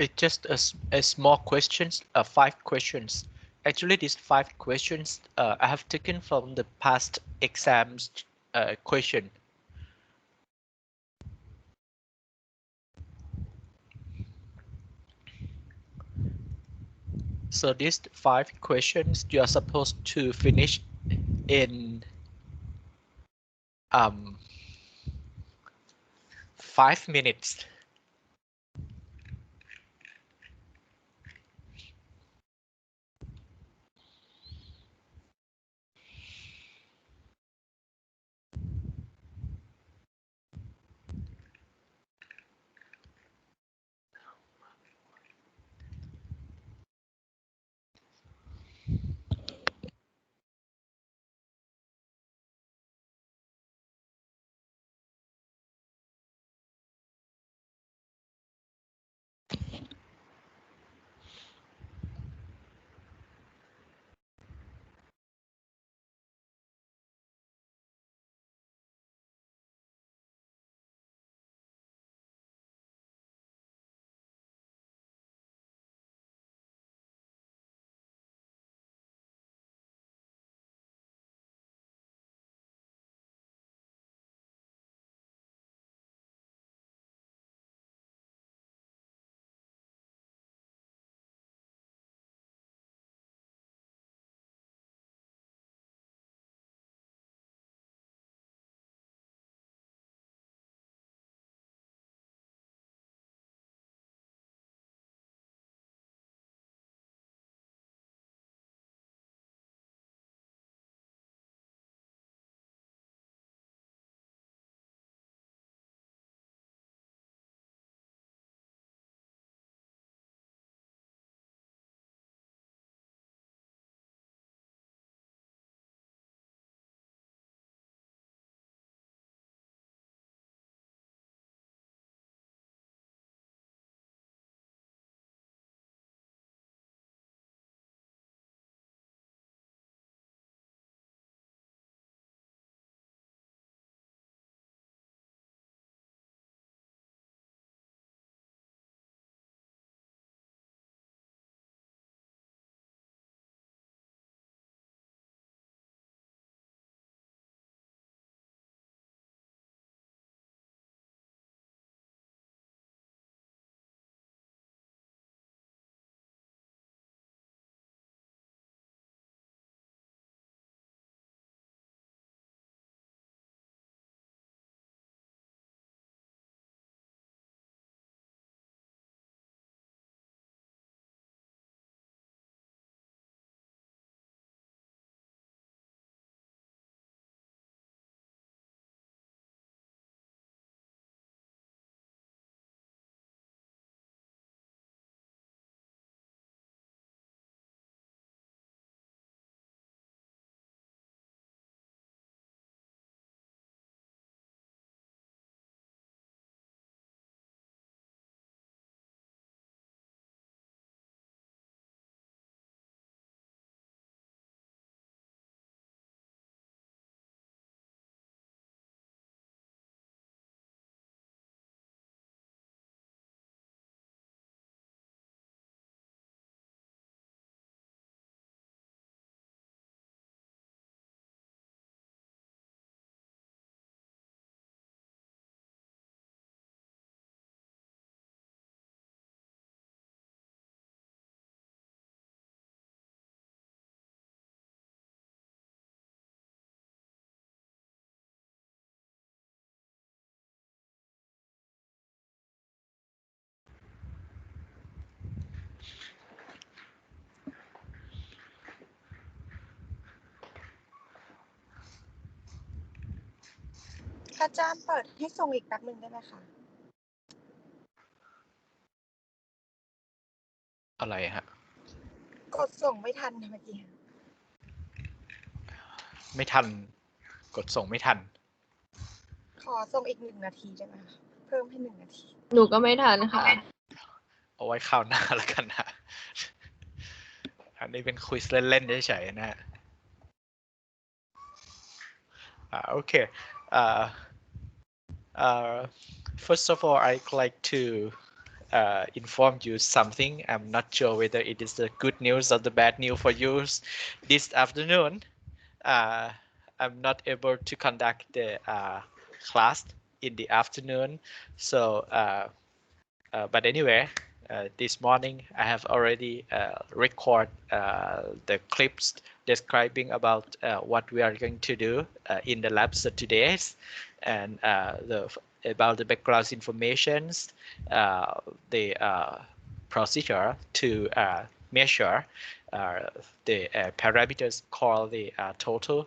It's just a small questions, 5 questions. Actually, these 5 questions I have taken from the past exams question. So these 5 questions you are supposed to finish in 5 minutes.อาจารย์เปิดให้ส่งอีกแป๊บนึงได้ไหมคะ อะไรฮะ กดส่งไม่ทันเมื่อกี้ ไม่ทัน กดส่งไม่ทัน ขอส่งอีก1 นาทีได้ไหมคะเพิ่มให้1 นาที หนูก็ไม่ทันค่ะ เอาไว้คราวหน้าแล้วกันนะ อันนี้เป็นควิสเล่นๆเฉยๆนะฮะokay. First of all, I'd like to inform you something. I'm not sure whether it is the good news or the bad news for you this afternoon. I'm not able to conduct the class in the afternoon. So, but anyway, this morning I have already record the clips describing about what we are going to do in the labs today, and about the background informations, the procedure to measure the parameters called the total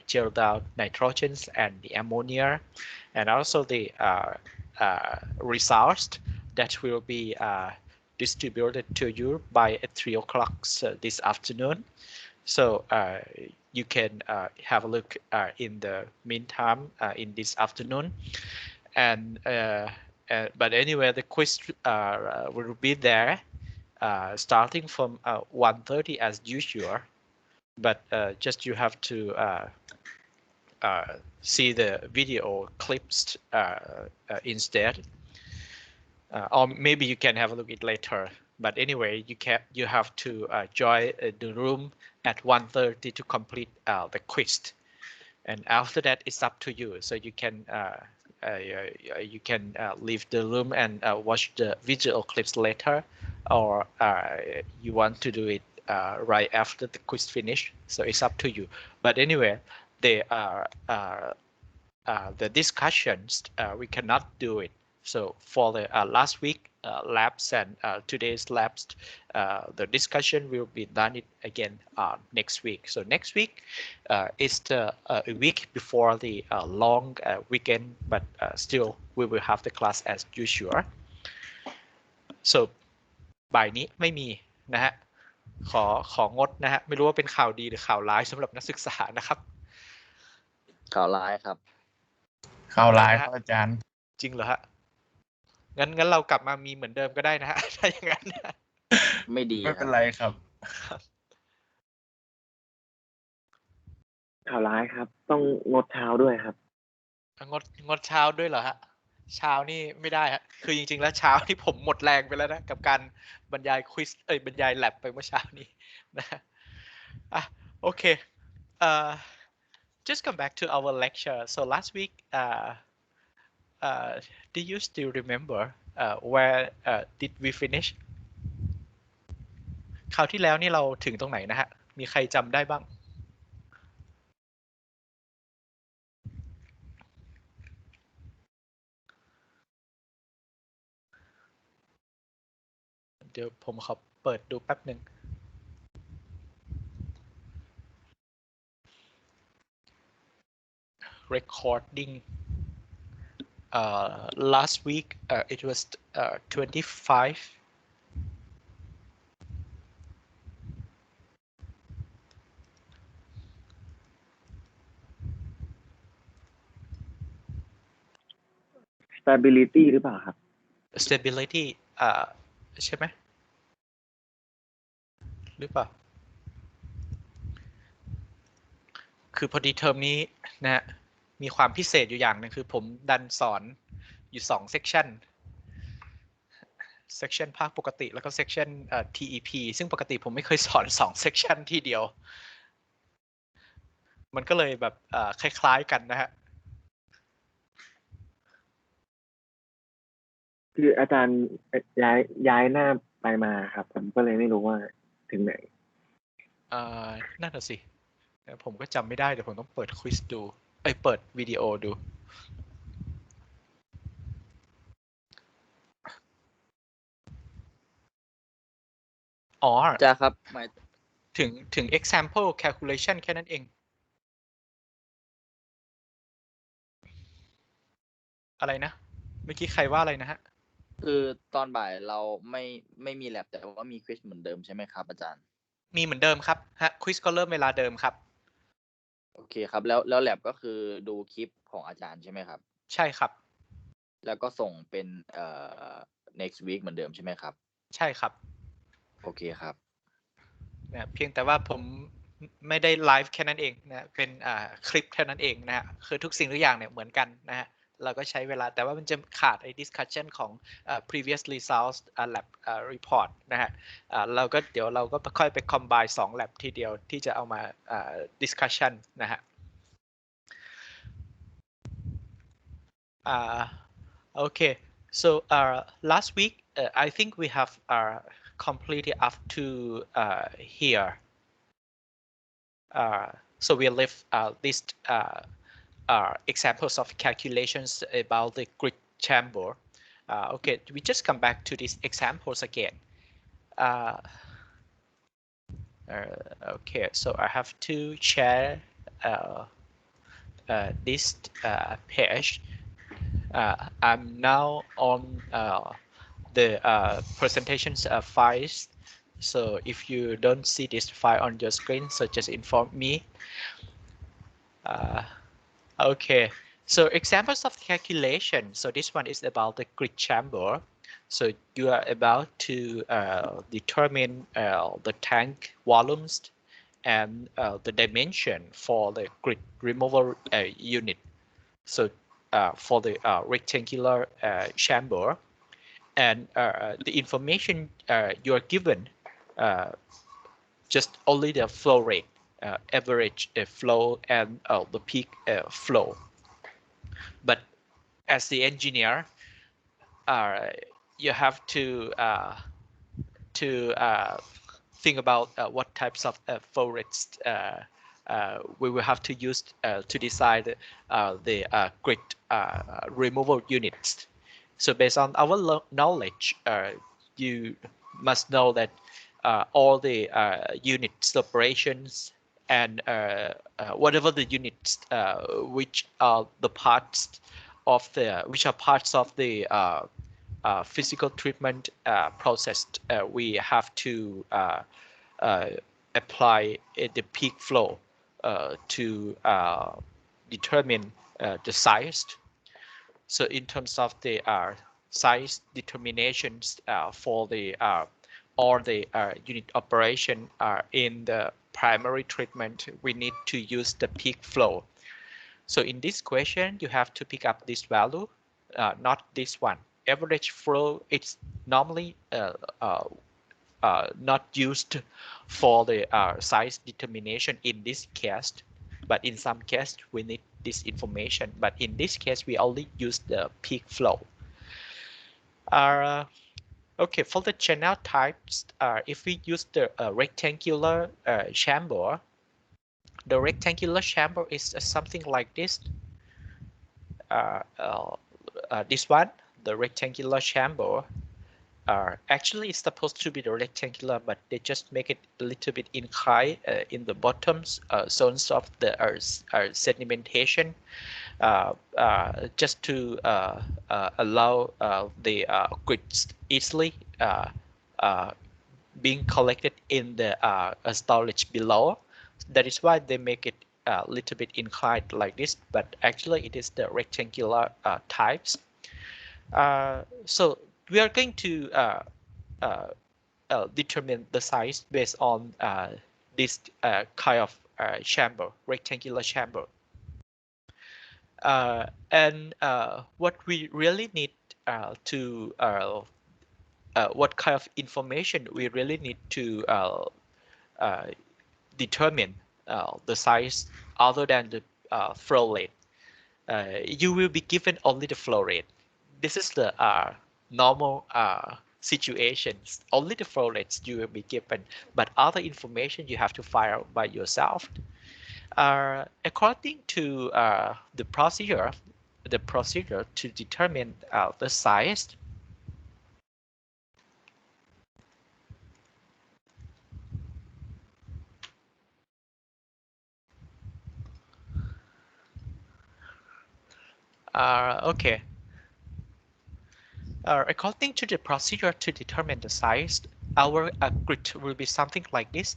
gel down nitrogens and the ammonia, and also the results that will be distributed to you by 3 o'clock this afternoon. So you can have a look in the meantime in this afternoon. And but anyway, the quiz will be there starting from 1:30 as usual. But just you have to see the video clips instead. Or maybe you can have a look at it later. But anyway, you have to join the room at 1:30 to complete the quiz. And after that, it's up to you. So you can leave the room and watch the video clips later, or you want to do it right after the quiz finish. So it's up to you. But anyway, the discussions we cannot do it. So for the last week labs and today's labs, the discussion will be done it again next week. So next week is the week before the long weekend, but still we will have the class as usual. So บ่ายนี้ไม่มีนะฮะของดนะฮะไม่รู้ว่าเป็นข่าวดีหรือข่าวร้ายสำหรับนักศึกษานะครับข่าวร้ายครับข่าวร้ายครับอาจารย์จริงเหรอฮะงั้นเรากลับมามีเหมือนเดิมก็ได้นะฮะถ้าอย่างนั้นไม่ดีไม่เป็นไรครับข่าวร้ายครับต้องงดเช้าด้วยครับงดเช้าด้วยเหรอฮะเช้านี่ไม่ได้ฮะคือจริงๆแล้วเช้าที่ผมหมดแรงไปแล้วนะกับการบรรยายควิสบรรยายแลบไปเมื่อเช้านี้นะโอเคjust come back to our lecture. So last week do you still remember where did we finish คราวที่แล้วนี่เราถึงตรงไหนนะฮะมีใครจำได้บ้างเดี๋ยวผมขอเปิดดูแป๊บหนึ่ง recording last week it was 25 stability หรือเปล่าครับ stability ใช่ไหมหรือเปล่าคือพอดีเทอมนี้นะฮะมีความพิเศษอยู่อย่างนึงคือผมดันสอนอยู่2 section ภาคปกติแล้วก็ section TEP ซึ่งปกติผมไม่เคยสอน2 section ที่เดียวมันก็เลยแบบคล้ายๆกันนะฮะคืออาจารย์ย้ายหน้าไปมาครับผมก็เลยไม่รู้ว่าถึงไหนนั่นน่ะสิผมก็จำไม่ได้เดี๋ยวผมต้องเปิดควิสดูเปิดวิดีโอดูจ้าครับหมายถึง example calculation แค่นั้นเองอะไรนะเมื่อกี้ใครว่าอะไรนะฮะคือตอนบ่ายเราไม่มีแลบแต่ว่ามีควิสเหมือนเดิมใช่ไหมครับอาจารย์มีเหมือนเดิมครับฮะควิสก็เริ่มเวลาเดิมครับโอเคครับแล้วแลบก็คือดูคลิปของอาจารย์ใช่ไหมครับใช่ครับแล้วก็ส่งเป็นnext week เหมือนเดิมใช่ไหมครับใช่ครับโอเคครับนะเพียงแต่ว่าผมไม่ได้ไลฟ์แค่นั้นเองนะเป็นคลิปแค่นั้นเองนะฮะคือทุกสิ่งทุกอย่างเนี่ยเหมือนกันนะฮะ เราก็ใช้เวลาแต่ว่ามันจะขาดไอ้ discussion ของprevious results lab report นะฮะเราก็เดี๋ยวเราก็ค่อยไป combine 2 lab ทีเดียวที่จะเอามาdiscussion นะฮะokay so last week I think we have completed up to here so we left this examples of calculations about the grid chamber. Okay, we just come back to these examples again. Okay, so I have to share this page. I'm now on the presentations files. So if you don't see this file on your screen, so just inform me. Okay, so examples of calculation. So this one is about the grid chamber. So you are about to determine the tank volumes and the dimension for the grid removal unit. So for the rectangular chamber, and the information you are given just only the flow rate. Average flow and the peak flow. But as the engineer, you have to think about what types of flow rates we will have to use to decide the grid removal units. So based on our knowledge, you must know that all the units operations and whatever the units which are the parts of the physical treatment process, we have to apply the peak flow to determine the size. So in terms of the size determinations for the or the unit operation in the primary treatment, we need to use the peak flow. So in this question, you have to pick up this value, not this one. Average flow is normally not used for the size determination in this case, but in some case we need this information. But in this case, we only use the peak flow. Okay, for the channel types, if we use the rectangular chamber, the rectangular chamber is something like this. This one, the rectangular chamber, actually it's supposed to be the rectangular, but they just make it a little bit inclined in the bottom zones of the sedimentation, just to allow the grids easily being collected in the storage below. That is why they make it a little bit inclined like this, but actually it is the rectangular types. So we are going to determine the size based on this kind of chamber, rectangular chamber. And what we really need to what kind of information we really need to determine the size other than the flow rate. You will be given only the flow rate. This is the normal situations. Only the flow rates you will be given, but other information you have to find out by yourself. According to the procedure to determine the size, okay. According to the procedure to determine the size, our grid will be something like this.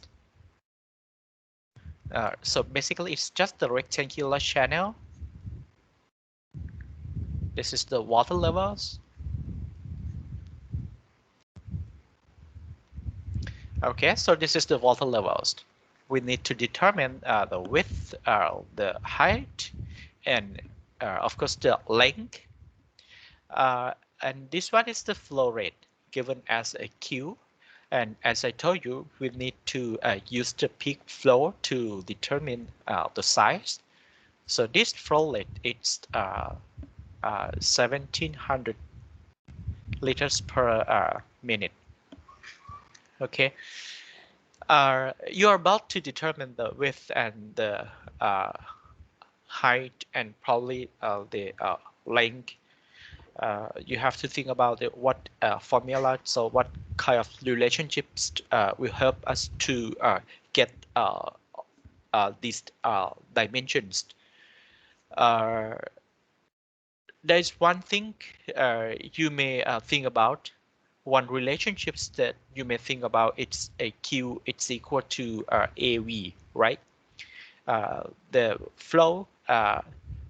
So basically, it's just the rectangular channel. This is the water levels. Okay, so this is the water levels. We need to determine the width, the height, and of course, the length. And this one is the flow rate given as a Q. And as I told you, we need to use the peak flow to determine the size. So this flow rate is 1700 liters per minute. Okay. You are about to determine the width and the height and probably the length. You have to think about what formula, so what kind of relationships will help us to get these dimensions. There's one thing you may think about. One relationships that you may think about, it's a Q, it's equal to AV, right? The flow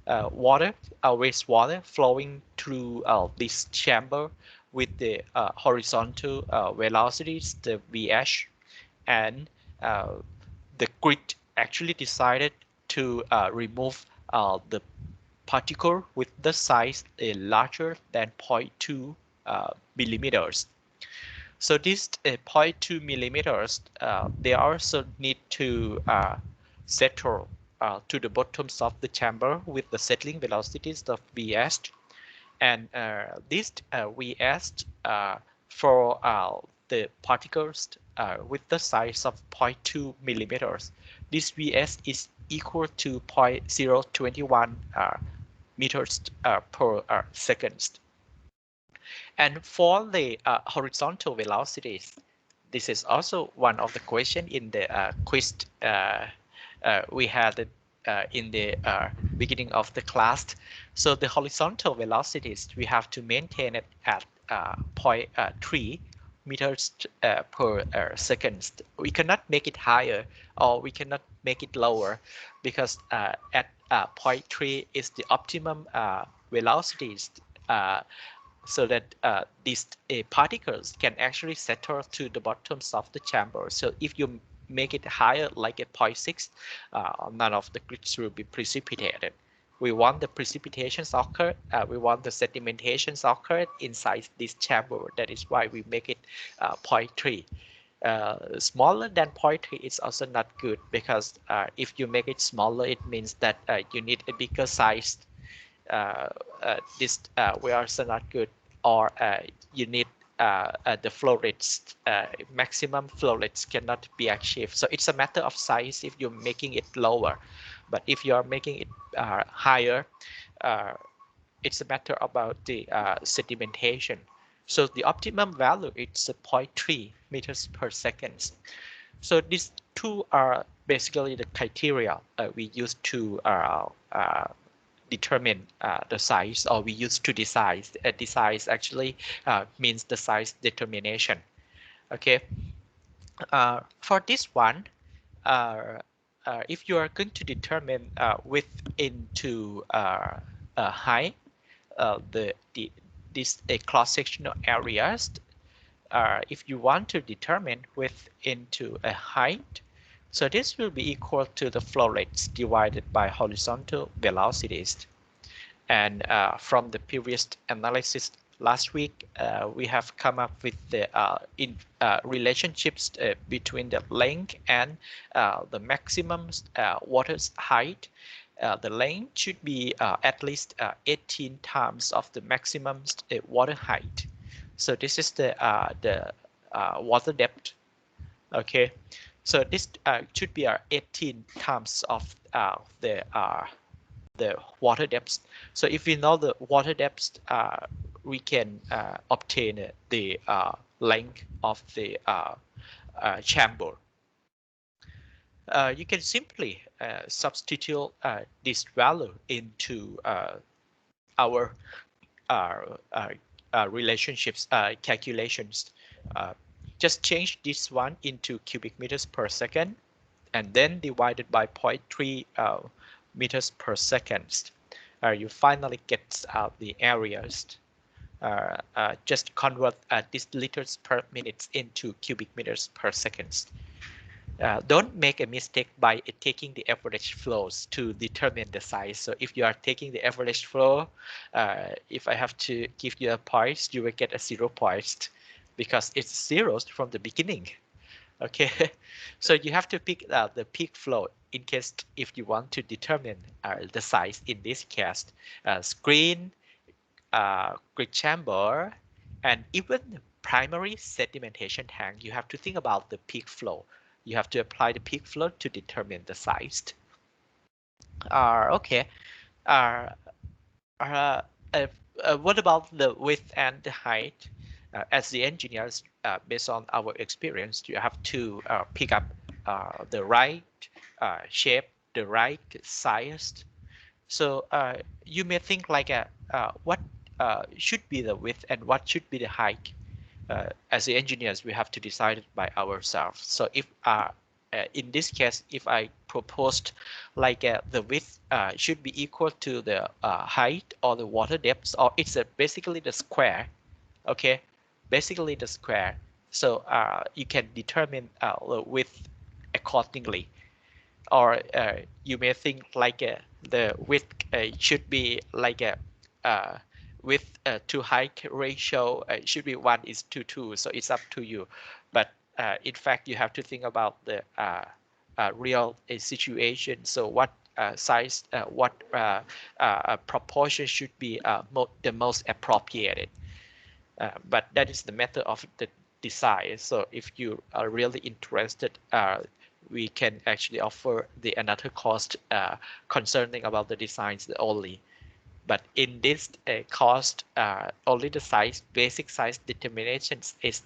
water, wastewater flowing through this chamber with the horizontal velocities, the VH, and the grid actually decided to remove the particle with the size larger than 0.2 millimeters. So this 0.2 millimeters, they also need to settle to the bottoms of the chamber with the settling velocities of Vs, and this Vs for the particles with the size of 0.2 millimeters, this Vs is equal to 0.021 meters per second. And for the horizontal velocities, this is also one of the questions in the quiz we had in the beginning of the class. So the horizontal velocities, we have to maintain it at 0.3 meters per second. We cannot make it higher or we cannot make it lower because at 0.3 is the optimum velocities so that these particles can actually settle to the bottoms of the chamber. So if you make it higher, like a 0.6, none of the grids will be precipitated. We want the precipitations occur. We want the sedimentations occur inside this chamber. That is why we make it 0.3. Smaller than 0.3 is also not good because if you make it smaller, it means that you need a bigger size. This we are also not good, or you need the flow rates, maximum flow rates cannot be achieved. So it's a matter of size if you're making it lower, but if you are making it higher, it's a matter about the sedimentation. So the optimum value is 0.3 meters per second. So these two are basically the criteria we use to determine the size, or we use to decide. The size actually means the size determination. Okay. For this one, if you are going to determine width into height, these cross-sectional areas, if you want to determine width into a height, so this will be equal to the flow rates divided by horizontal velocities. And from the previous analysis last week, we have come up with the relationships between the length and the maximum water height. The length should be at least 18 times of the maximum water height. So this is the water depth. Okay, so this should be 18 times of the water depth. So if we know the water depth, we can obtain the length of the chamber. You can simply substitute this value into our relationships calculations. Just change this one into cubic meters per second and then divided by 0.3 meters per second. You finally get the areas. Just convert these liters per minute into cubic meters per second. Don't make a mistake by taking the average flows to determine the size. So if you are taking the average flow, if I have to give you a point, you will get a 0 point because it's zeros from the beginning. Okay, so you have to pick the peak flow in case if you want to determine the size. In this case, screen, grid chamber, and even primary sedimentation tank, you have to think about the peak flow. You have to apply the peak flow to determine the size. Okay. What about the width and the height? As the engineers, based on our experience, you have to pick up the right shape, the right size. So you may think like what should be the width and what should be the height. As the engineers, we have to decide it by ourselves. So if in this case, if I proposed like the width should be equal to the height or the water depth, or it's basically the square, okay, basically the square. So you can determine the width accordingly. Or you may think like the width should be like a width to height ratio should be 1:2, so it's up to you. But in fact, you have to think about the real situation. So what size, what proportion should be the most appropriate. But that is the method of the design. So if you are really interested, we can actually offer the another course concerning about the designs only. But in this course, only the size, basic size determinations is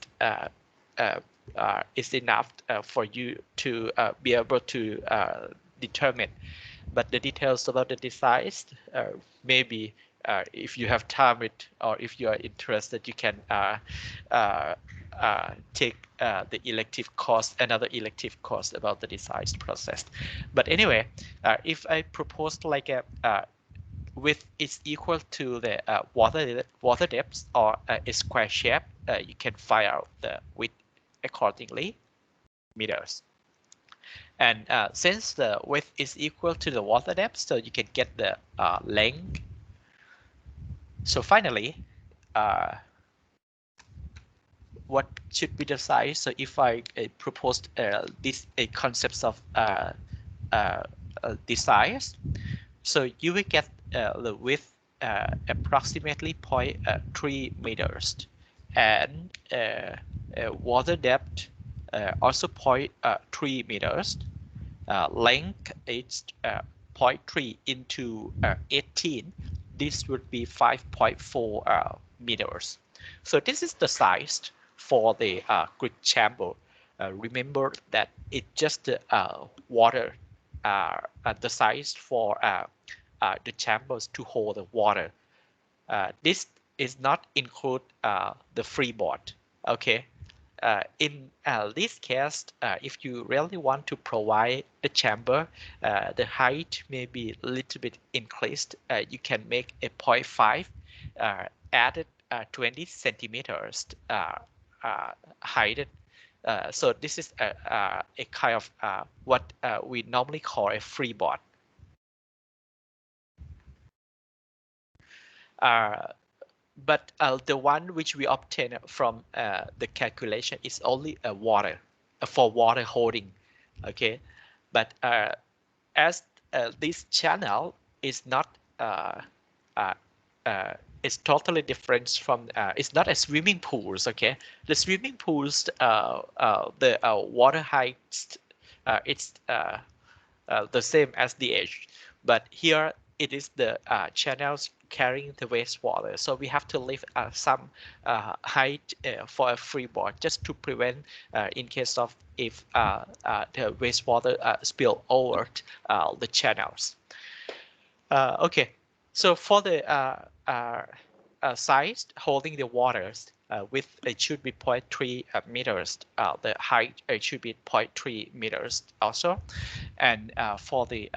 enough for you to be able to determine. But the details about the designs, maybe if you have time or if you are interested, you can take the elective course, another elective course about the design process. But anyway, if I propose like a width is equal to the water depth or a square shape, you can find out the width accordingly, meters. And since the width is equal to the water depth, so you can get the length. So finally, what should be the size? So if I proposed this concepts of the size, so you will get the width approximately 0.3 meters, and water depth also 0.3 meters. Length is 0.3 into 18. This would be 5.4 meters. So this is the size for the grid chamber. Remember that it's just water, the size for the chambers to hold the water. This is not include the freeboard. Okay. In this case, if you really want to provide the chamber, the height may be a little bit increased. You can make a 0.5 added 20 centimeters height. So this is a kind of what we normally call a freeboard. But the one which we obtain from the calculation is only a water for water holding, okay. But as this channel is not it's totally different from it's not a swimming pools, okay. The swimming pools, the water height, it's the same as the edge, but here it is the channels carrying the wastewater. So we have to leave some height for a freeboard just to prevent in case of if the wastewater spill over the channels. Okay, so for the size holding the waters, width it should be 0.3 meters. The height it should be 0.3 meters also, and for the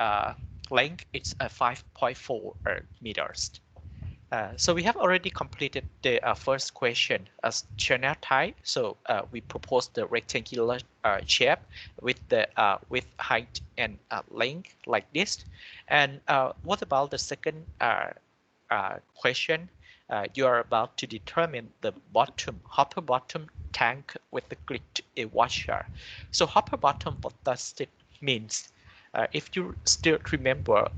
length it's 5.4 meters. So we have already completed the first question as channel type. So we propose the rectangular shape with the width, height, and length like this. And what about the second question? You are about to determine the bottom, hopper bottom tank with the grid washer. So hopper bottom, what does it means? If you still remember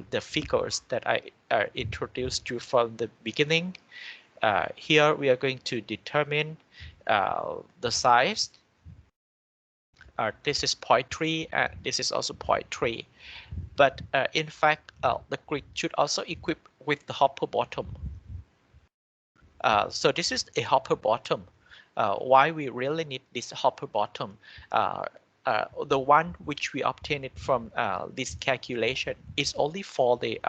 the figures that I introduced you from the beginning, here we are going to determine the size. This is 0.3 and this is also 0.3. But in fact, the grid should also equip with the hopper bottom. So this is a hopper bottom. Why we really need this hopper bottom? The one which we obtained it from this calculation is only for the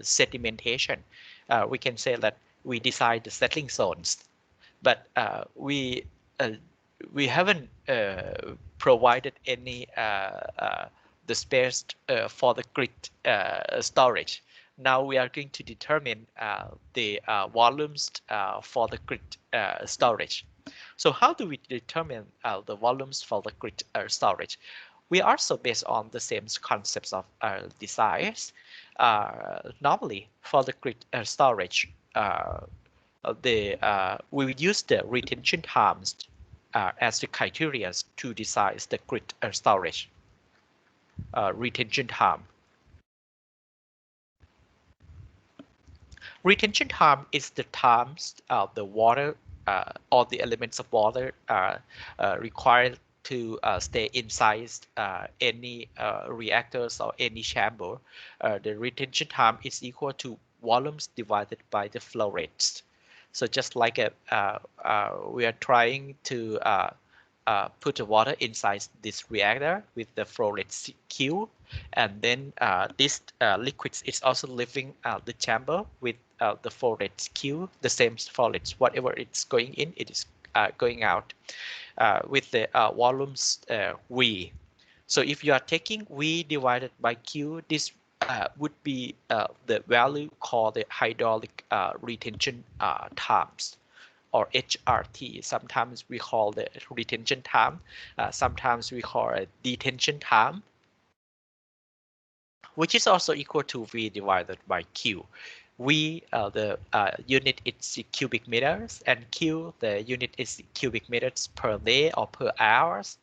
sedimentation. We can say that we decide the settling zones, but we haven't provided any the space for the grid storage. Now we are going to determine the volumes for the grid storage. So how do we determine the volumes for the grid storage? We are also based on the same concepts of desires. Normally, for the grid storage, we will use the retention times as the criteria to decide the grid storage. Retention time. Retention time is the times the water or the elements of water are required to stay inside any reactors or any chamber. The retention time is equal to volumes divided by the flow rates. So just like we are trying to put the water inside this reactor with the flow rate Q, and then this liquid is also leaving the chamber with the flow rate Q, the same flow rates. Whatever it's going in, it is going out with the volumes V. So if you are taking V divided by Q, this would be the value called the hydraulic retention times, or HRT. Sometimes we call the retention time. Sometimes we call it detention time, which is also equal to V divided by Q. V, the unit is cubic meters, and Q, the unit is cubic meters per day or per hours.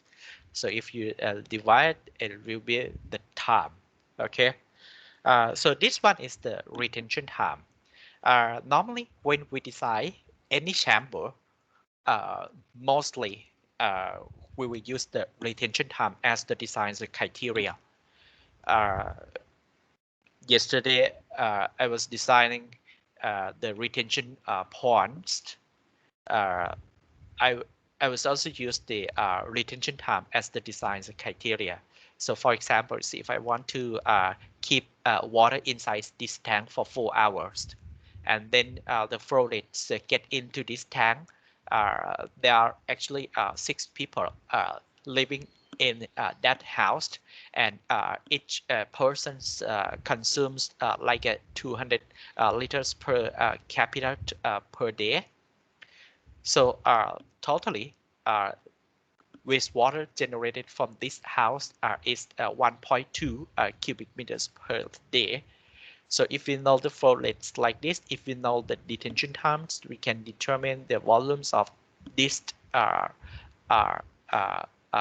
So if you divide, it will be the time. Okay. So this one is the retention time. Normally, when we design any chamber, mostly we will use the retention time as the design criteria. Yesterday, I was designing the retention ponds. I was also use the retention time as the design criteria. So for example, see if I want to keep water inside this tank for 4 hours, and then the flow rates get into this tank. There are actually 6 people living in that house, and each person consumes like 200 liters per capita per day. So totally wastewater generated from this house is 1.2 cubic meters per day. So if we know the flow rates like this, if we know the detention times, we can determine the volumes of this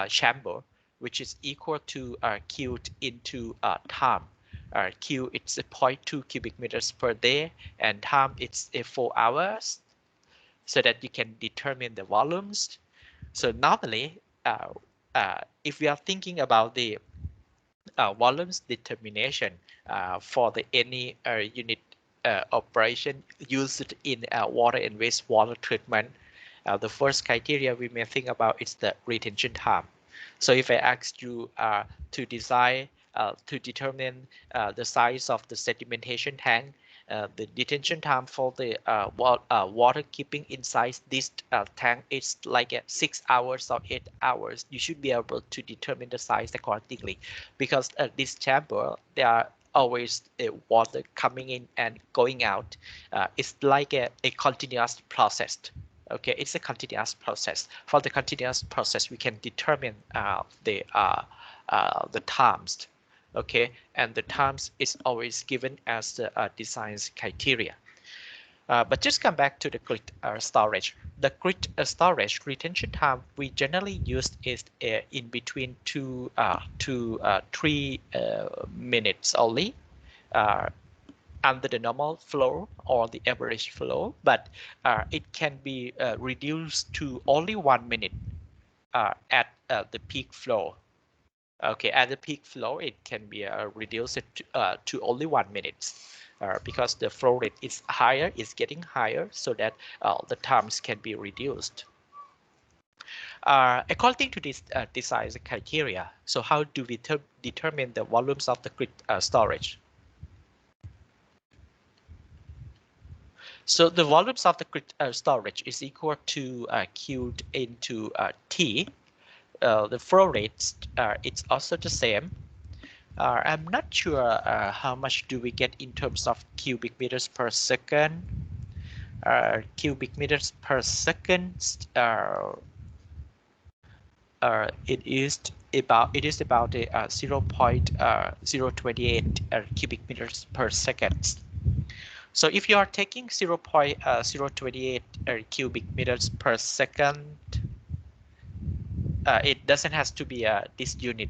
chamber, which is equal to Q into time. Q it's 0.2 cubic meters per day, and time it's 4 hours, so that you can determine the volumes. So normally, if we are thinking about the volumes determination for the any unit operation used in water and wastewater treatment, the first criteria we may think about is the retention time. So if I ask you to design to determine the size of the sedimentation tank, the detention time for the water keeping inside this tank is like 6 hours or 8 hours. You should be able to determine the size accordingly, because this chamber, there are always water coming in and going out. It's like a continuous process. Okay, it's a continuous process. For the continuous process, we can determine the times. Okay, and the times is always given as the design criteria. But just come back to the grid storage. The grid storage retention time we generally use is in between 2 to 3 minutes only under the normal flow or the average flow, but it can be reduced to only 1 minute at the peak flow. Okay, at the peak flow, it can be reduced to only 1 minute. Because the flow rate is higher, is getting higher, so that the times can be reduced. According to this design criteria, so how do we determine the volumes of the grid storage? So the volumes of the grid storage is equal to Q into T. The flow rates, it's also the same. I'm not sure how much do we get in terms of cubic meters per second. Cubic meters per second. It is about 0.028 cubic meters per second. So if you are taking 0.028 cubic meters per second, it doesn't have to be this unit.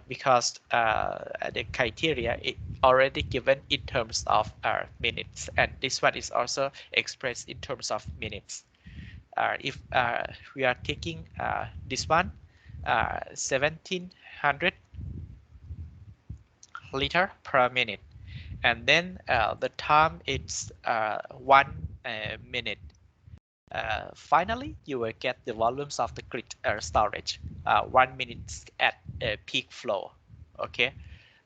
Because the criteria is already given in terms of minutes, and this one is also expressed in terms of minutes. If we are taking this one, 1700 liter per minute, and then the time is 1 minute. Finally, you will get the volumes of the grid storage, 1 minute at peak flow. Okay,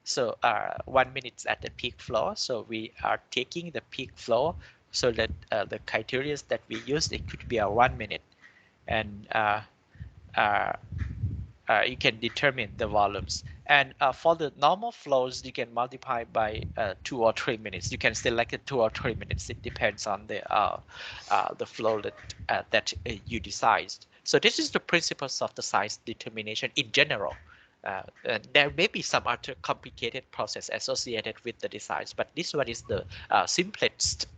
so 1 minute at the peak flow. So we are taking the peak flow, so that the criteria that we use, it could be a 1 minute, and you can determine the volumes. And for the normal flows, you can multiply by 2 or 3 minutes. You can select 2 or 3 minutes. It depends on the flow that you decide. So this is the principles of the size determination in general. There may be some other complicated process associated with the designs, but this one is the simplest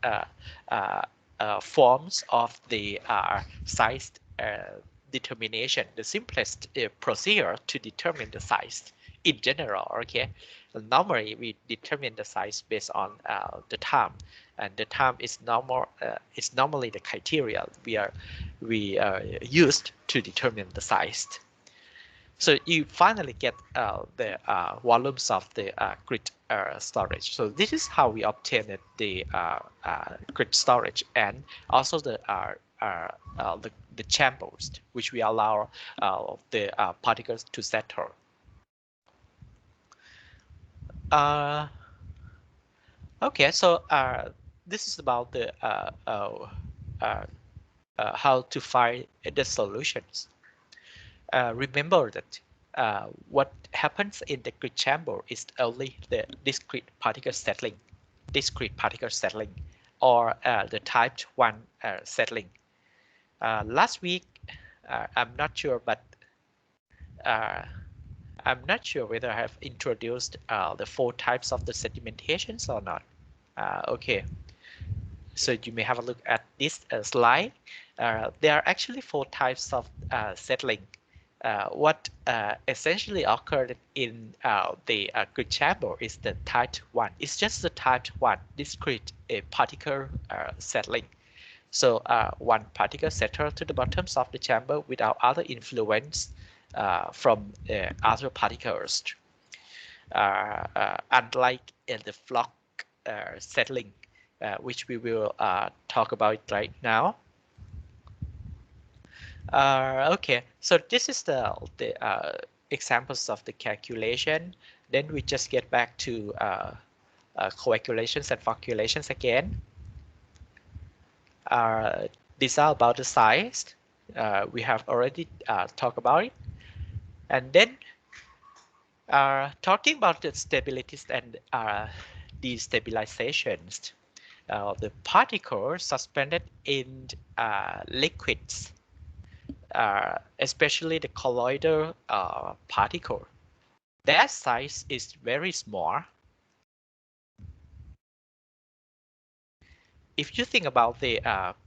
forms of the size determination, the simplest procedure to determine the size in general. Okay, normally we determine the size based on the time, and the time is normally the criteria we used to determine the size. So you finally get the volumes of the grid storage. So this is how we obtain the grid storage, and also the chambers, which we allow the particles to settle. Okay, so this is about the how to find the solutions. Remember that what happens in the grid chamber is only the discrete particle settling, or the type 1 settling. Last week, I'm not sure, but I'm not sure whether I have introduced the 4 types of the sedimentations or not. Okay, so you may have a look at this slide. There are actually 4 types of settling. What essentially occurred in the grid chamber is the type 1. It's just the type 1 discrete particle settling. So one particle settles to the bottoms of the chamber without other influence from other particles. Unlike in the flock settling, which we will talk about right now. Okay, so this is the examples of the calculation. Then we just get back to coagulations and flocculations again. These are about the size. We have already talked about it. And then Talking about the stabilities and destabilizations, the particles suspended in liquids, especially the colloidal particle, their size is very small. If you think about the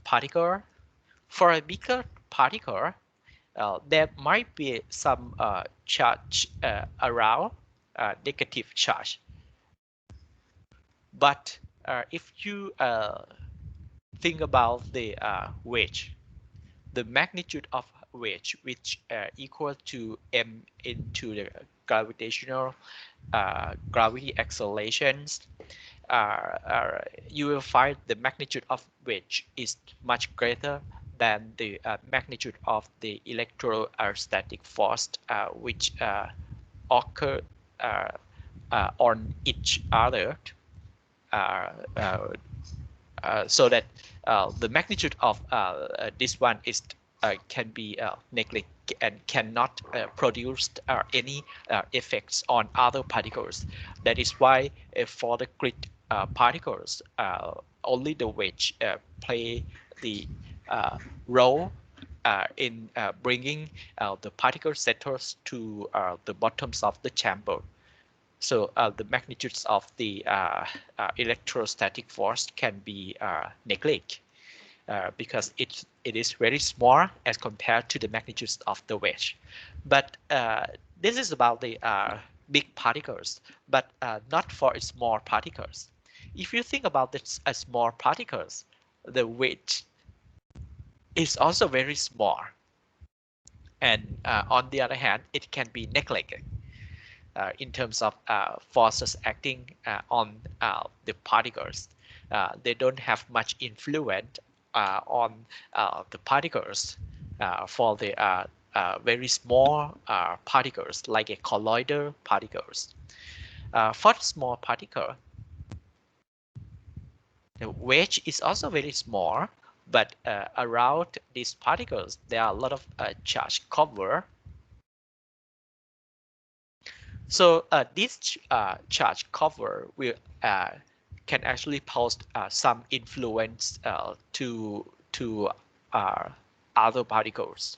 particle, for a bigger particle, there might be some charge around, negative charge. But if you think about the wedge, the magnitude of wedge, which equal to m into the gravitational gravity accelerations, you will find the magnitude of wedge is much greater than the magnitude of the electrostatic force which occur on each other, so that the magnitude of this one is can be neglected and cannot produce any effects on other particles. That is why for the grid particles, only the wedge play the role in bringing the particle centers to the bottoms of the chamber. So the magnitudes of the electrostatic force can be neglected because it is very small as compared to the magnitudes of the wedge. But this is about the big particles, but not for small particles. If you think about the small particles, the wedge is also very small. And on the other hand, it can be neglected. In terms of forces acting on the particles. They don't have much influence on the particles for the very small particles like a colloidal particles. For the small particle, the wedge is also very small, but around these particles there are a lot of charge cover. So this charge cover will can actually pose some influence to other particles.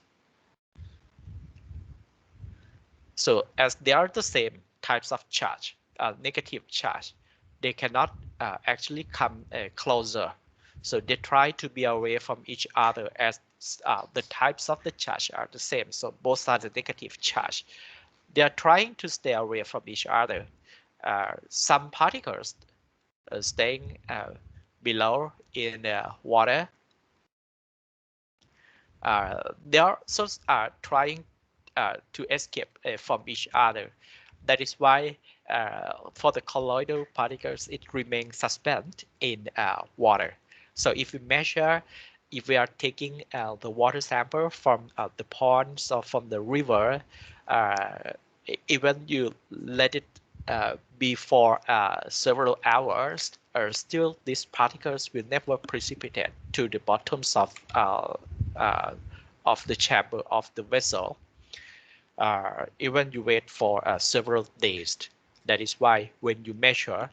So as they are the same types of charge, negative charge, they cannot actually come closer. So they try to be away from each other as the types of the charge are the same. So both are the negative charge. They are trying to stay away from each other. Some particles staying below in water. They are also trying to escape from each other. That is why for the colloidal particles, it remains suspended in water. So if we measure, if we are taking the water sample from the ponds or from the river, even you let it be for several hours, still these particles will never precipitate to the bottoms of the chamber of the vessel. Even you wait for several days. That is why when you measure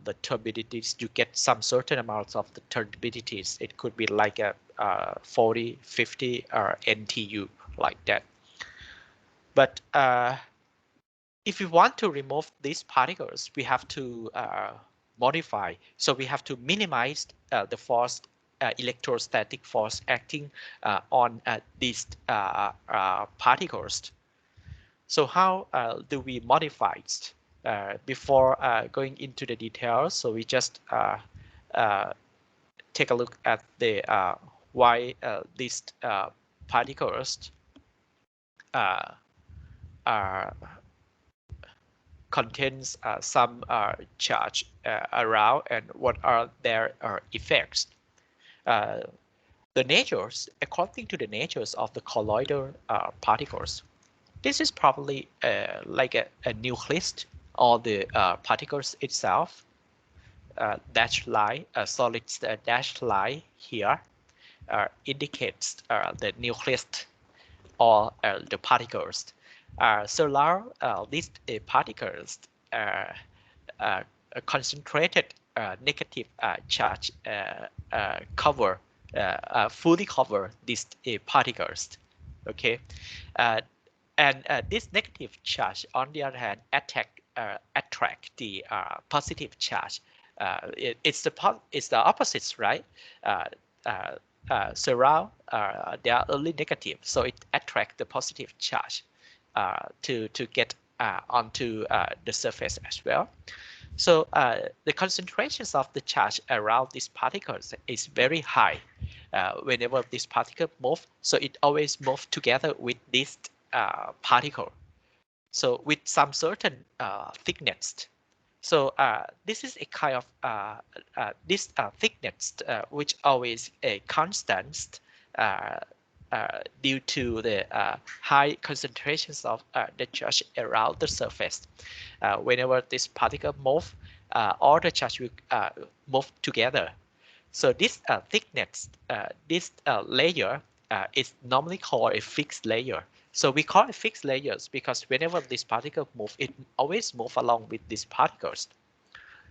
the turbidities, you get some certain amounts of the turbidities. It could be like a 40, 50 or NTU like that. But if we want to remove these particles, we have to modify. So we have to minimize the force, electrostatic force acting on these particles. So how do we modify it? Before going into the details, so we just take a look at the why these particles contains some charge around and what are their effects. The natures, according to the natures of the colloidal particles, this is probably like a nucleus or the particles itself. Dashed line, a solid dashed line here indicates the nucleus or the particles. solar these particles concentrated negative charge fully cover these particles. Okay, and this negative charge, on the other hand, attract the positive charge. It's the opposites, right? Surround they are only negative, so it attracts the positive charge to get onto the surface as well. So the concentrations of the charge around these particles is very high whenever this particle move. So it always move together with this particle. So with some certain thickness. So this is a kind of this thickness which always a constant due to the high concentrations of the charge around the surface. Whenever this particle move, all the charge will move together. So this thickness, this layer is normally called a fixed layer. So we call it fixed layers because whenever this particle move, it always move along with these particles.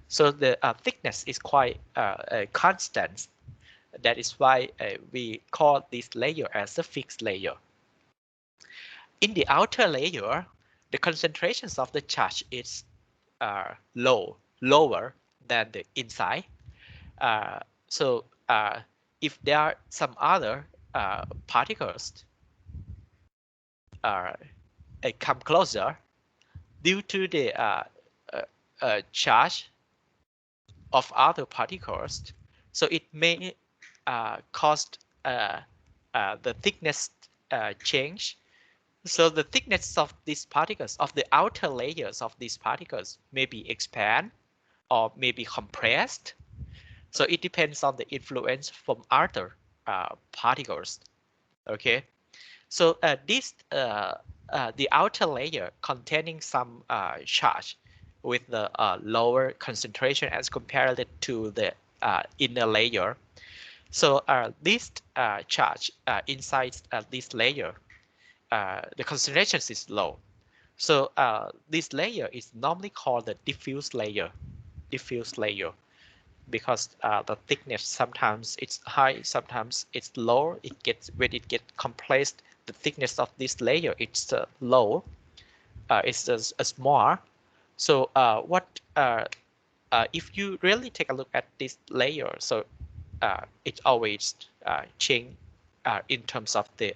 So the thickness is quite constant. That is why we call this layer as a fixed layer. In the outer layer, the concentrations of the charge is lower than the inside. So if there are some other particles come closer, due to the charge of other particles, so it may cause the thickness change. So the thickness of these particles, of the outer layers of these particles, may be expand or may be compressed. So it depends on the influence from other particles. Okay, so the outer layer containing some charge with the lower concentration as compared to the inner layer. So this charge inside this layer, the concentration is low. So this layer is normally called the diffuse layer. Diffuse layer, because the thickness sometimes it's high, sometimes it's low. When it gets compressed, the thickness of this layer it's low. It's small. So if you really take a look at this layer, so it always change in terms of the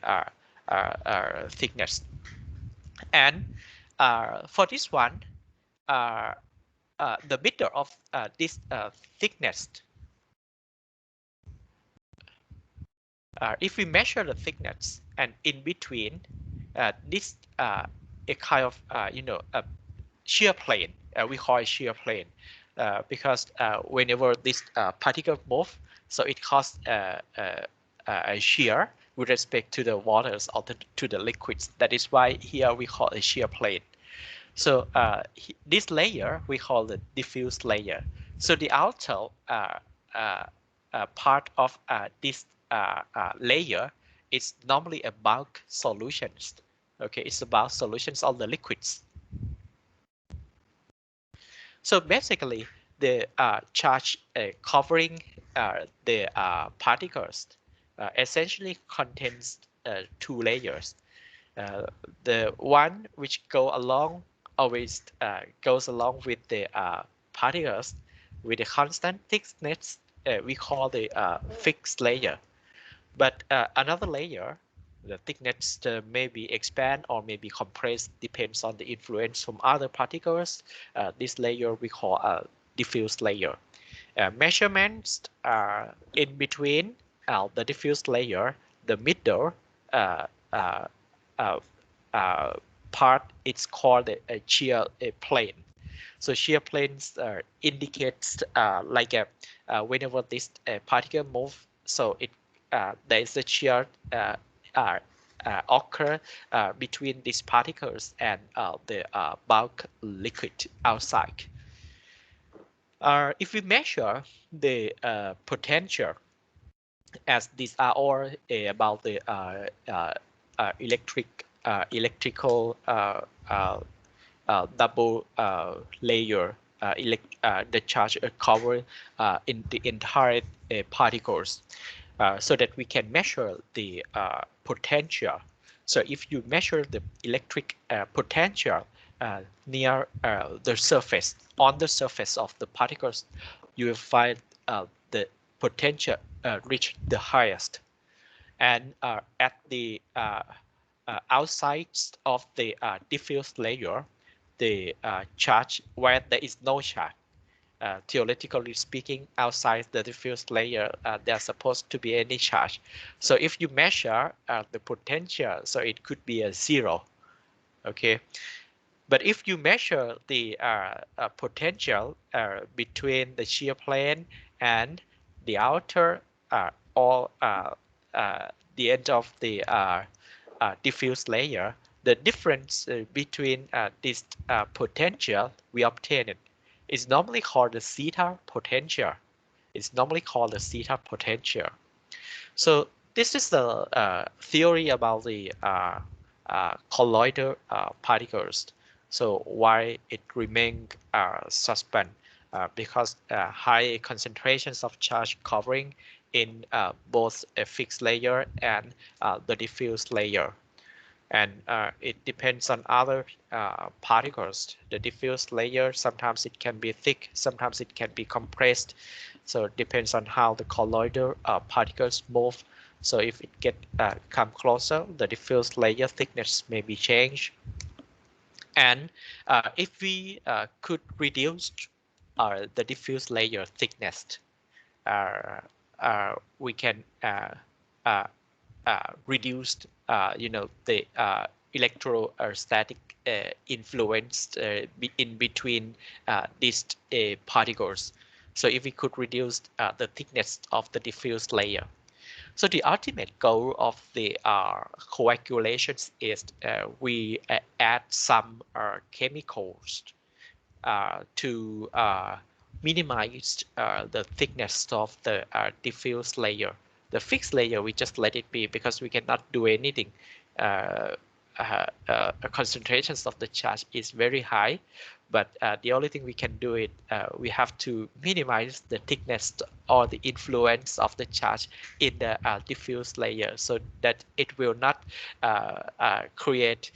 thickness. And for this one, the middle of this thickness, if we measure the thickness, and in between this a kind of a shear plane, we call it shear plane, because whenever this particle move, so it causes a shear with respect to the waters or to the liquids. That is why here we call a shear plane. So this layer we call the diffuse layer. So the outer part of this layer is normally about solutions. Okay, it's about solutions of the liquids. So basically, the charge covering the particles essentially contains two layers. The one which always goes along with the particles with a constant thickness, we call the fixed layer. But another layer, the thickness may be expand or may be compressed, depends on the influence from other particles. This layer we call a diffuse layer. Measurements in between the diffuse layer, the middle part, it's called a shear plane. So shear planes indicates like whenever this particle move, so it there is a shear occur between these particles and the bulk liquid outside. If we measure the potential, as these are all about the electric electrical double layer the charge cover in the entire particles so that we can measure the potential. So if you measure the electric potential near the surface, on the surface of the particles, you will find the potential reach the highest. And at the outside of the diffuse layer, the charge where there is no charge. Theoretically speaking, outside the diffuse layer, there's supposed to be any charge. So if you measure the potential, so it could be a 0. Okay. But if you measure the potential between the shear plane and the outer or the end of the diffuse layer, the difference between this potential we obtain it is normally called the zeta potential. It's normally called the zeta potential. So this is the theory about the colloidal particles. So why it remains suspended? Because high concentrations of charge covering in both a fixed layer and the diffuse layer. And it depends on other particles. The diffuse layer, sometimes it can be thick, sometimes it can be compressed. So it depends on how the colloidal particles move. So if it come closer, the diffuse layer thickness may be changed. And if we could reduce the diffuse layer thickness, we can reduce, the electrostatic influence in between these particles. So if we could reduce the thickness of the diffuse layer. So the ultimate goal of the coagulations is we add some chemicals to minimize the thickness of the diffuse layer. The fixed layer, we just let it be because we cannot do anything. Concentrations of the charge is very high, but the only thing we can do it, we have to minimize the thickness or the influence of the charge in the diffuse layer so that it will not create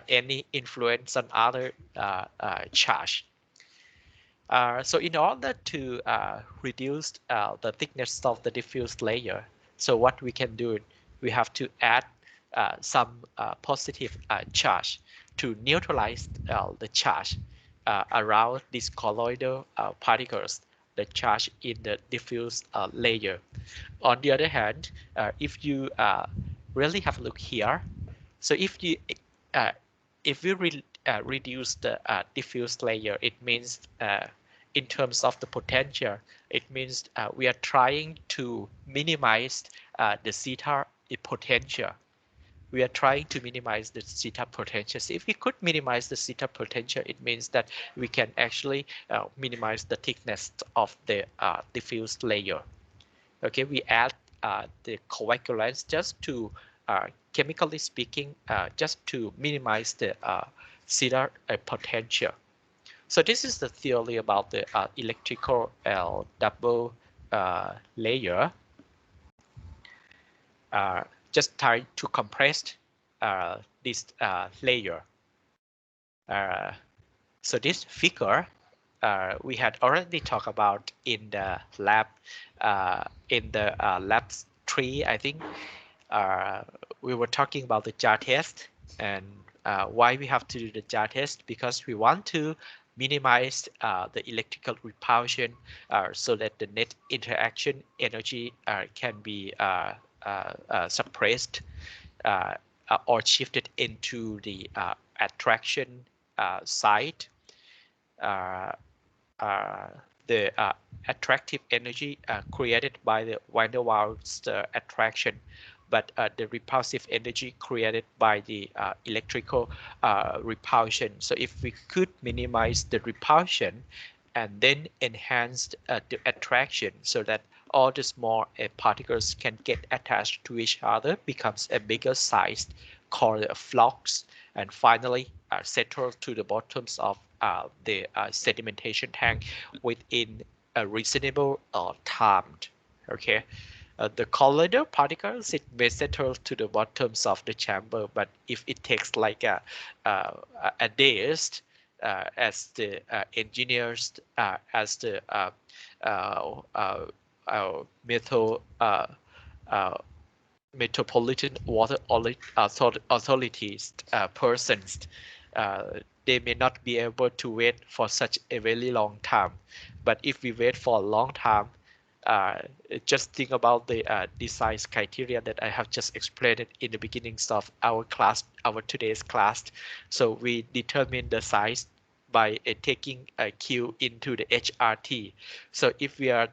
any influence on other charge. So in order to reduce the thickness of the diffuse layer, so what we can do, we have to add some positive charge to neutralize the charge around these colloidal particles, the charge in the diffuse layer. On the other hand, if you really have a look here, so if you reduce the diffuse layer, it means in terms of the potential, it means we are trying to minimize the zeta potential. We are trying to minimize the zeta potential. So if we could minimize the zeta potential, it means that we can actually minimize the thickness of the diffuse layer. Okay, we add the coagulants just to, chemically speaking, just to minimize the zeta potential. So this is the theory about the electrical double layer. Just try to compress this layer. So this figure we had already talked about in the lab, lab 3, I think. We were talking about the jar test and why we have to do the jar test, because we want to minimize the electrical repulsion so that the net interaction energy can be suppressed or shifted into the attraction side. The attractive energy created by the van der Waals attraction, but the repulsive energy created by the electrical repulsion. So if we could minimize the repulsion and then enhance the attraction so that all the small particles can get attached to each other, becomes a bigger size, called flux, and finally settle to the bottoms of the sedimentation tank within a reasonable time. Okay. The colloidal particles, it may settle to the bottoms of the chamber, but if it takes like a days, as the engineers, as the metal metropolitan water authorities persons, they may not be able to wait for such a very long time. But if we wait for a long time, uh, just think about the design criteria that I have just explained in the beginnings of our class, our today's class. So we determine the size by taking a Q into the HRT. So if we are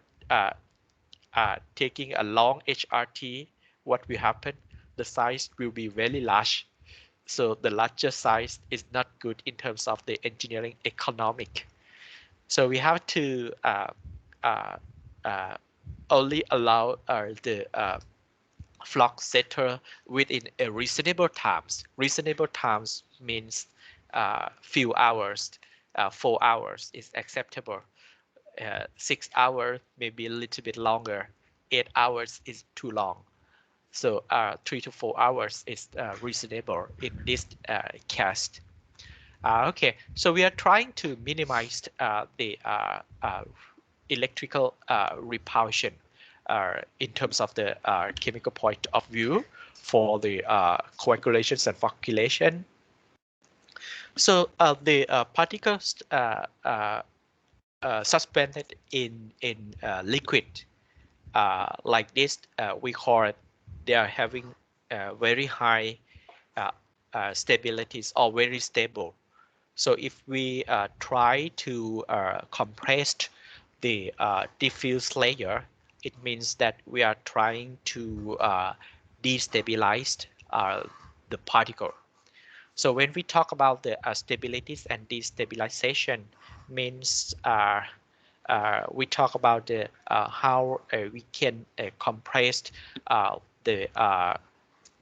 taking a long HRT, what will happen? The size will be very large. So the larger size is not good in terms of the engineering economic. So we have to uh, only allow the flux setter within a reasonable times. Reasonable times means few hours. 4 hours is acceptable. 6 hours, maybe a little bit longer. 8 hours is too long. So 3 to 4 hours is reasonable in this case. Okay, so we are trying to minimize the electrical repulsion in terms of the chemical point of view for the coagulations and flocculation. So the particles suspended in liquid like this, we call it, they are having very high stabilities or very stable. So if we try to compress the diffuse layer, it means that we are trying to destabilize the particle. So when we talk about the stabilities and destabilization, means we talk about the how we can compress the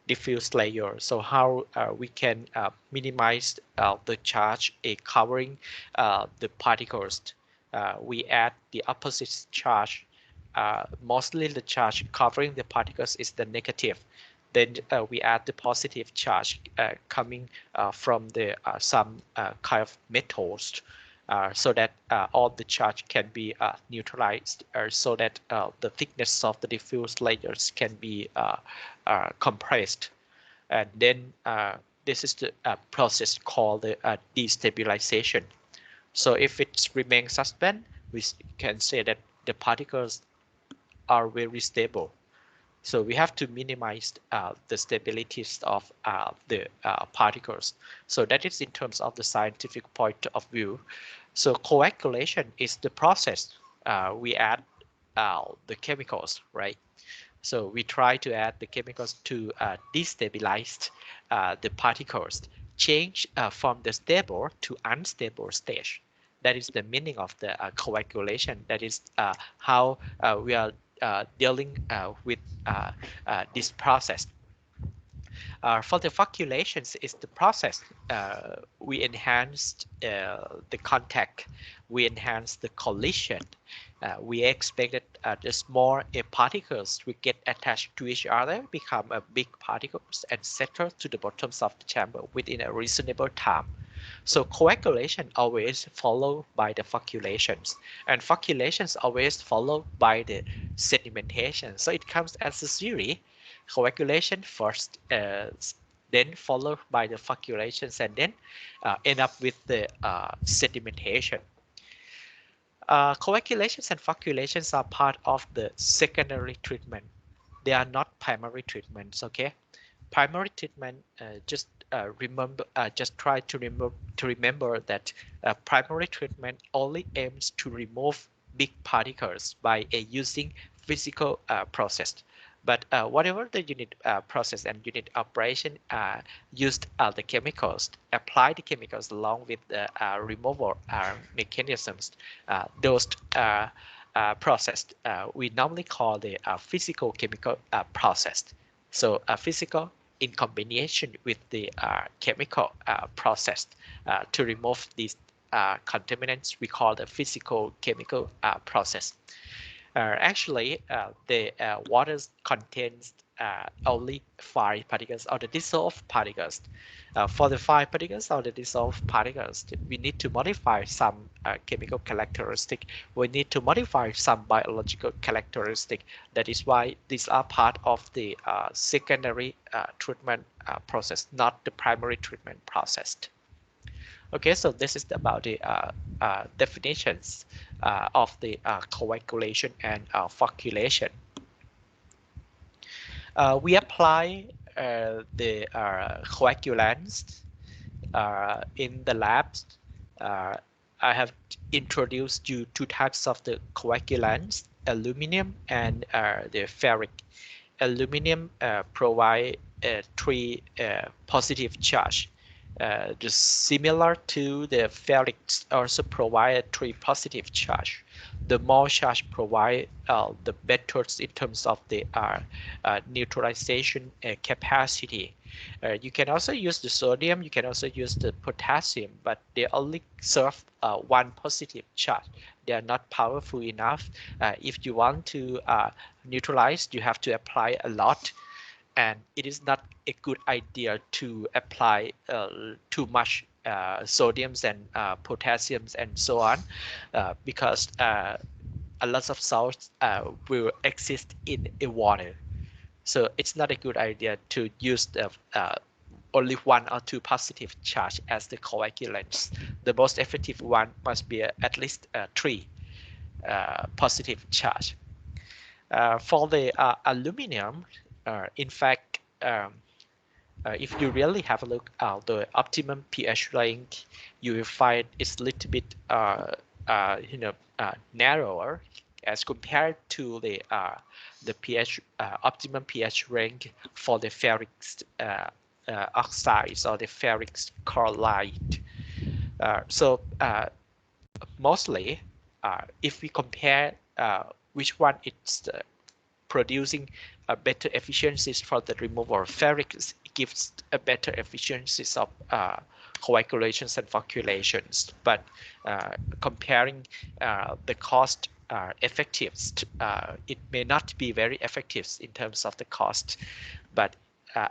diffuse layer. So how we can minimize the charge covering the particles. We add the opposite charge. Mostly the charge covering the particles is the negative. Then we add the positive charge coming from the some kind of metals, so that all the charge can be neutralized, so that the thickness of the diffuse layers can be compressed. And then this is the process called the destabilization. So if it remains suspended, we can say that the particles are very stable. So we have to minimize the stabilities of the particles. So that is in terms of the scientific point of view. So coagulation is the process. We add the chemicals, right? So we try to add the chemicals to destabilize the particles, change from the stable to unstable stage. That is the meaning of the coagulation. That is how we are dealing with this process. For the floculations is the process. We enhance the contact, we enhance the collision. We expect that the small particles will get attached to each other, become big particles, and settle to the bottoms of the chamber within a reasonable time. So coagulation always followed by the flocculations, and flocculations always followed by the sedimentation. So it comes as a series. Coagulation first, then followed by the flocculations, and then end up with the sedimentation. Coagulations and flocculations are part of the secondary treatment. They are not primary treatments. Okay, primary treatment, just try to remember that primary treatment only aims to remove big particles by using physical process. But whatever the unit process and unit operation used the chemicals, apply the chemicals along with the removal mechanisms. Those process we normally call the physical chemical process. So physical in combination with the chemical process to remove these contaminants. We call the physical chemical process. Actually, the water contains only 5 particles or the dissolved particles. For the 5 particles or the dissolved particles, we need to modify some chemical characteristic. We need to modify some biological characteristic. That is why these are part of the secondary treatment process, not the primary treatment process. Okay, so this is about the definitions of the coagulation and flocculation. We apply the coagulants in the labs. I have introduced you 2 types of the coagulants, aluminum and the ferric. Aluminum provide 3 positive charge. Just similar to the ferric also provide 3 positive charge. The more charge provide the better in terms of the neutralization capacity. You can also use the sodium, you can also use the potassium, but they only serve 1 positive charge. They are not powerful enough. If you want to neutralize, you have to apply a lot. And it is not a good idea to apply too much sodiums and potassiums and so on, because a lot of salts will exist in a water. So it's not a good idea to use the only 1 or 2 positive charge as the coagulants. The most effective one must be at least 3 positive charge. For the aluminum, in fact, if you really have a look at the optimum pH range, you will find it's a little bit narrower as compared to the pH optimum pH range for the ferric oxides or the ferric chloride. So mostly, if we compare which one it's producing a better efficiencies for the removal of ferric, it gives a better efficiencies of coagulations and floculations. But comparing the cost effectives, it may not be very effective in terms of the cost. But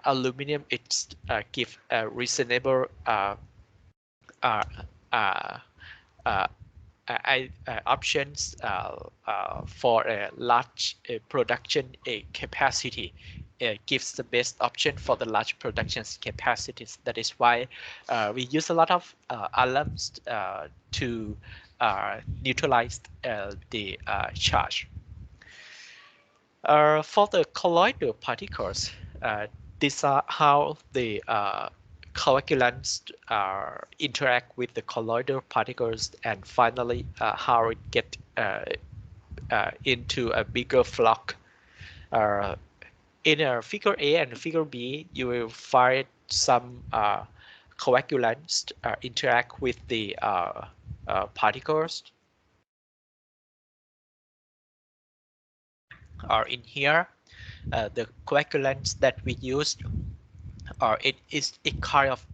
aluminum, it's give a reasonable options for a large production capacity. Gives the best option for the large production capacities. That is why we use a lot of alums to neutralize the charge. For the colloidal particles, these are how the coagulants interact with the colloidal particles, and finally how it get into a bigger flock. In figure A and figure B, you will find some coagulants interact with the particles. In here, the coagulants that we used, it is a kind of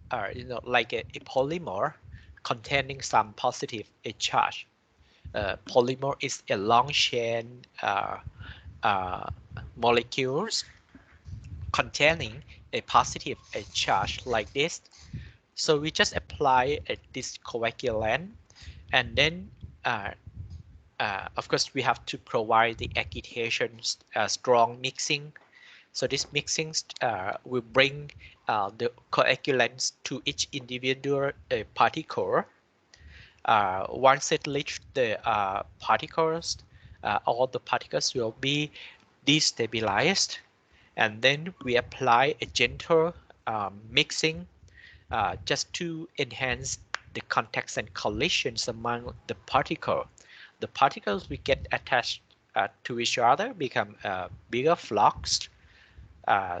like a polymer containing some positive charge. Polymer is a long chain molecules containing a positive charge like this. So we just apply this coagulant, and then of course we have to provide the agitation, strong mixing. So this mixing will bring the coagulants to each individual particle. Once it reaches the particles, all the particles will be destabilized, and then we apply a gentle mixing just to enhance the contacts and collisions among the particle. The particles we get attached to each other become bigger flocks.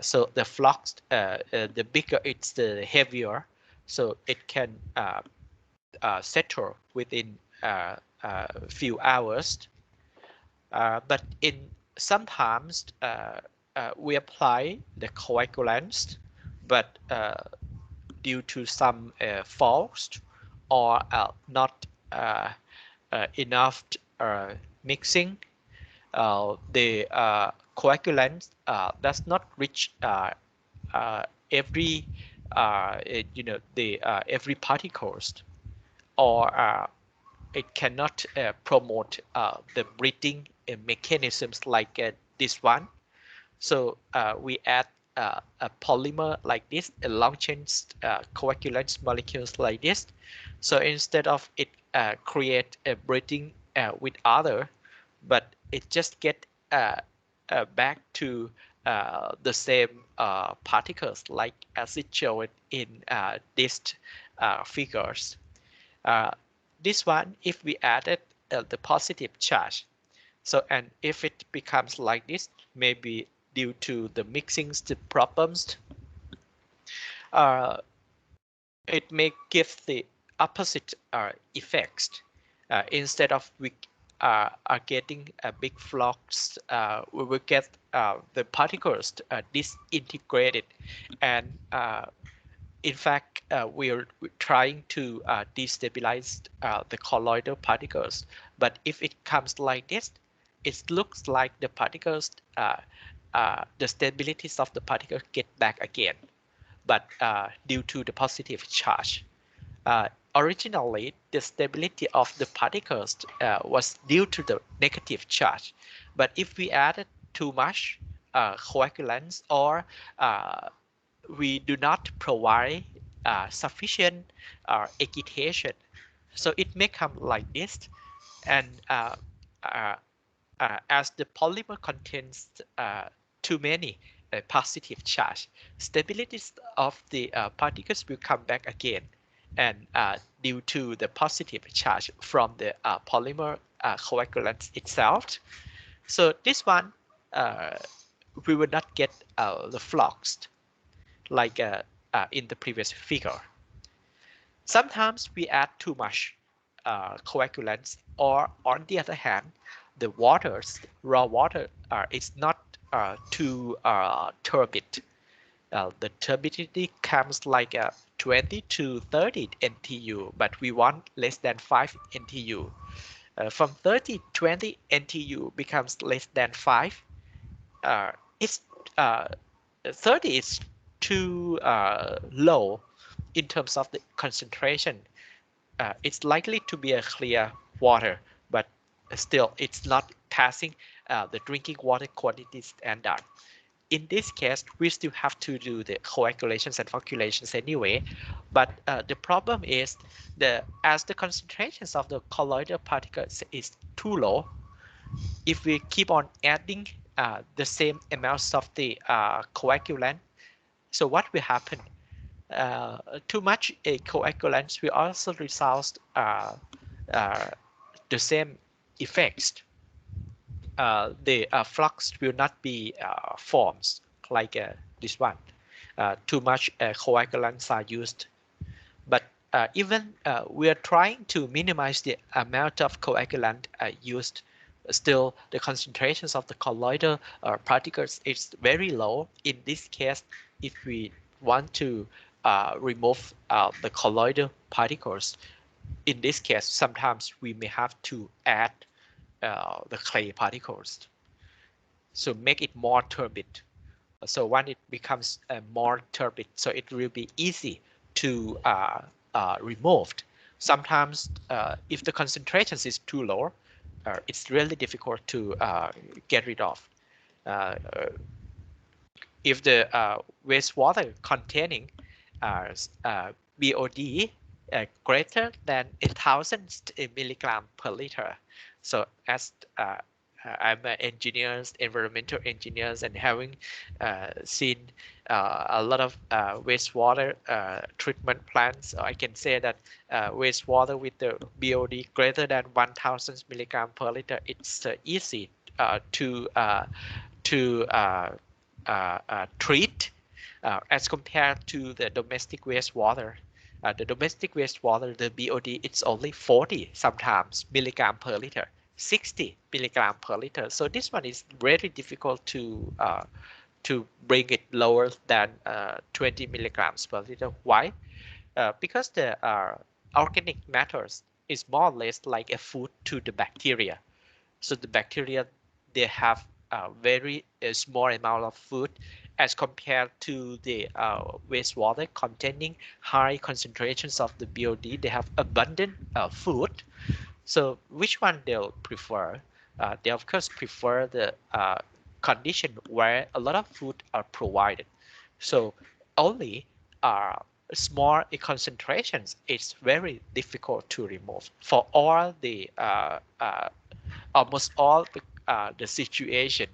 So the flocks, the bigger it's, the heavier, so it can settle within a few hours. But sometimes we apply the coagulants but due to some faults or not enough mixing, the coagulant does not reach every the every particles, or it cannot promote the breathing mechanisms like this one. So we add a polymer like this, a long chain coagulant molecules like this. So instead of it create a breathing with other, but it just get back to the same particles, like as it showed in these figures. This one, if we added the positive charge, so and if it becomes like this, maybe due to the mixing problems, it may give the opposite effects. Instead of we are getting a big flux, we will get the particles disintegrated, and in fact, we're trying to destabilize the colloidal particles. But if it comes like this, it looks like the particles, the stabilities of the particles get back again, but due to the positive charge. Originally, the stability of the particles was due to the negative charge. But if we added too much coagulants, or we do not provide sufficient agitation, so it may come like this. And as the polymer contains too many positive charge, stabilities of the particles will come back again, and due to the positive charge from the polymer coagulant itself. So this one, we will not get the flux like in the previous figure. Sometimes we add too much coagulants, or on the other hand, the raw water is not too turbid. The turbidity comes like 20 to 30 NTU, but we want less than 5 NTU. From 30, 20 NTU becomes less than 5. It's 30 is too low in terms of the concentration. It's likely to be a clear water, but still it's not passing the drinking water quantity standard. In this case, we still have to do the coagulations and floculations anyway. But the problem is as the concentrations of the colloidal particles is too low, if we keep on adding the same amounts of the coagulant, so what will happen? Too much coagulants will also result the same effects. The flux will not be formed like this one. Too much coagulants are used, but even we are trying to minimize the amount of coagulant used. Still, the concentrations of the colloidal particles is very low. In this case, if we want to remove the colloidal particles, in this case, sometimes we may have to add the clay particles, so make it more turbid. So when it becomes more turbid, so it will be easy to remove. Sometimes if the concentration is too low, it's really difficult to get rid of. If the wastewater containing BOD greater than 1,000 milligram per liter. So as I'm an engineer, environmental engineers, and having seen a lot of wastewater treatment plants, I can say that wastewater with the BOD greater than 1,000 milligram per liter, it's easy to treat as compared to the domestic wastewater. The domestic wastewater, the BOD, it's only 40 sometimes milligram per liter, 60 milligram per liter. So this one is very difficult to to bring it lower than 20 milligrams per liter. Why? Because the organic matters is more or less like a food to the bacteria. So the bacteria, they have a very small amount of food as compared to the wastewater containing high concentrations of the BOD. They have abundant food. So which one they'll prefer? They of course prefer the condition where a lot of food are provided. So only small concentrations it's very difficult to remove. For all the almost all the situation,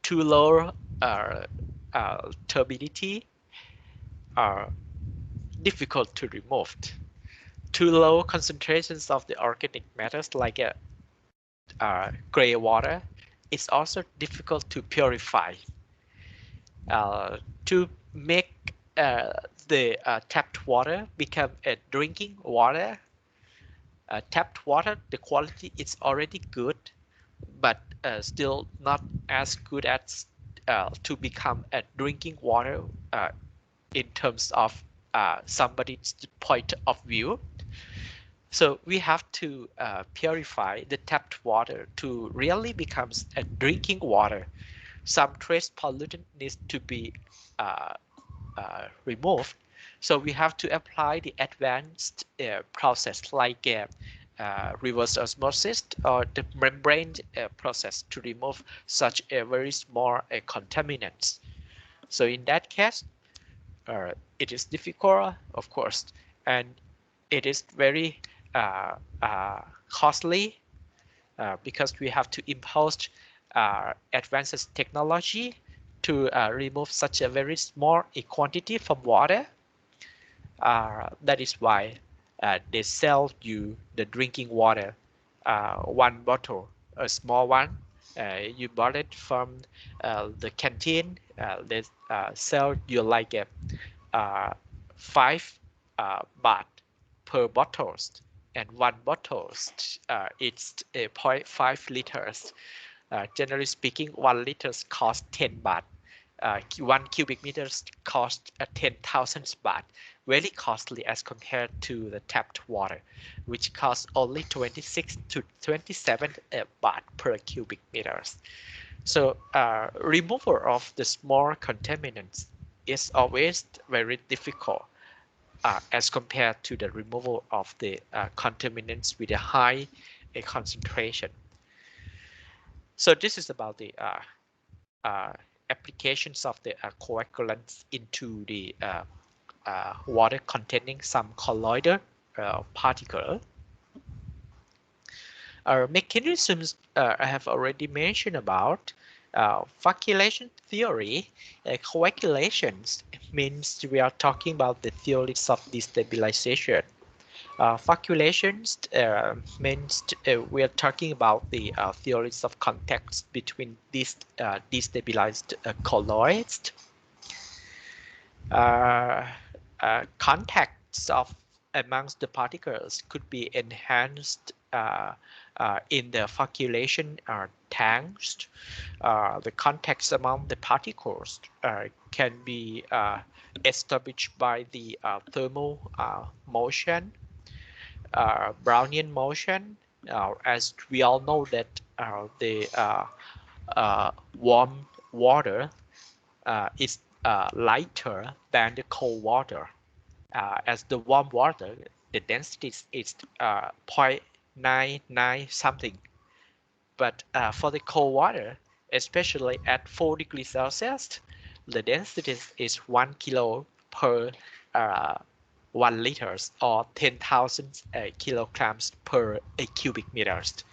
too low turbidity are difficult to remove. Too low concentrations of the organic matters like gray water, it's also difficult to purify. To make the tapped water become a drinking water, tapped water, the quality is already good, but still not as good as to become a drinking water in terms of somebody's point of view. So we have to purify the tapped water to really becomes a drinking water. Some trace pollutant needs to be removed. So we have to apply the advanced process like reverse osmosis or the membrane process to remove such a very small contaminants. So in that case, it is difficult, of course, and it is very costly because we have to impose advanced technology to remove such a very small quantity from water. That is why they sell you the drinking water, one bottle, a small one. You bought it from the canteen. They sell you like a 5 baht per bottles, and one bottle it's 0.5 liters. Generally speaking, 1 liter costs 10 baht. 1 cubic meters cost 10,000 baht. Very costly as compared to the tapped water, which costs only 26 to 27 baht per cubic meters. So removal of the small contaminants is always very difficult as compared to the removal of the contaminants with a high concentration. So this is about the applications of the coagulants into the water containing some colloidal particle. Mechanisms I have already mentioned about. Flocculation theory. Coagulations means we are talking about the theories of destabilization. Floculations means we are talking about the theories of context between these destabilized colloids. Contacts of amongst the particles could be enhanced in the flocculation tanks. The contacts among the particles can be established by the thermal motion, Brownian motion. As we all know that the warm water is lighter than the cold water. As the warm water, the density is 0.99 something. But for the cold water, especially at 4 degrees Celsius, the density is 1 kilo per 1 liters or 10,000 kilograms per cubic meters.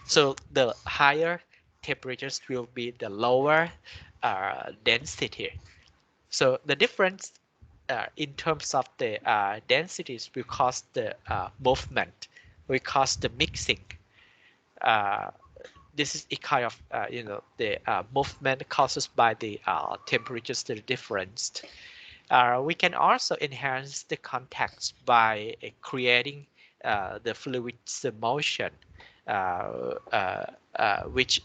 So the higher temperatures will be the lower density. So the difference in terms of the densities will cause the movement, will cause the mixing. This is a kind of the movement caused by the temperatures difference. We can also enhance the contacts by creating the fluid motion, which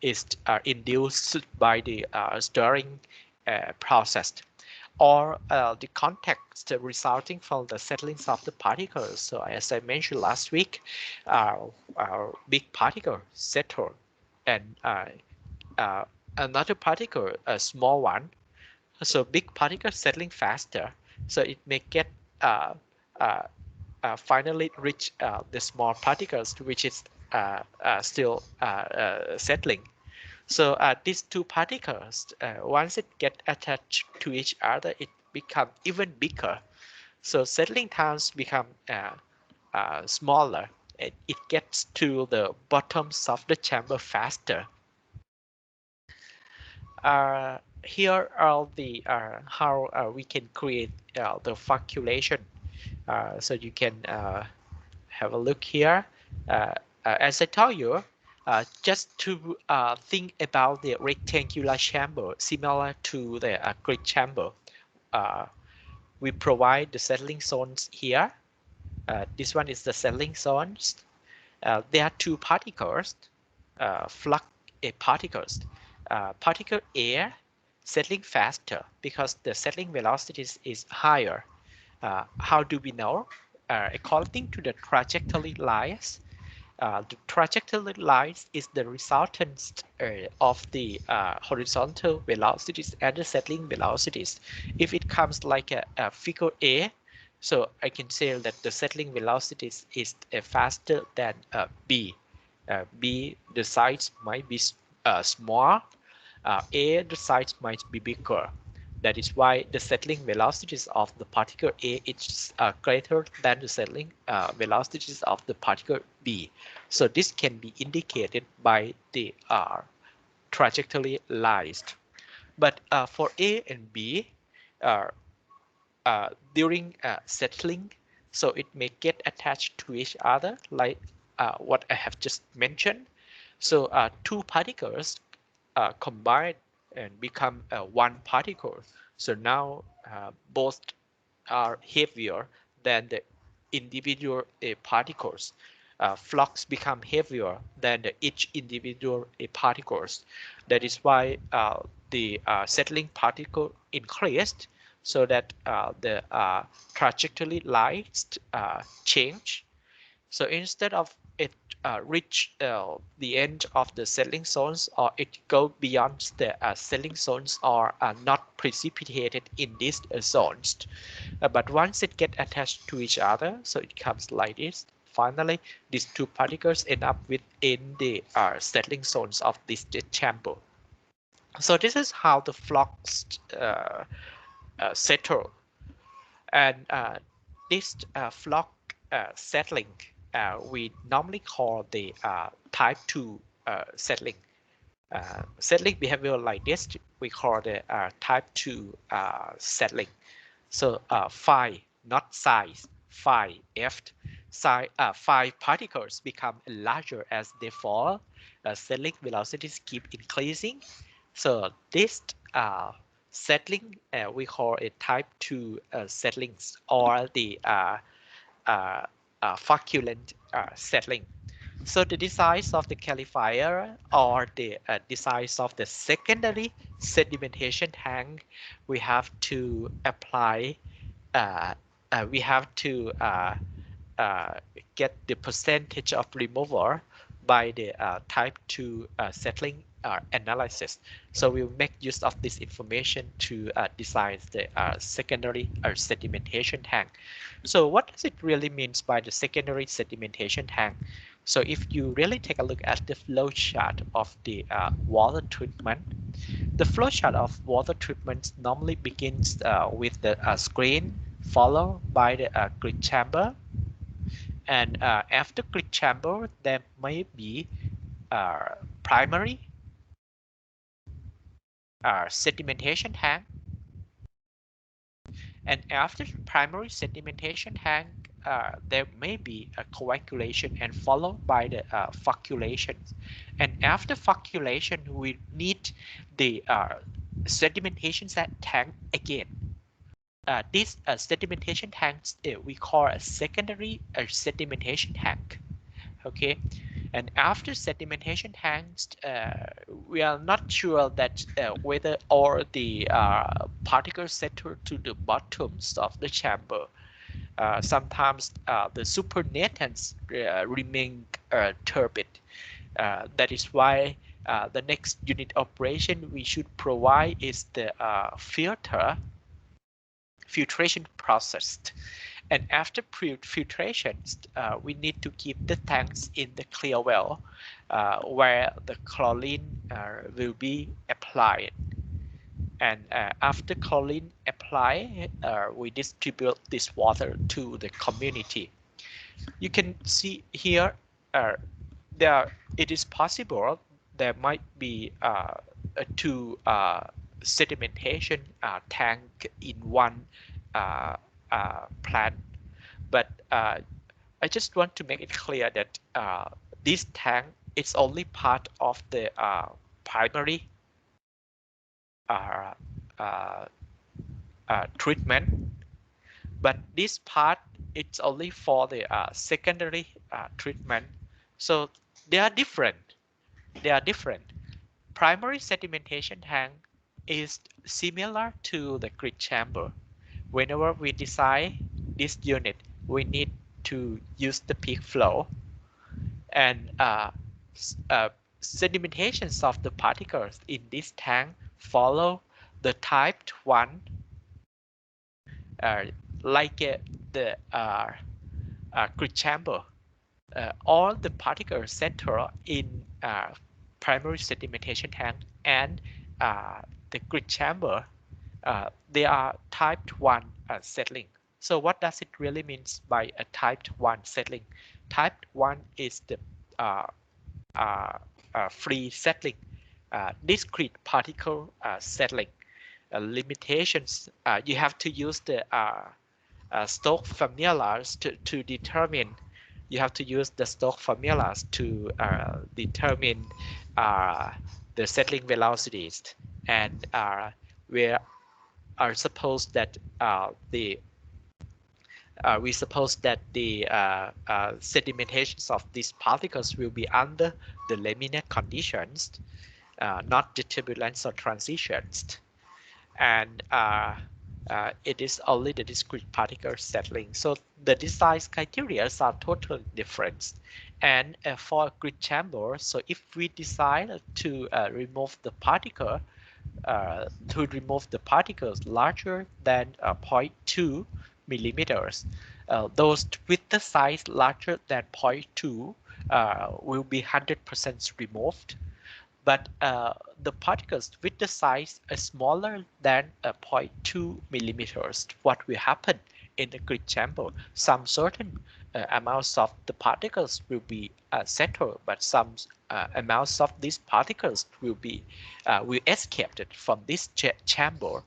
is induced by the stirring process, or the context resulting from the settlings of the particles. So as I mentioned last week, our big particle settle, and another particle, a small one. So big particle settling faster, so it may get finally reach the small particles, which is still settling. So these two particles, once it get attached to each other, it become even bigger. So settling times become smaller. It gets to the bottoms of the chamber faster. Here are the how we can create the flocculation. So you can have a look here. As I told you, just to think about the rectangular chamber similar to the grid chamber, we provide the settling zones here. This one is the settling zones. There are two particles, flux particles. Particle A settling faster because the settling velocity is higher. How do we know? According to the trajectory lines, the trajectory lines is the resultant of the horizontal velocities and the settling velocities. If it comes like a figure A, so I can say that the settling velocity is faster than B. B, the size might be small. A, the size might be bigger. That is why the settling velocities of the particle A is greater than the settling velocities of the particle B. So this can be indicated by the trajectory lines. But for A and B, during settling, so it may get attached to each other, like what I have just mentioned. So two particles combine and become one particle. So now both are heavier than the individual particles. Flux become heavier than each individual particles. That is why the settling particle increased, so that the trajectory lines change. So instead of it reach the end of the settling zones, or it go beyond the settling zones, or not precipitated in these zones. But once it get attached to each other, so it comes like this. Finally, these two particles end up within the settling zones of this chamber. So this is how the flux settle. And this flux settling we normally call the type 2 settling. Settling behavior like this we call the type 2 settling. So phi, not size, phi f, phi particles become larger as they fall. Settling velocities keep increasing. So this settling we call a type 2 settlings, or the flocculent settling. So the design of the califier, or the design of the secondary sedimentation tank, we have to apply, we have to get the percentage of removal by the type 2 settling analysis. So we'll make use of this information to design the secondary sedimentation tank. So what does it really means by the secondary sedimentation tank? So if you really take a look at the flow chart of the water treatment, the flow chart of water treatment normally begins with the screen, followed by the grid chamber. And after grid chamber, there may be primary sedimentation tank. And after primary sedimentation tank, there may be a coagulation and followed by the flocculation. And after flocculation, we need the sedimentation tank again. This sedimentation tanks we call a secondary sedimentation tank. Okay, And after sedimentation tanks, we are not sure that whether all the particles settle to the bottoms of the chamber. Sometimes the supernatant remain turbid. That is why the next unit operation we should provide is the filtration process. And after filtration, we need to keep the tanks in the clear well where the chlorine will be applied. And after chlorine applied, we distribute this water to the community. You can see here, it is possible there might be two sedimentation tank in one plant, but I just want to make it clear that this tank is only part of the primary treatment, but this part it's only for the secondary treatment. So they are different. Primary sedimentation tank is similar to the grid chamber. Whenever we design this unit, we need to use the peak flow, and sedimentations of the particles in this tank follow the type 1 like the grid chamber. All the particles settle in primary sedimentation tank and the grid chamber, they are type 1 settling. So what does it really mean by a type 1 settling? Type 1 is the free settling, discrete particle settling. Limitations, you have to use the Stokes formulas to determine. You have to use the Stokes formulas to determine the settling velocities, and we are supposed that we suppose that the sedimentations of these particles will be under the laminar conditions, not the turbulence or transitions, and it is only the discrete particle settling. So the design criteria are totally different. And for a grid chamber, so if we decide to remove the particle, larger than 0.2 millimeters, those with the size larger than 0.2 will be 100% removed. But the particles with the size smaller than 0.2 millimeters, what will happen in the grid chamber? Some certain amounts of the particles will be settled, but some amounts of these particles will escape from this chamber,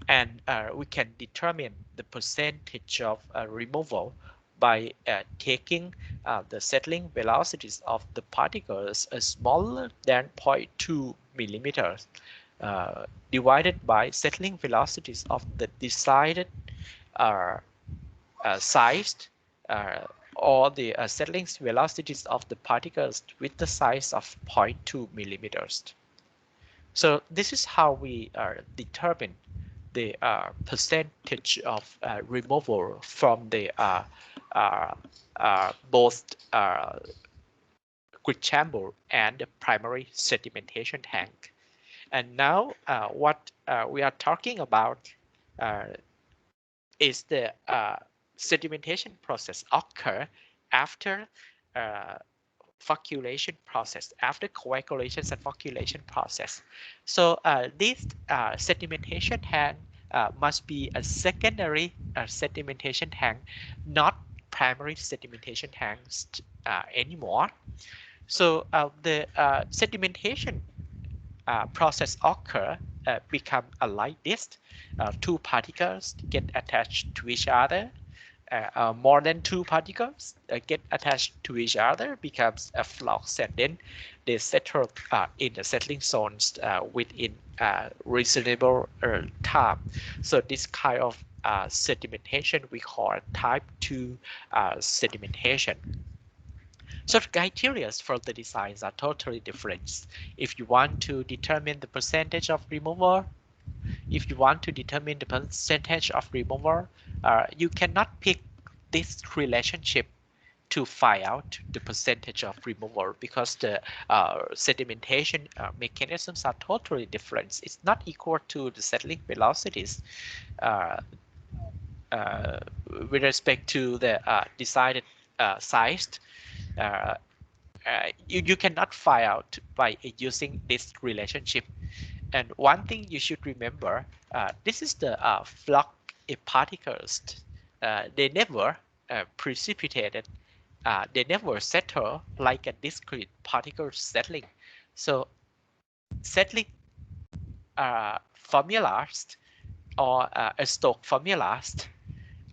and we can determine the percentage of removal by taking the settling velocities of the particles smaller than 0.2 millimeters divided by settling velocities of the decided size or the settling velocities of the particles with the size of 0.2 millimeters. So this is how we determine the percentage of removal from the both grid chamber and the primary sedimentation tank. And now what we are talking about is the sedimentation process occur after flocculation process, after coagulation and flocculation process. So this sedimentation tank must be a secondary sedimentation tank, not primary sedimentation tanks anymore. So the sedimentation process occur become like this. Two particles get attached to each other. More than two particles get attached to each other, becomes a flux, and then they settle in the settling zones within reasonable time. So this kind of sedimentation we call type 2 sedimentation. So the criteria for the designs are totally different. If you want to determine the percentage of removal, if you want to determine the percentage of removal, you cannot pick this relationship to find out the percentage of removal because the sedimentation mechanisms are totally different. It's not equal to the settling velocities uh, uh, with respect to the decided size. You cannot find out by using this relationship. And one thing you should remember, this is the flux particles. They never precipitated. They never settle like a discrete particle settling. So settling formulas or Stokes formulas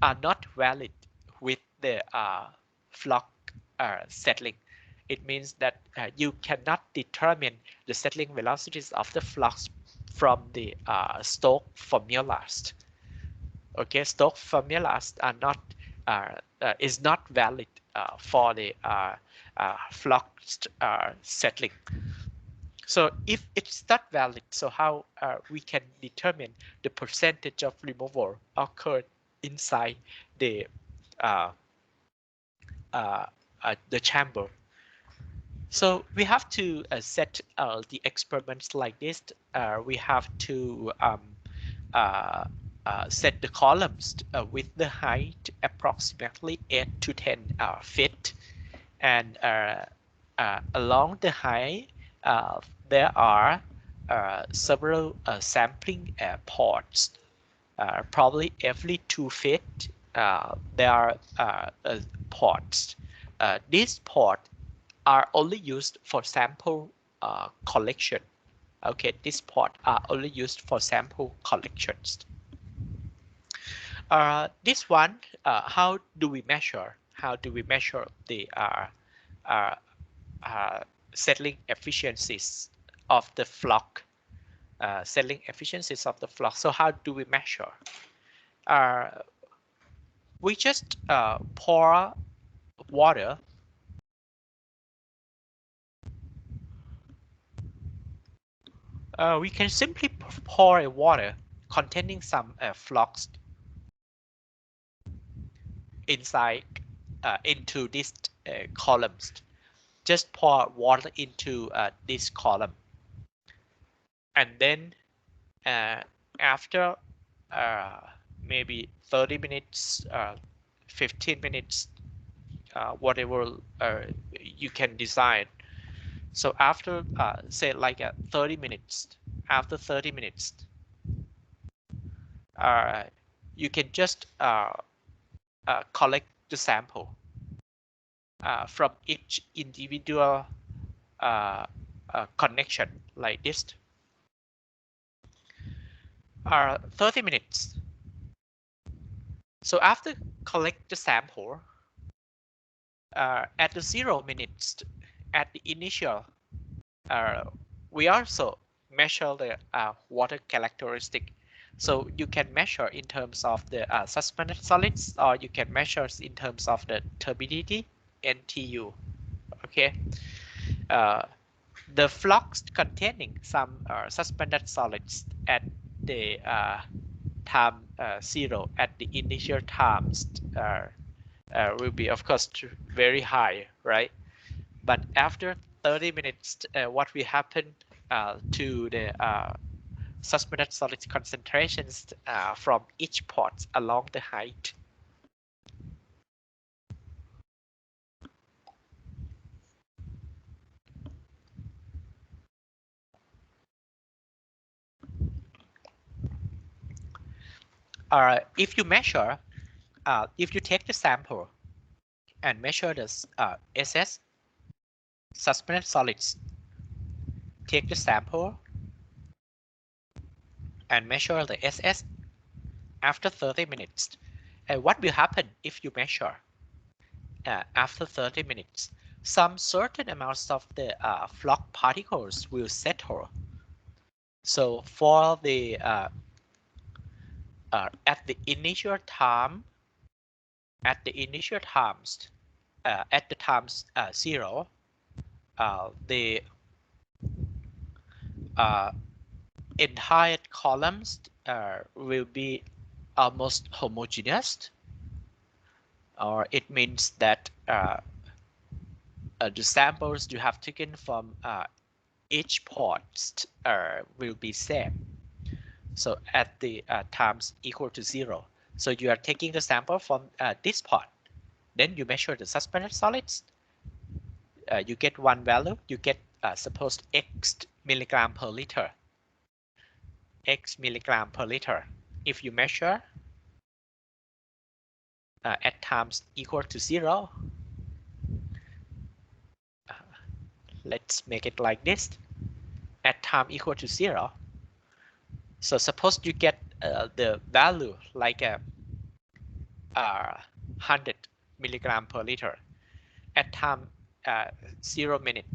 are not valid with the flux settling. It means that you cannot determine the settling velocities of the flux from the Stokes formulas. Okay, Stokes formulas are not is not valid for the flux settling. So if it's not valid, so how we can determine the percentage of removal occurred inside the chamber? So we have to set the experiments like this. We have to set the columns with the height approximately 8 to 10 feet, and along the height there are several sampling ports. Probably every 2 feet there are ports. These ports are only used for sample collection. Okay, these ports are only used for sample collections. This one, how do we measure? How do we measure the settling efficiencies of the flux? Settling efficiencies of the flux. So how do we measure? We just pour water. We can simply pour a water containing some flux inside into these columns. Just pour water into this column, and then after maybe 30 minutes, 15 minutes, whatever you can decide. So after say like 30 minutes, after 30 minutes, you can just collect the sample from each individual connection like this. 30 minutes. So after collect the sample, at the 0 minutes, at the initial, we also measure the water characteristic. So you can measure in terms of the suspended solids, or you can measure in terms of the turbidity, NTU. Okay. The flux containing some suspended solids at the time 0 at the initial times will be, of course, very high, right? But after 30 minutes, what will happen to the suspended solid concentrations from each port along the height? If you measure, if you take the sample and measure the SS, suspended solids, take the sample and measure the SS after 30 minutes. What will happen if you measure after 30 minutes? Some certain amounts of the flux particles will settle. So for the at the initial time, at the initial times, at the times 0, the entire columns will be almost homogeneous, or it means that the samples you have taken from each port will be same. So at the times equal to 0. So you are taking the sample from this port. Then you measure the suspended solids. You get one value. You get suppose X milligram per liter. X milligram per liter. If you measure at times equal to 0, let's make it like this. At time equal to 0. So suppose you get the value like a 100 milligram per liter at time 0 minute.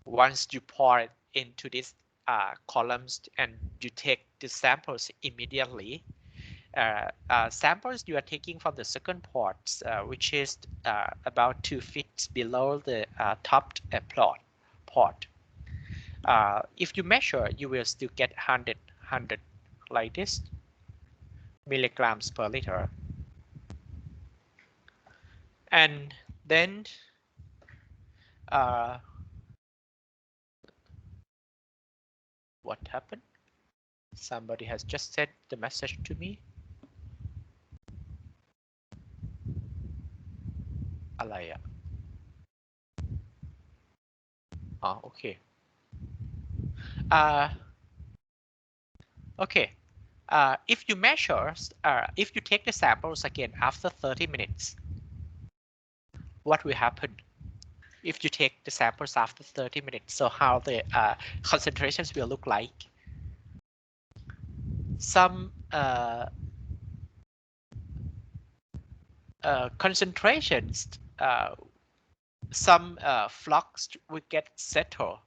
Once you pour it into these columns and you take the samples immediately, samples you are taking from the second port, which is about 2 feet below the top port. If you measure, you will still get 100 like this milligrams per liter. And then what happened? Somebody has just sent the message to me. Alaya. Okay. Okay. If you measure, if you take the samples again after 30 minutes, what will happen? If you take the samples after 30 minutes, so how the concentrations will look like? Some concentrations, some flux will get settled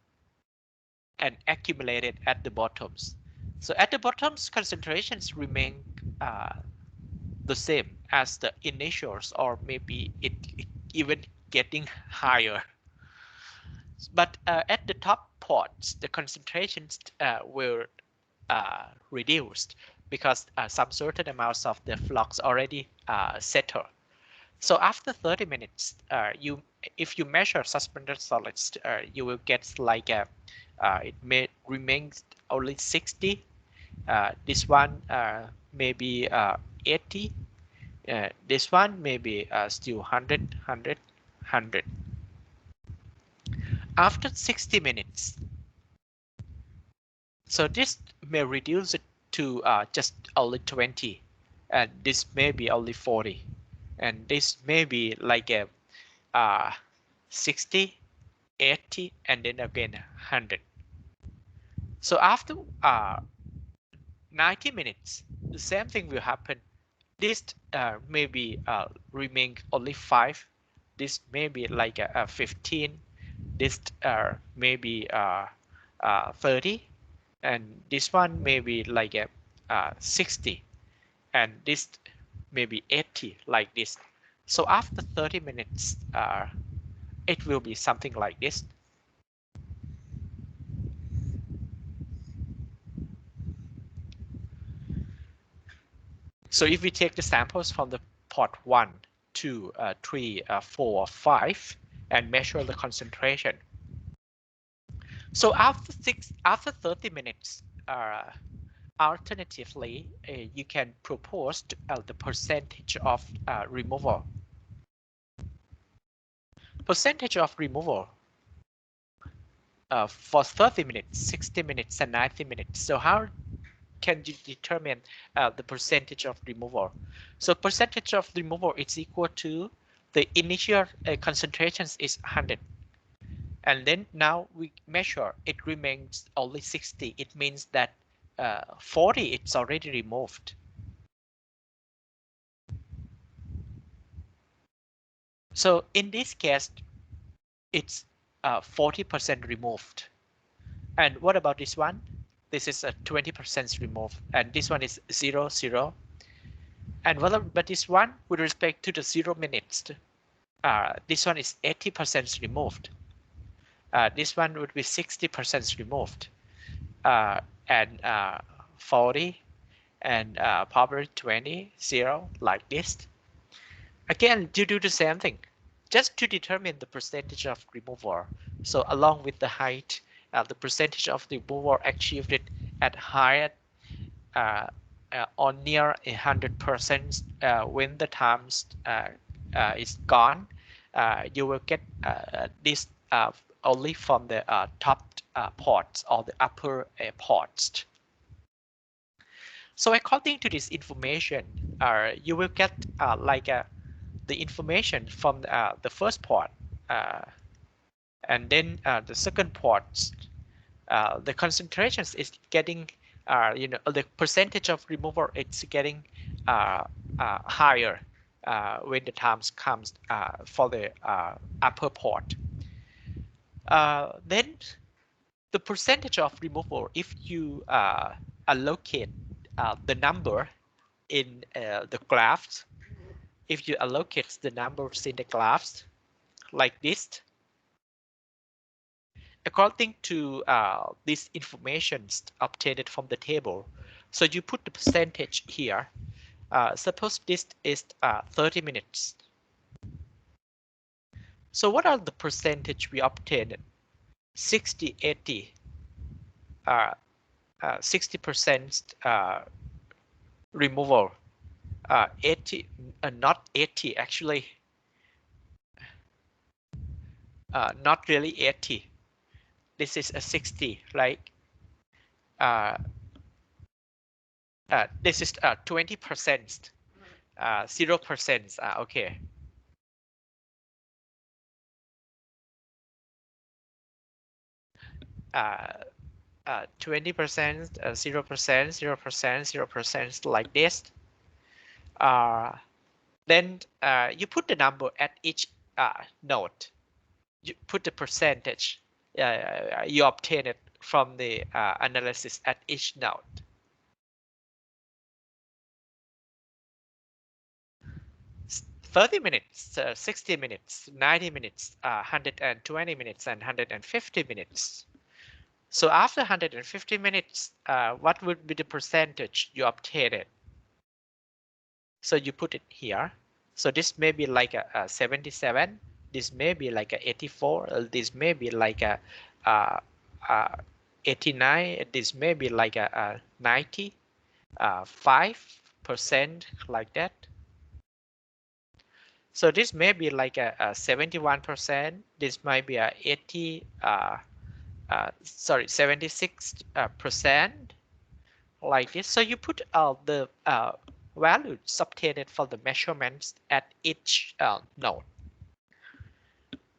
and accumulated at the bottoms. So at the bottoms, concentrations remain the same as the initials, or maybe it even getting higher. But at the top ports, the concentrations will reduced because some certain amounts of the flux already settle. So after 30 minutes, if you measure suspended solids, you will get like it may remain only 60. This one maybe 80. This one maybe still 100, 100, 100. After 60 minutes, so this may reduce it to just only 20, and this may be only 40, and this may be like a 60, 80, and then again 100. So after 90 minutes, the same thing will happen. This maybe remain only 5. This may be like a 15. This maybe 30. And this one may be like a 60. And this may be 80 like this. So after 30 minutes, it will be something like this. So if we take the samples from the port 1, 2, 3, 4, 5 and measure the concentration. So after 30 minutes, alternatively, you can propose the percentage of removal. Percentage of removal for 30 minutes, 60 minutes, and 90 minutes. So how can you determine the percentage of removal? So percentage of removal is equal to the initial concentrations is 100. And then now we measure, it remains only 60. It means that 40, it's already removed. So in this case, it's 40% removed. And what about this one? This is a 20% removed, and this one is 0, 0. And what about this one with respect to the 0 minutes? this one is 80% removed. This one would be 60% removed, and 40, and probably 20, 0, like this. Again, you do the same thing, just to determine the percentage of removal. So along with the height, the percentage of the removal achieved it at higher or near 100% when the times is gone. You will get this only from the top ports or the upper ports. So according to this information, you will get the information from the first port, and then the second port. The concentrations is getting, the percentage of removal is getting higher when the times comes for the upper port. Then the percentage of removal, if you allocate the number in the graphs, if you allocate the numbers in the graphs like this, according to this information obtained from the table, so you put the percentage here. Suppose this is 30 minutes. So what are the percentage we obtained? 60, 80, 60% removal. 80, not 80 actually. Not really 80. This is a 60, right? This is 20%, 0%. Okay. 20%, 0%, 0%, 0%, like this. Then you put the number at each node. You put the percentage you obtain it from the analysis at each node. "30 minutes, 60 minutes, 90 minutes, 120 minutes, and 150 minutes. So after 150 minutes, what would be the percentage you obtained? So you put it here. So this may be like a 77. This may be like a 84. This may be like a 89. This may be like a 90, 5%, like that. So this may be like a 71%. This might be a 76%, like this. So you put the values obtained for the measurements at each node.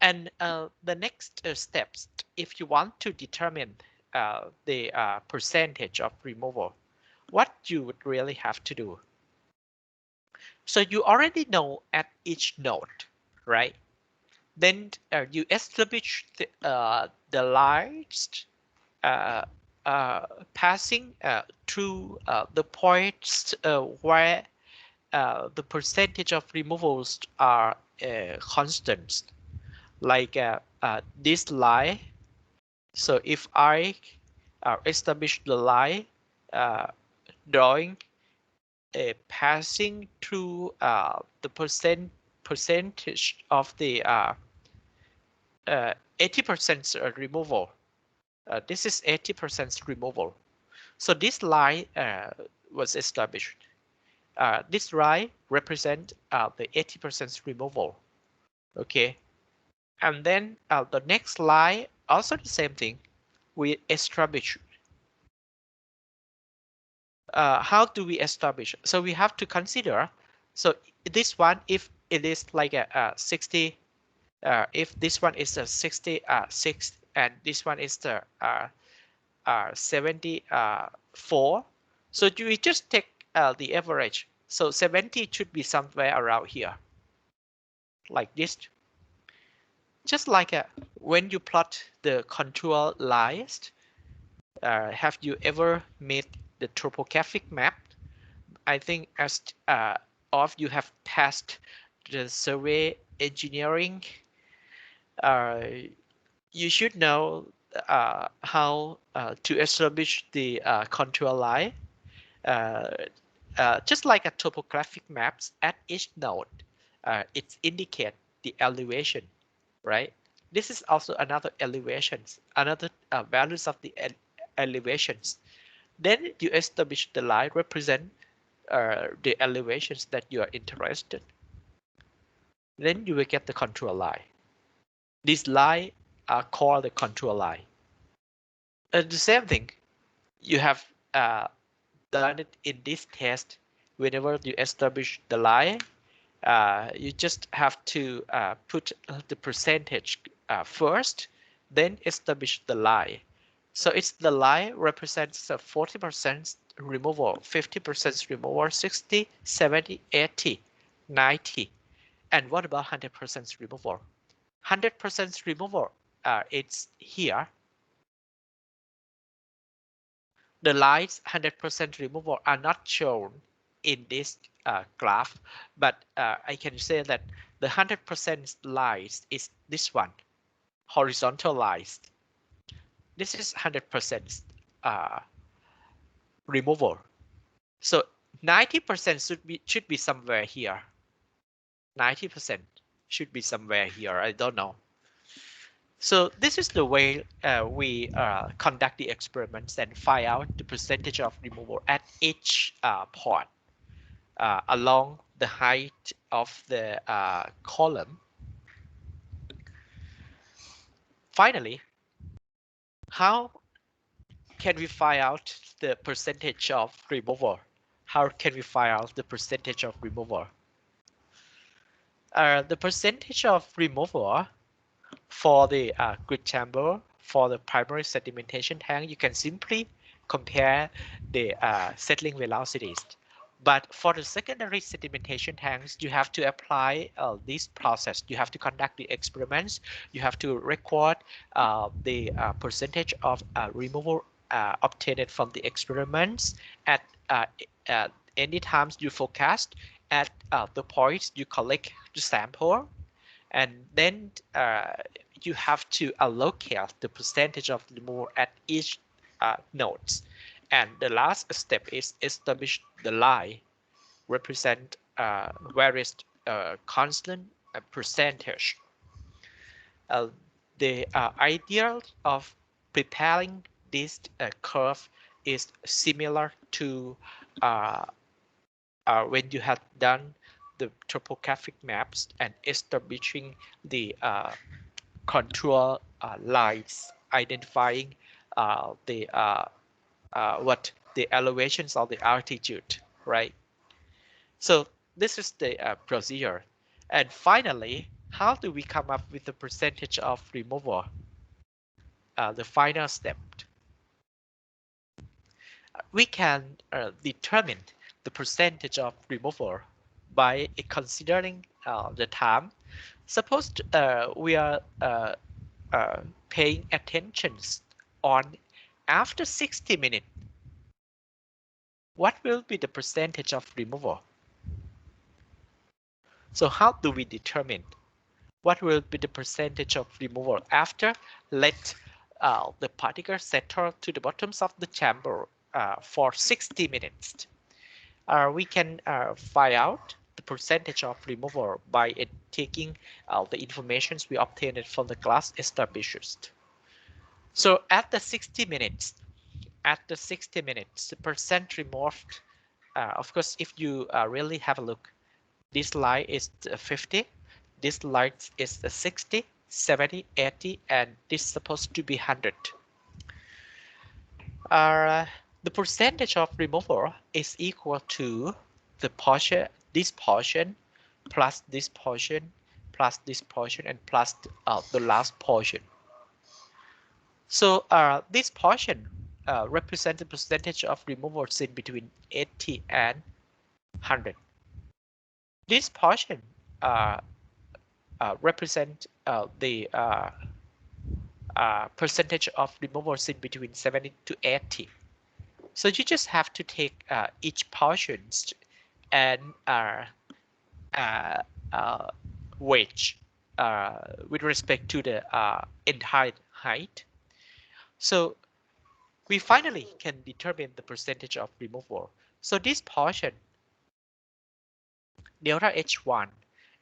And the next steps, if you want to determine the percentage of removal, what you would really have to do. So you already know at each node, right? Then you establish the lines passing through the points where the percentage of removals are constant, like this line. So if I establish the line drawing passing through the percentage of the 80% removal. This is 80% removal. So this line was established. This line represents the 80% removal. Okay. And then the next line, also the same thing, we establish. How do we establish? So we have to consider. So this one, if it is like a 60, if this one is a 66, and this one is the 74. So we just take the average. So 70 should be somewhere around here, like this. Just like when you plot the contour lines, have you ever made the topographic map? I think as of you have passed the survey engineering, you should know how to establish the contour line. Just like a topographic maps, at each node, it indicates the elevation, right? This is also another elevations, another values of the elevations. Then you establish the line represent the elevations that you are interested. Then you will get the contour line. These lines are called the contour line. The same thing, you have done it in this test. Whenever you establish the line, you just have to put the percentage first, then establish the line. So it's the line represents 40% removal, 50% removal, 60, 70, 80, 90. And what about 100% removal? 100% removal, it's here. The lines 100% removal are not shown in this graph, but I can say that the 100% lines is this one, horizontal lines. This is 100% removal. So 90% should be somewhere here. 90% should be somewhere here. I don't know. So this is the way we conduct the experiments and find out the percentage of removal at each point along the height of the column. Finally, how can we find out the percentage of removal? How can we find out the percentage of removal? The percentage of removal for the grid chamber, for the primary sedimentation tank, you can simply compare the settling velocities. But for the secondary sedimentation tanks, you have to apply this process. You have to conduct the experiments. You have to record the percentage of removal obtained from the experiments at any times you forecast, at the points you collect the sample, and then you have to allocate the percentage of removal at each nodes. And the last step is establish the line represent various constant percentage. The idea of preparing this curve is similar to when you have done the topographic maps and establishing the contour lines, identifying the elevations or the altitude, right? So this is the procedure. And finally, how do we come up with the percentage of removal? The final step. We can determine the percentage of removal by considering the time. Suppose we are paying attention on after 60 minutes. What will be the percentage of removal? So how do we determine what will be the percentage of removal after let the particle settle to the bottoms of the chamber for 60 minutes? We can find out the percentage of removal by taking the information we obtained from the glass established. So at the 60 minutes, the percent removed, of course, if you really have a look, this line is 50, this line is 60, 70, 80, and this is supposed to be 100. The percentage of removal is equal to the portion, this portion, plus this portion, plus this portion, and plus the last portion. So this portion represents the percentage of removals in between 80 and 100. This portion represents the percentage of removals in between 70 to 80. So you just have to take each portion and wedge with respect to the entire height. So we finally can determine the percentage of removal. So this portion, delta H1,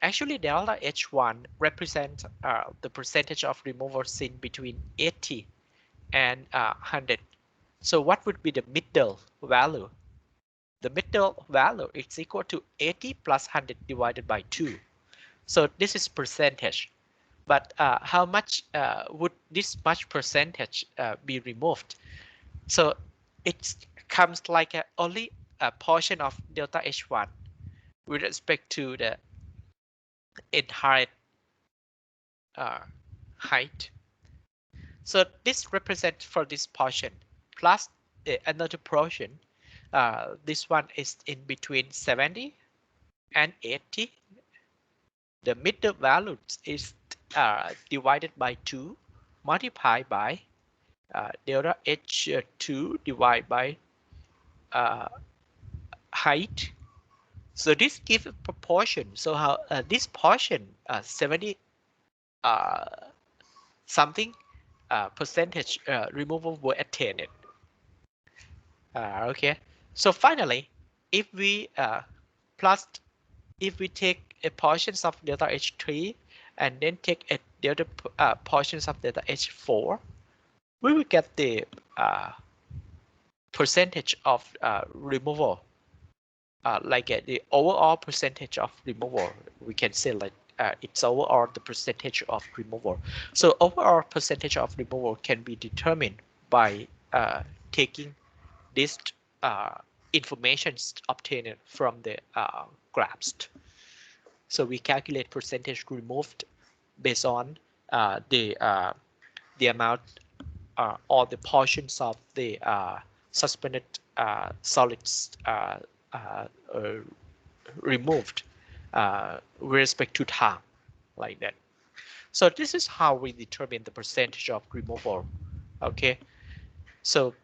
actually delta H1 represents the percentage of removal seen between 80 and 100. So what would be the middle value? The middle value is equal to 80 plus 100 divided by 2. So this is percentage. But how much would this much percentage be removed? So it comes like only a portion of delta H1 with respect to the entire height. So this represents for this portion plus another portion. This one is in between 70 and 80. The middle value is divided by 2 multiplied by delta H2 divided by height. So this gives a proportion. So how this portion 70 something percentage removal were attained. Okay. So finally, if we if we take a portions of delta H3 and then take a delta portions of delta H4, we will get the percentage of removal, like the overall percentage of removal. We can say like it's overall the percentage of removal. So overall percentage of removal can be determined by taking this information obtained from the graphs. So we calculate percentage removed based on the amount or the portions of the suspended solids removed with respect to time, like that. So this is how we determine the percentage of removal. Okay, so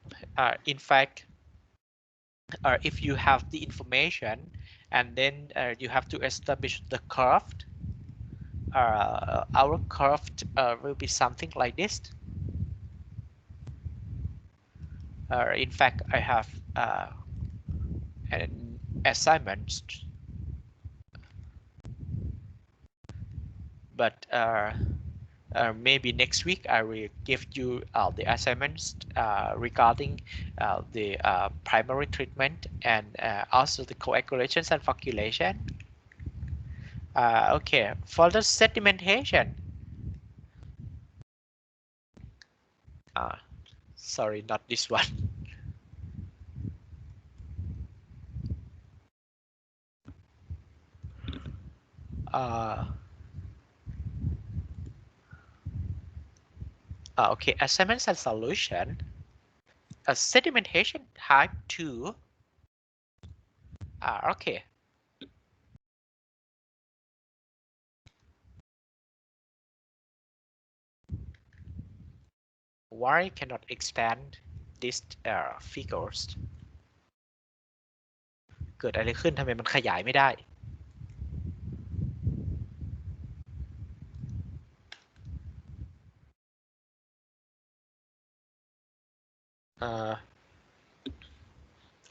in fact, if you have the information and then you have to establish the curve, our curve will be something like this. In fact, I have an assignment, but maybe next week I will give you the assignments regarding the primary treatment and also the coagulations and flocculation. Okay, for the sedimentation. Sorry, not this one. Okay, assignments and solution. A sedimentation type 2. Okay. Why cannot expand these figures? เกิดอะไรขึ้นทำไมมันขยายไม่ได้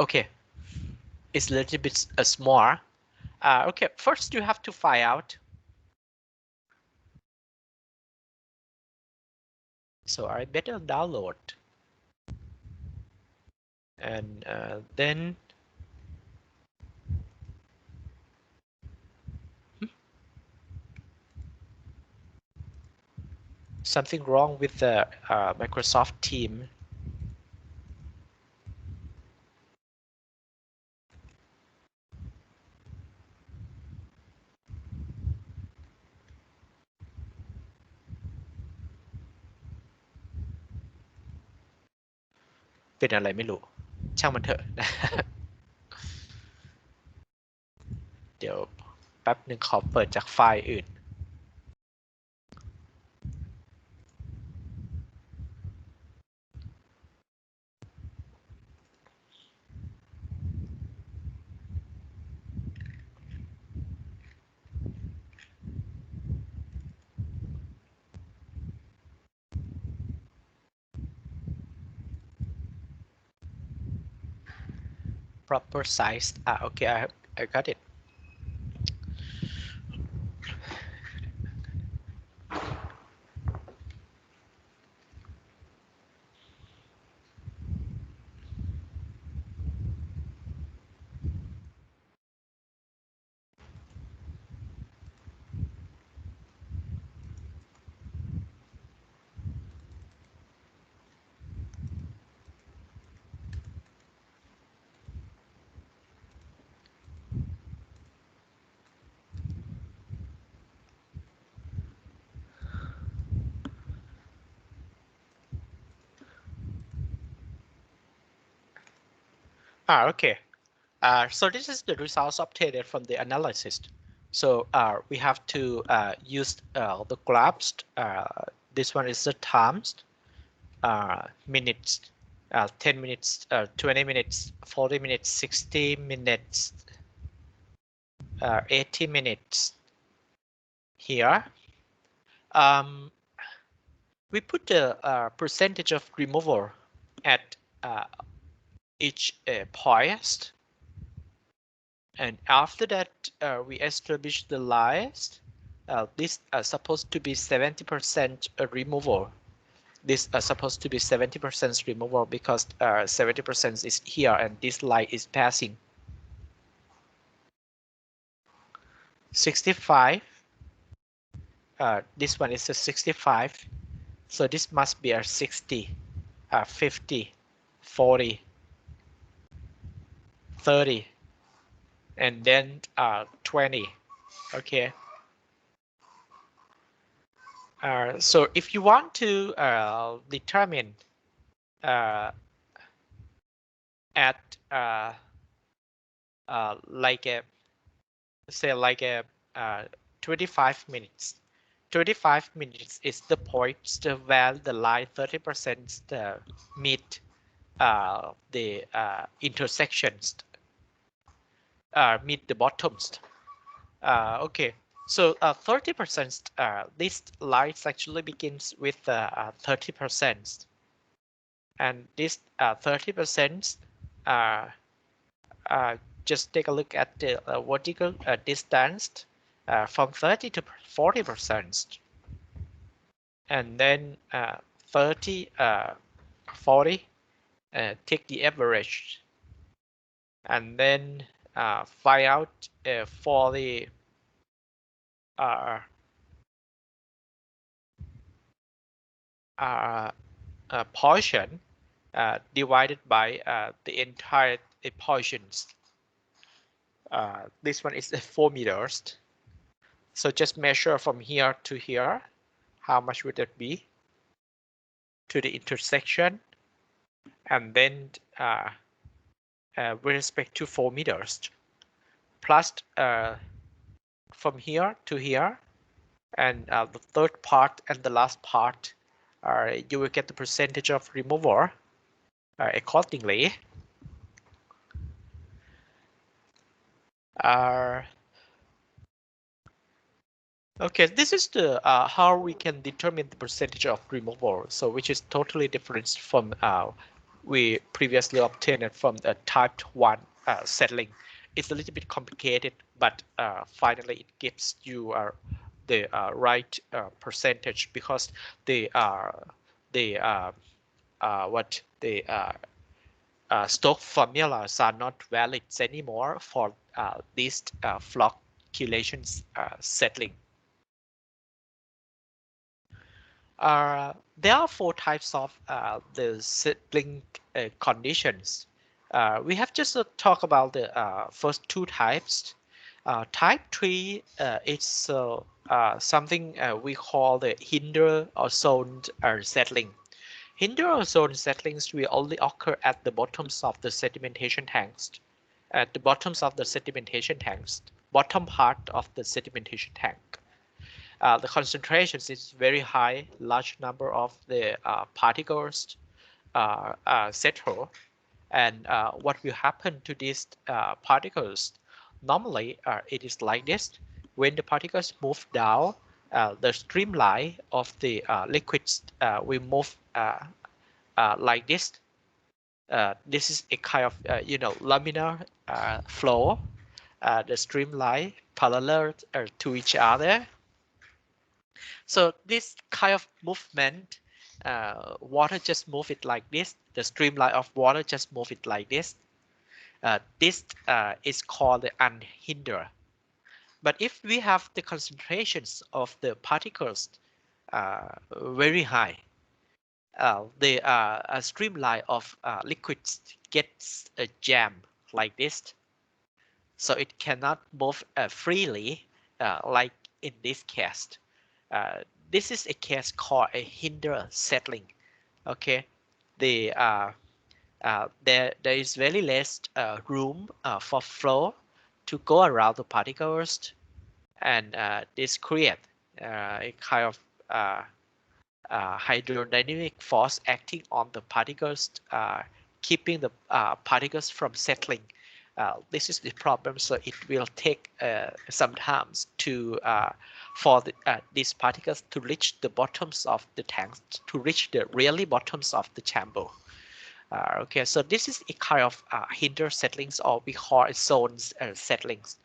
Okay, it's a little bit small. Okay, first you have to find out. So I better download. And then something wrong with the Microsoft Team.เป็นอะไรไม่รู้ช่างมันเถอะ เดี๋ยวแป๊บหนึ่งขอเปิดจากไฟล์อื่น proper size. Okay, I got it. Okay. So this is the results obtained from the analysis. So we have to use the graphs. This one is the times, minutes, 10 minutes, 20 minutes, 40 minutes, 60 minutes, 80 minutes here. We put the percentage of removal at each point. And after that, we establish the lines. This is supposed to be 70% removal. This is supposed to be 70% removal because 70% is here and this line is passing. 65. This one is a 65. So this must be a 60, 50, 40, 30, and then 20. Okay. So if you want to determine at like a, say like a 25 minutes. 25 minutes is the point where the line 30% meet the intersections, meet the bottoms. Okay, so 30%, this line actually begins with 30%. And this 30%, just take a look at the vertical distance from 30 to 40%. And then 30, 40, take the average. And then find out for the portion divided by the entire portions. This one is 4 meters. So just measure from here to here. How much would that be to the intersection? And then with respect to 4 meters, plus from here to here, and the third part and the last part, you will get the percentage of removal accordingly. Okay, this is the how we can determine the percentage of removal. So which is totally different from we previously obtained it from the type 1 settling. It's a little bit complicated, but finally it gives you the right percentage, because the Stokes formulas are not valid anymore for this flocculation settling. There are 4 types of the settling conditions. We have just talked about the first 2 types. Type 3 is something we call the hinder or zone settling. Hinder or zone settlings will only occur at the bottoms of the sedimentation tanks. At the bottoms of the sedimentation tanks, bottom part of the sedimentation tank. The concentrations is very high, large number of the particles settle. And what will happen to these particles? Normally, it is like this. When the particles move down, the streamline of the liquids will move like this. This is a kind of laminar flow. The streamline parallel to each other. So this kind of movement, water just move it like this. The streamline of water just move it like this. This is called the unhindered. But if we have the concentrations of the particles very high, the streamline of liquids gets a jam like this. So it cannot move freely like in this case. This is a case called a hinder settling. Okay, there is very less room for flow to go around the particles, and this create a kind of hydrodynamic force acting on the particles, keeping the particles from settling. This is the problem, so it will take some time to for these particles to reach the bottoms of the tanks, to reach the really bottoms of the chamber. Okay, so this is a kind of hinder settlings, or we call it zones settlings.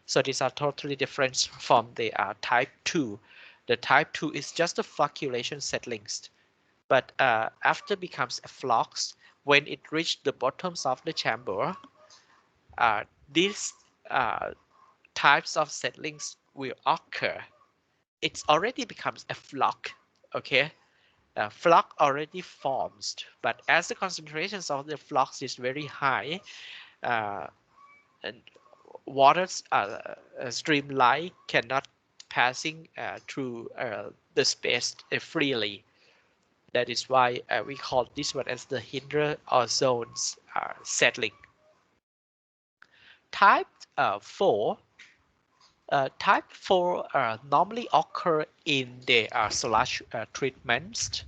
So these are totally different from the type 2. The type 2 is just a flocculation settlings, but after becomes a flux, when it reaches the bottoms of the chamber, these types of settlings will occur. It already becomes a flux, okay? Flux already forms, but as the concentrations of the flux is very high, and water's streamline cannot passing through the space freely. That is why we call this one as the hinder or zones settling. Type 4. Type 4 normally occur in the sludge treatment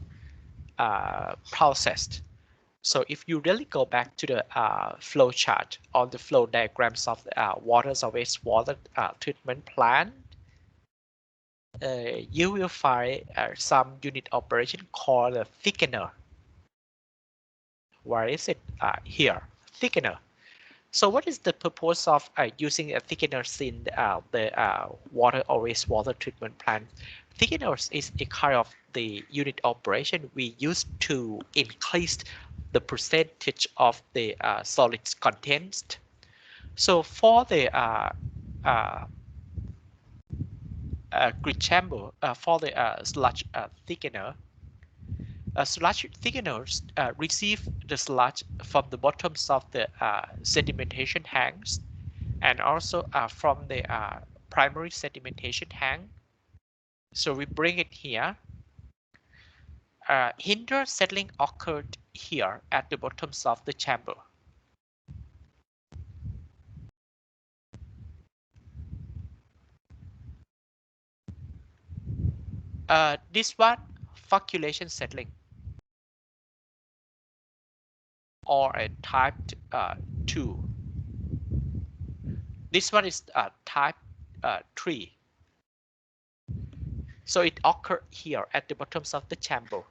process. So if you really go back to the flow chart on the flow diagrams of the water or wastewater treatment plant, you will find some unit operation called a thickener. Where is it? Here, thickener. So what is the purpose of using a thickeners in the water or wastewater treatment plant? Thickeners is a kind of the unit operation we use to increase the percentage of the solids contents. So for the grid chamber, for the sludge thickener, sludge thickeners receive the sludge from the bottoms of the sedimentation tanks, and also from the primary sedimentation tank. So we bring it here. Hinder settling occurred here at the bottoms of the chamber. This one, flocculation settling, or a type 2. This one is type 3. So it occurred here at the bottoms of the chamber.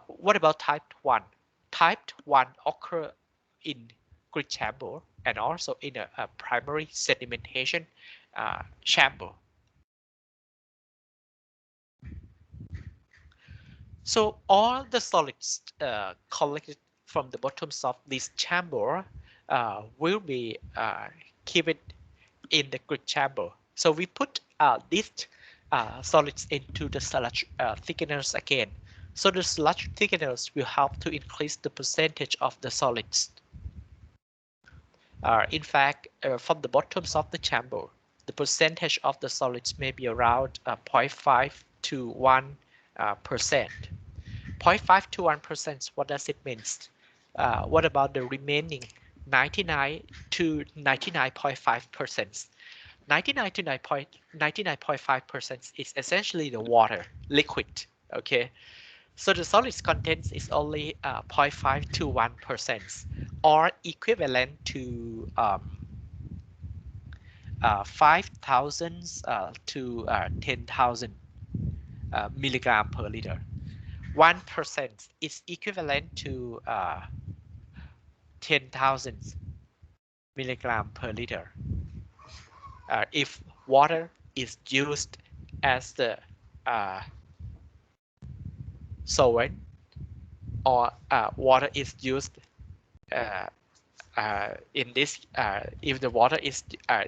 What about type 1? Type 1 occur in grid chamber and also in a primary sedimentation chamber. So all the solids collected from the bottoms of this chamber will be kept in the grid chamber. So we put these solids into the sludge thickeners again. So the sludge thickeners will help to increase the percentage of the solids. In fact, from the bottoms of the chamber, the percentage of the solids may be around 0.5 to 1%. 0.5 to 1%, what does it mean? What about the remaining 99 to 99.5%? 99 to 99.5% is essentially the water, liquid, okay? So the solids content is only 0.5 to 1%, or equivalent to 5,000 to 10,000 milligram per liter. 1% is equivalent to 10,000 milligram per liter. If water is used as the solvent, or water is used in this, if the water is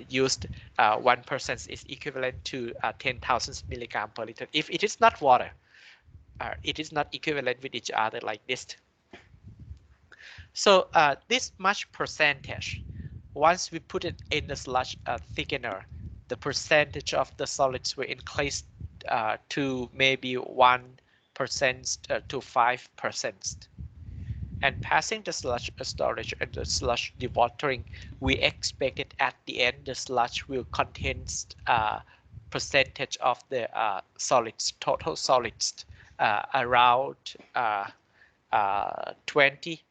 used, 1% is equivalent to 10,000 milligram per liter. If it is not water, it is not equivalent with each other like this. So this much percentage, once we put it in the sludge thickener, the percentage of the solids will increase to maybe 1% to 5%. And passing the sludge storage and the sludge dewatering, we expect it at the end the sludge will contain percentage of the solids, total solids, around 20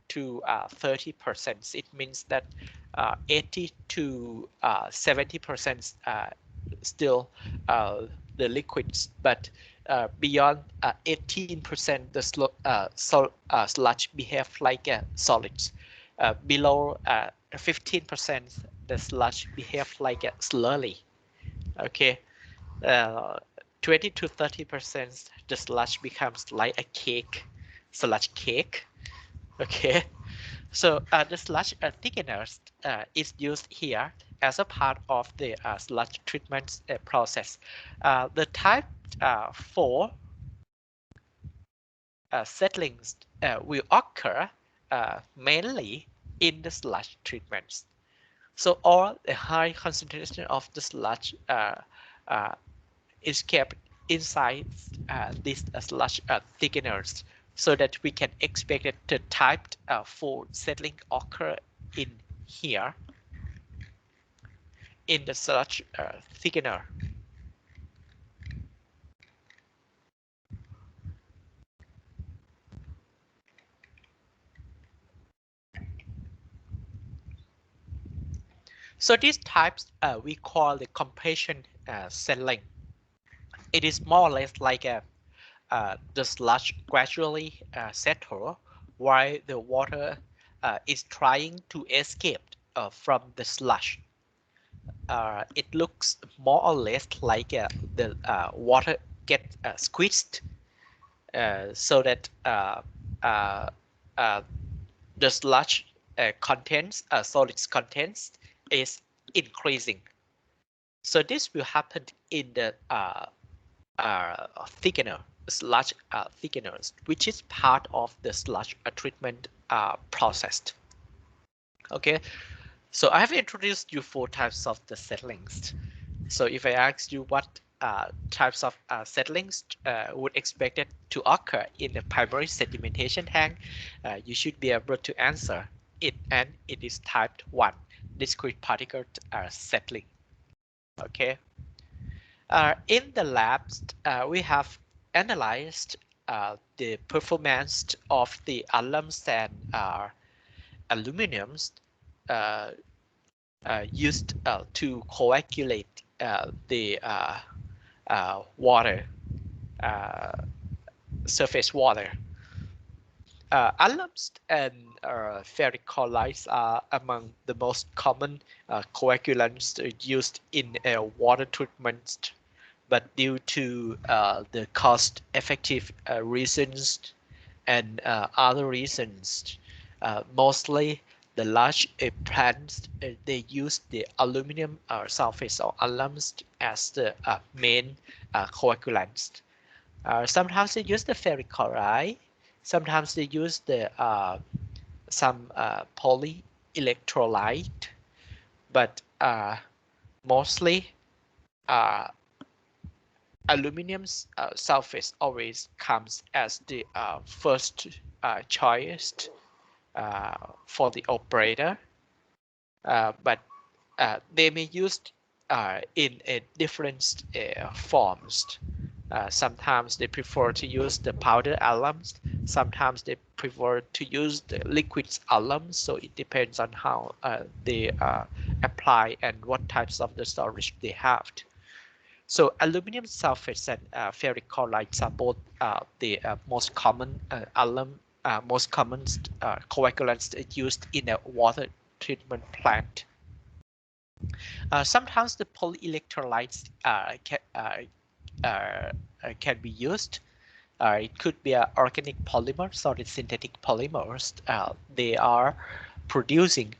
to 30%. It means that 80 to 70% still the liquids, but beyond 18% the sludge behave like solids. Below 15% the sludge behave like a slurry. Okay, 20 to 30% the sludge becomes like a cake, sludge cake. Okay, so the sludge thickeners is used here as a part of the sludge treatment process. The type 4 settlings will occur mainly in the sludge treatments. So all the high concentration of the sludge is kept inside these sludge thickeners, so that we can expect that the type 4 settling occur in here in the sludge thickener. So these types we call the compression settling. It is more or less like the sludge gradually settle while the water is trying to escape from the sludge. It looks more or less like the water gets squeezed, so that the sludge contents, solids contents, is increasing. So this will happen in the thickener, sludge thickeners, which is part of the sludge treatment process. Okay, so I have introduced you 4 types of the settlings. So if I ask you what types of settlings would expect it to occur in the primary sedimentation tank, you should be able to answer it, and it is type 1, discrete particle settling. Okay. In the labs, we have analyzed the performance of the alums and aluminums used to coagulate the water, surface water. Alums and ferric chlorides are among the most common coagulants used in water treatment, but due to the cost-effective reasons and other reasons, mostly the large plants they use the aluminum sulfate or alums as the main coagulants. Sometimes they use the ferric chloride. Sometimes they use the some polyelectrolyte, but mostly aluminum sulfate always comes as the first choice for the operator, but they may use in different forms. Sometimes they prefer to use the powder alums. Sometimes they prefer to use the liquid alums. So it depends on how they apply and what types of the storage they have. So aluminum sulfates and ferric chlorides are both the most common alum most common coagulants used in a water treatment plant. Sometimes the polyelectrolytes can be used. It could be organic polymers or synthetic polymers. They are producing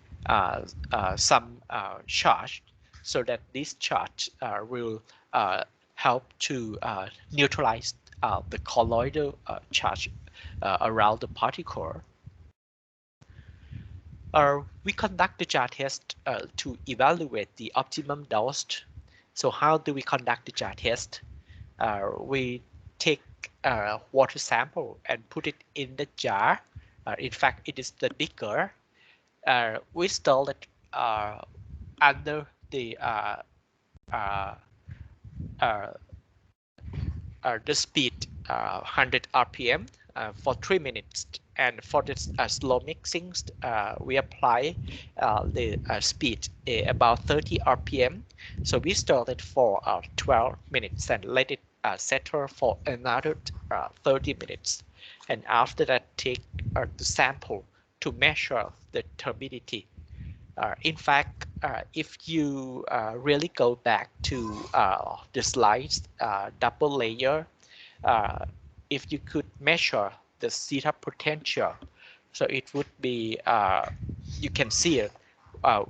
some charge, so that this charge will help to neutralize the colloidal charge around the particle. We conduct the jar test to evaluate the optimum dose. So how do we conduct the jar test? We take water sample and put it in the jar. In fact, it is the beaker. We store it under the speed 100 RPM for 3 minutes. And for this slow mixing, we apply the speed about 30 RPM. So we store it for 12 minutes and let it settle for another 30 minutes. And after that, take the sample to measure the turbidity. In fact, if you really go back to the slides, double layer, if you could measure the setup potential, so it would be, you can see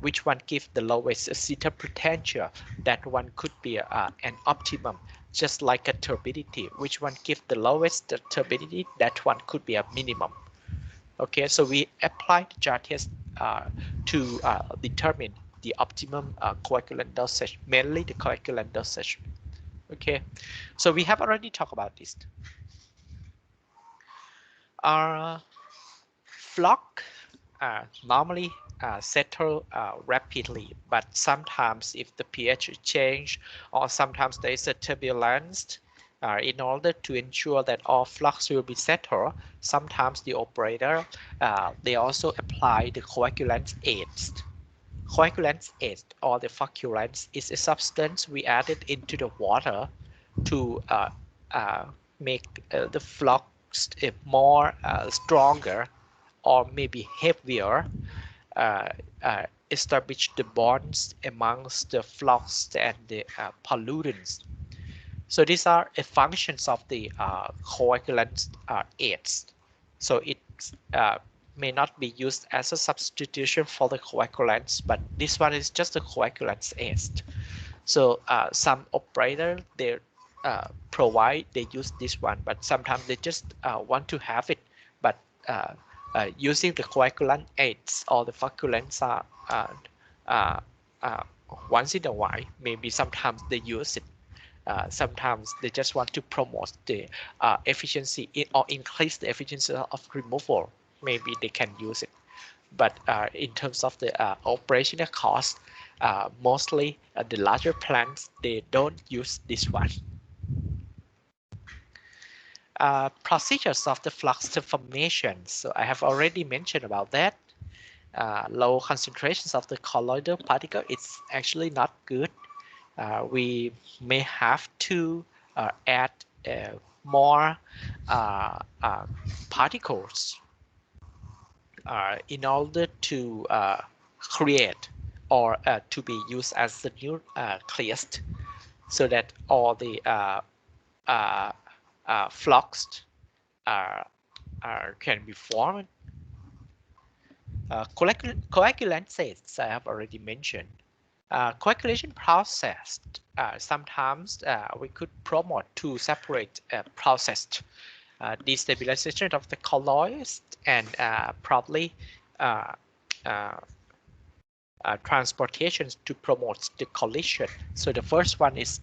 which one gives the lowest setup potential. That one could be an optimum, just like a turbidity. Which one gives the lowest turbidity? That one could be a minimum. Okay, so we apply the jar test to determine the optimum coagulant dosage, mainly the coagulant dosage. Okay, so we have already talked about this. Flock normally settle rapidly, but sometimes if the pH change or sometimes there is a turbulence, in order to ensure that all flux will be settled, sometimes the operator, they also apply the coagulant aids. Coagulant aids or the flocculants is a substance we added into the water to make the flux more stronger or maybe heavier, establish the bonds amongst the flux and the pollutants. So these are functions of the coagulant aids. So it may not be used as a substitution for the coagulants, but this one is just a coagulant aid. So some operator they provide, they use this one, but sometimes they just want to have it. But using the coagulant aids or the flocculants once in a while, maybe sometimes they use it. Sometimes they just want to promote the efficiency or increase the efficiency of removal. Maybe they can use it. But in terms of the operational cost, mostly the larger plants, they don't use this one. Procedures of the flux transformation. So I have already mentioned about that. Low concentrations of the colloidal particle, it's actually not good. We may have to add more particles in order to create or to be used as the nucleus, so that all the flux can be formed. Coagulant aids I have already mentioned. Coagulation process, sometimes we could promote to separate process destabilization of the colloids and probably transportations to promote the collision. So the first one is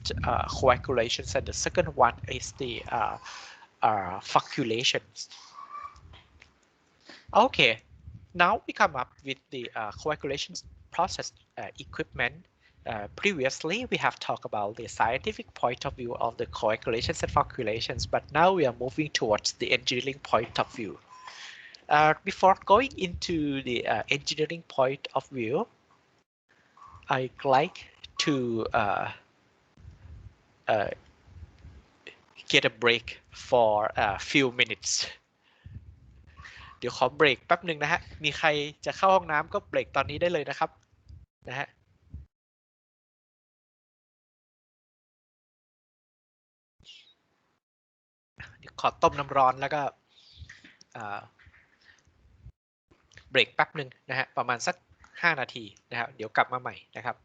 coagulations and the second one is the floculations. Okay, now we come up with the coagulation process equipment. Previously, we have talked about the scientific point of view of the coagulations and flocculations, but now we are moving towards the engineering point of view. Before going into the engineering point of view, I'd like to get a break for a few minutes. เดี๋ยวขอเบรกแป๊บหนึ่งนะฮะมีใครจะเข้าห้องน้ำก็เบรกตอนนี้ได้เลยนะครับนะฮะเดี๋ยวขอต้มน้ำร้อนแล้วก็เบรกแป๊บหนึ่งนะฮะประมาณสัก5 นาทีนะครับเดี๋ยวกลับมาใหม่นะครับ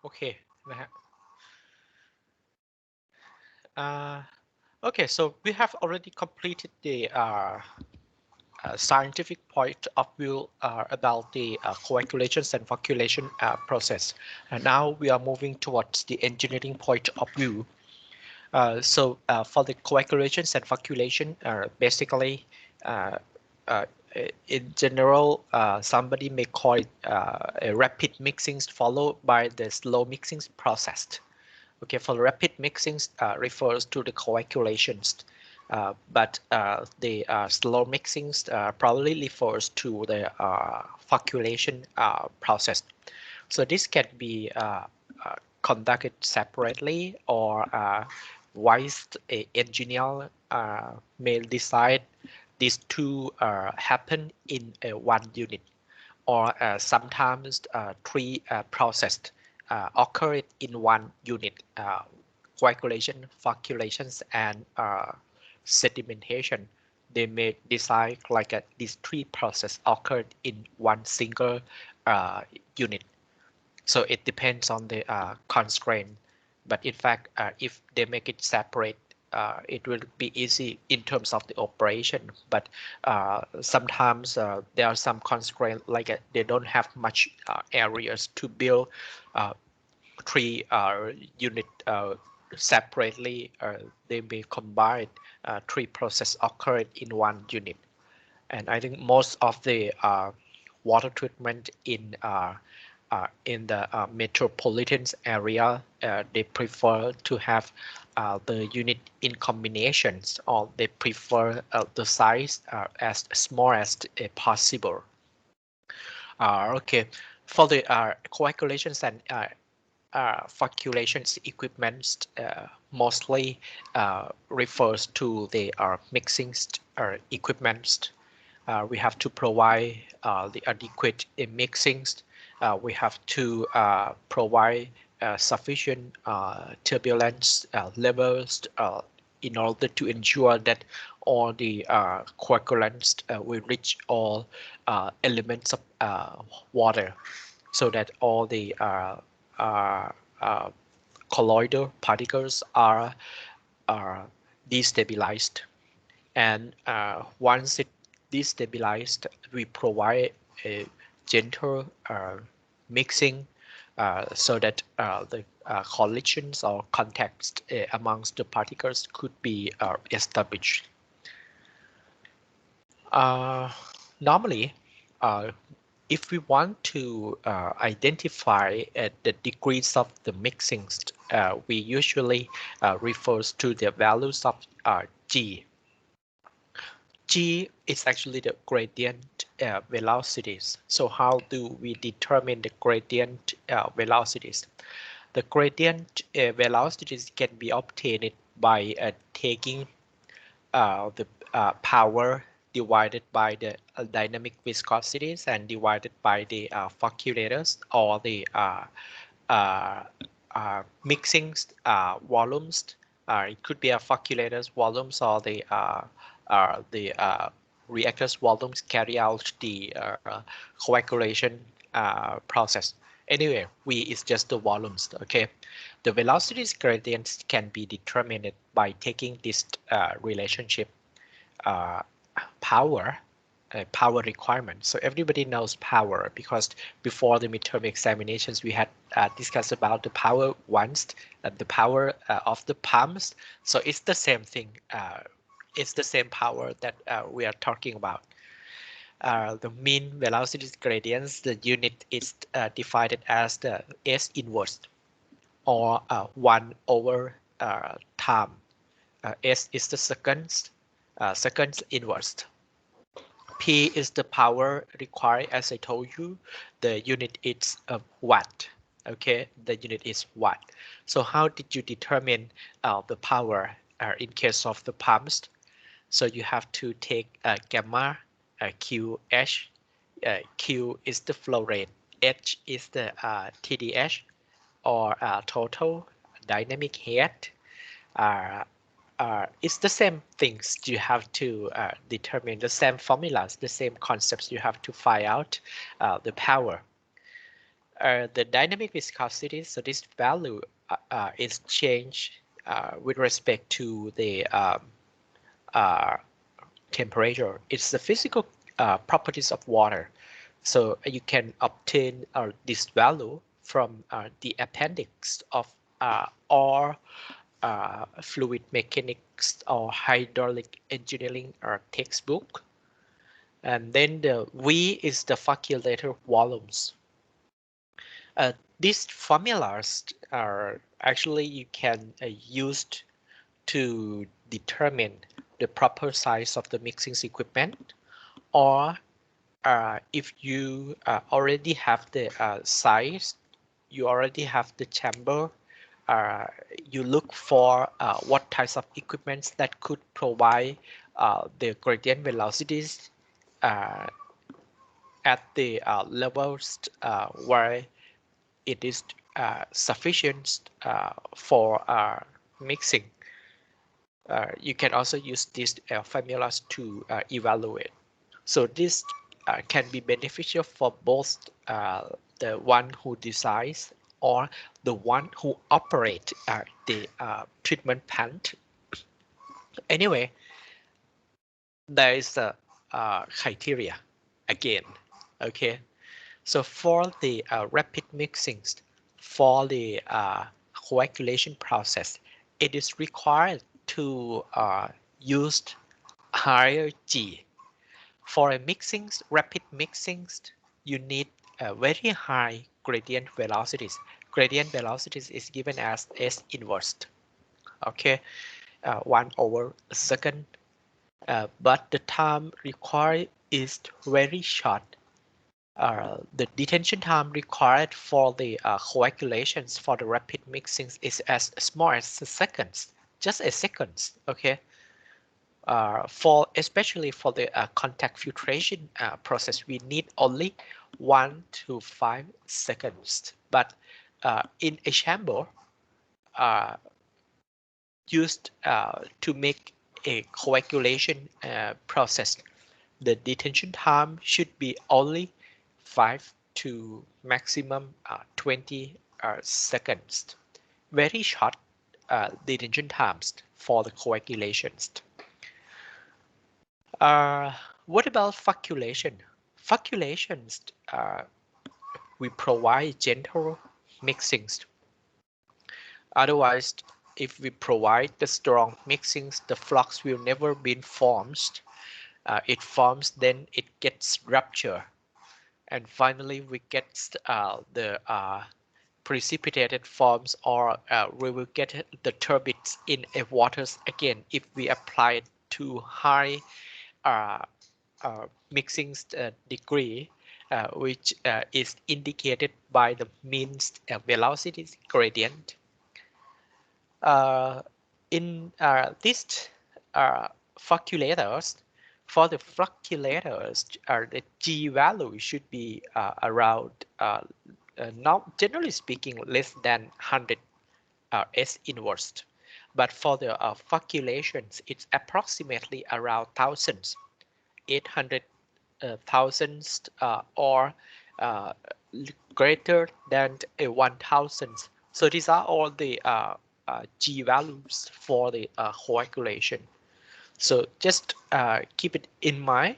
โอเคนะฮะ Okay, so we have already completed the scientific point of view about the coagulations and flocculation process. And now we are moving towards the engineering point of view. For the coagulations and flocculation, basically, uh, uh, in general, somebody may call it a rapid mixing followed by the slow mixing process. Okay, for rapid mixing refers to the coagulations, but the slow mixing probably refers to the flocculation process. So this can be conducted separately, or wise engineer may decide these two happen in one unit, or sometimes three processes occurred in one unit: coagulation, floculations, and sedimentation. They may decide like these three processes occurred in one single unit. So it depends on the constraint. But in fact, if they make it separate, it will be easy in terms of the operation. But sometimes there are some constraints, like they don't have much areas to build three unit separately. They may combine three processes occurred in one unit. And I think most of the water treatment in the metropolitan area, they prefer to have the unit in combinations, or they prefer the size as small as possible. Okay, for the coagulations and floculations equipment mostly refers to the mixing equipment. We have to provide the adequate mixings. We have to provide sufficient turbulence levels in order to ensure that all the coagulants will reach all elements of water, so that all the colloidal particles are destabilized. And once it destabilized, we provide a gentle mixing so that the collisions or contacts amongst the particles could be established. Normally, if we want to identify the degrees of the mixings, we usually refers to the values of G. G is actually the gradient velocities. So how do we determine the gradient velocities? The gradient velocities can be obtained by taking the power divided by the dynamic viscosities and divided by the flocculators, or the mixing volumes. It could be a flocculators volumes, or the reactors volumes carry out the coagulation process. Anyway, V is just the volumes. Okay, the velocities gradients can be determined by taking this relationship power requirement. So everybody knows power, because before the midterm examinations we had discussed about the power once, the power of the pumps. So it's the same thing. It's the same power that we are talking about. The mean velocity gradients, the unit is defined as the S inverse, or 1 over time. S is the seconds inverse. P is the power required, as I told you. The unit is watt. Okay, the unit is watt. So how did you determine the power in case of the pumps? So you have to take gamma, QH. Q is the flow rate, H is the TDH, or total dynamic head. It's the same things you have to determine, the same formulas, the same concepts you have to find out the power. the dynamic viscosity, so this value is changed with respect to the temperature. It's the physical properties of water. So you can obtain this value from the appendix of or fluid mechanics or hydraulic engineering textbook. And then the V is the facultative volumes. These formulas are actually you can use to determine the proper size of the mixing equipment, or if you already have the size, you already have the chamber, you look for what types of equipments that could provide the gradient velocities at the levels where it is sufficient for mixing. You can also use these formulas to evaluate. So this can be beneficial for both the one who designs or the one who operates the treatment plant. Anyway, there is a criteria again. Okay, so for the rapid mixings, for the coagulation process, it is required to use higher G. For a rapid mixings, you need very high gradient velocities. Gradient velocities is given as S inverse. Okay, 1/2 but the time required is very short. The detention time required for the coagulations for the rapid mixings is as small as seconds, just a second. Okay, for especially for the contact filtration process, we need only 1 to 5 seconds. But in a chamber used to make a coagulation process, the detention time should be only 5 to maximum 20 seconds. Very short detention times for the coagulations. What about flocculation? Floculations, we provide gentle mixings. Otherwise, if we provide the strong mixings, the flux will never be formed. It forms, then it gets rupture, and finally we get the precipitated forms, or we will get the turbines in a waters again if we apply it to high mixing degree, which is indicated by the mean velocity gradient. In these flocculators, for the flocculators, the G value should be around, now generally speaking, less than 100 S inverse. But for the flocculations, it's approximately around thousands, 800,000 or greater than 1,000. So these are all the G values for the coagulation. So just keep it in mind.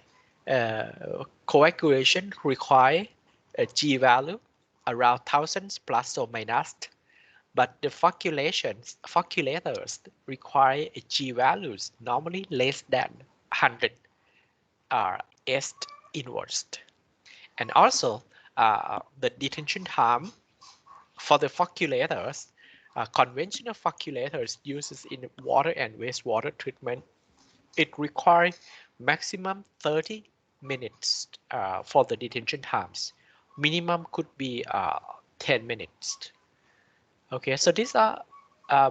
Coagulation require a G value around thousands plus or minus, but the flocculators require a G values normally less than 100 S inverse. And also the detention time for the flocculators, conventional flocculators uses in water and wastewater treatment, it requires maximum 30 minutes for the detention times. Minimum could be 10 minutes. Okay, so these are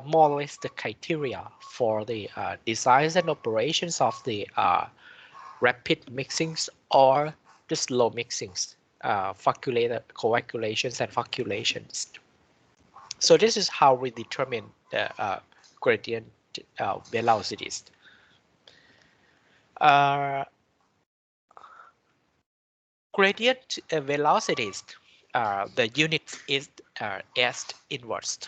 more or less the criteria for the designs and operations of the rapid mixings or the slow mixings, coagulations and flocculations. So this is how we determine the gradient velocities. Gradient velocities the unit is est inverse,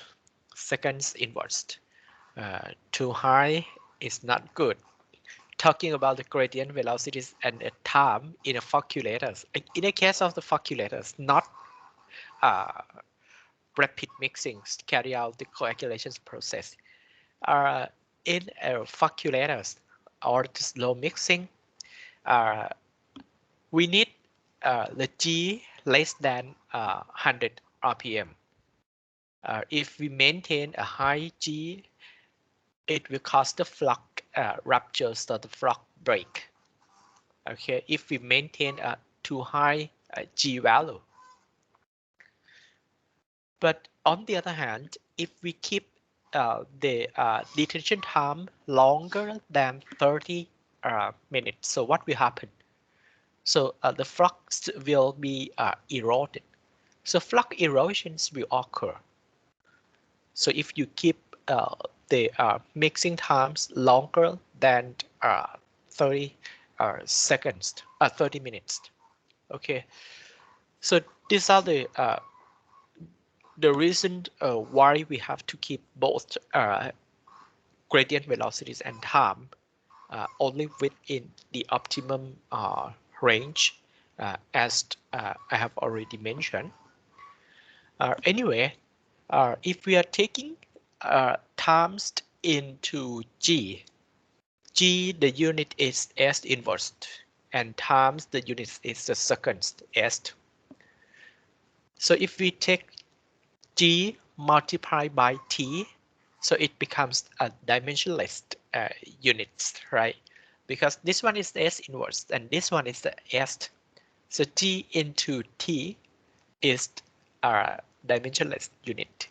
seconds inverse. Too high is not good. Talking about the gradient velocities and time in a calculators. In the case of the calculators, not rapid mixing carry out the coagulations process. In calculators or the slow mixing, we need the G less than 100 RPM. If we maintain a high G, it will cause the flux rupture, so the flux break. Okay, if we maintain a too high G value. But on the other hand, if we keep the detention time longer than 30 minutes, so what will happen? So the flux will be eroded. So flux erosions will occur. So if you keep the mixing times longer than 30 seconds, 30 minutes. Okay, so these are the reason why we have to keep both gradient velocities and time only within the optimum range, as I have already mentioned. Anyway, if we are taking times into G, the unit is S inverse, and times the unit is the seconds S. So if we take G multiplied by T, so it becomes a dimensionless units, right? Because this one is the S inverse and this one is the S. So G into T is a dimensionless unit.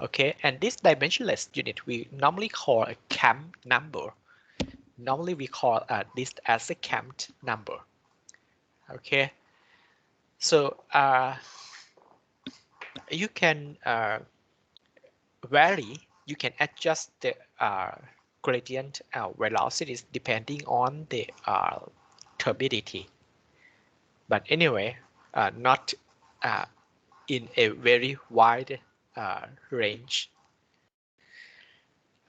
Okay, and this dimensionless unit we normally call a Camp number. Normally we call this as a Camp number. Okay, so you can vary, you can adjust the gradient velocities depending on the turbidity. But anyway, not in a very wide range.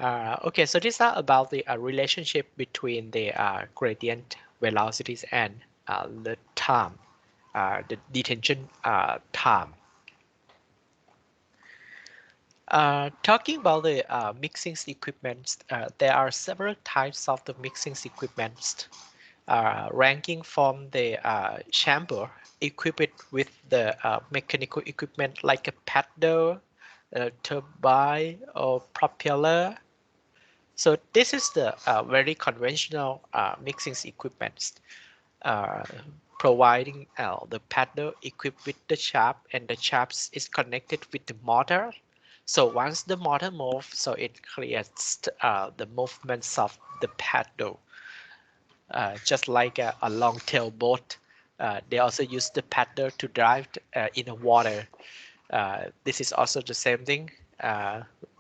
Okay, so these are about the relationship between the gradient velocities and the time, the detention time. Talking about the mixing equipment, there are several types of the mixing equipment, ranking from the chamber equipped with the mechanical equipment like a paddle, turbine, or propeller. So this is the very conventional mixing equipment, providing the paddle equipped with the shaft, and the shaft is connected with the motor. So once the motor moves, so it creates the movements of the paddle, just like a long tail boat. They also use the paddle to drive in the water. This is also the same thing.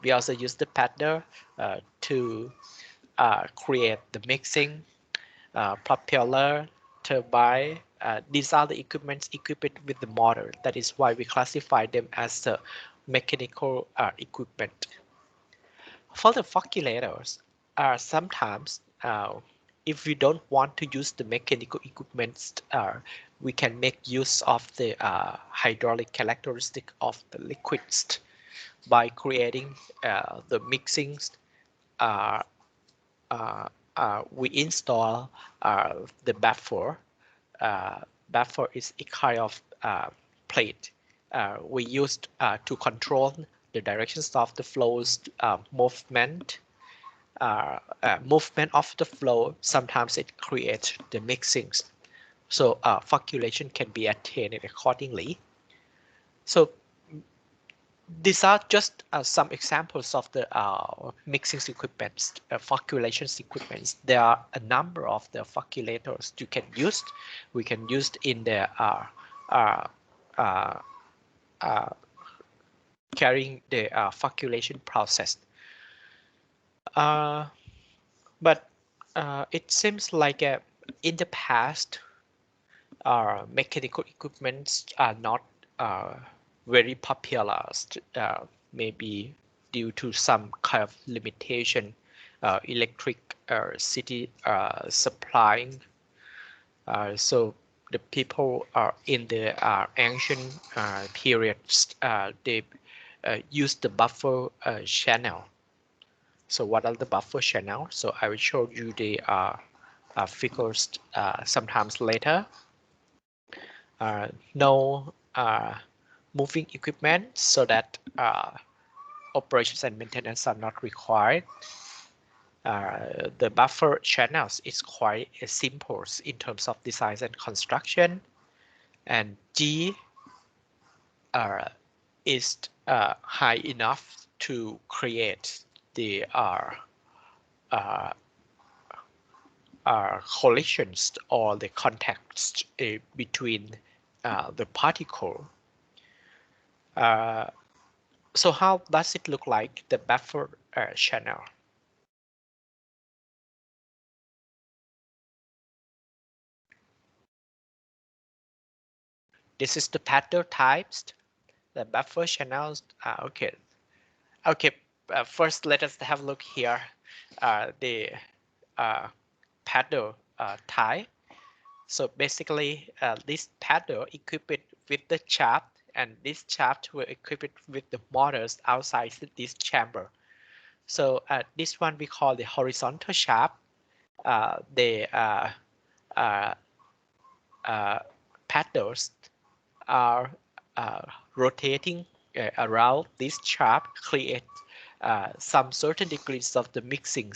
We also use the paddle to create the mixing, propeller, turbine. These are the equipments equipped with the motor. That is why we classify them as the mechanical equipment. For the calculators, sometimes if we don't want to use the mechanical equipment, we can make use of the hydraulic characteristic of the liquids by creating the mixings. We install the baffle. Baffle is a kind of plate we used to control the directions of the flow's movement. Movement of the flow, sometimes it creates the mixings. So flocculation can be attained accordingly. So these are just some examples of the mixing equipment, flocculation equipment. There are a number of the flocculators you can use. We can use in the carrying the flocculation process. But it seems like in the past, mechanical equipments are not very popular, maybe due to some kind of limitation, electric city supplying. So the people in the ancient periods, they use the buffer channel. So what are the buffer channels? So I will show you the figures sometimes later. No moving equipment so that operations and maintenance are not required. The buffer channels is quite simple in terms of design and construction, and G is high enough to create the collisions or the contacts between the particle. So how does it look like, the buffer channel? This is the pattern types, the buffer channels. Okay. First, let us have a look here. The paddle type. So basically, this paddle equipped with the shaft, and this shaft will equip it with the motors outside this chamber. So this one we call the horizontal shaft. The paddles are rotating around this shaft, create some certain degrees of the mixing.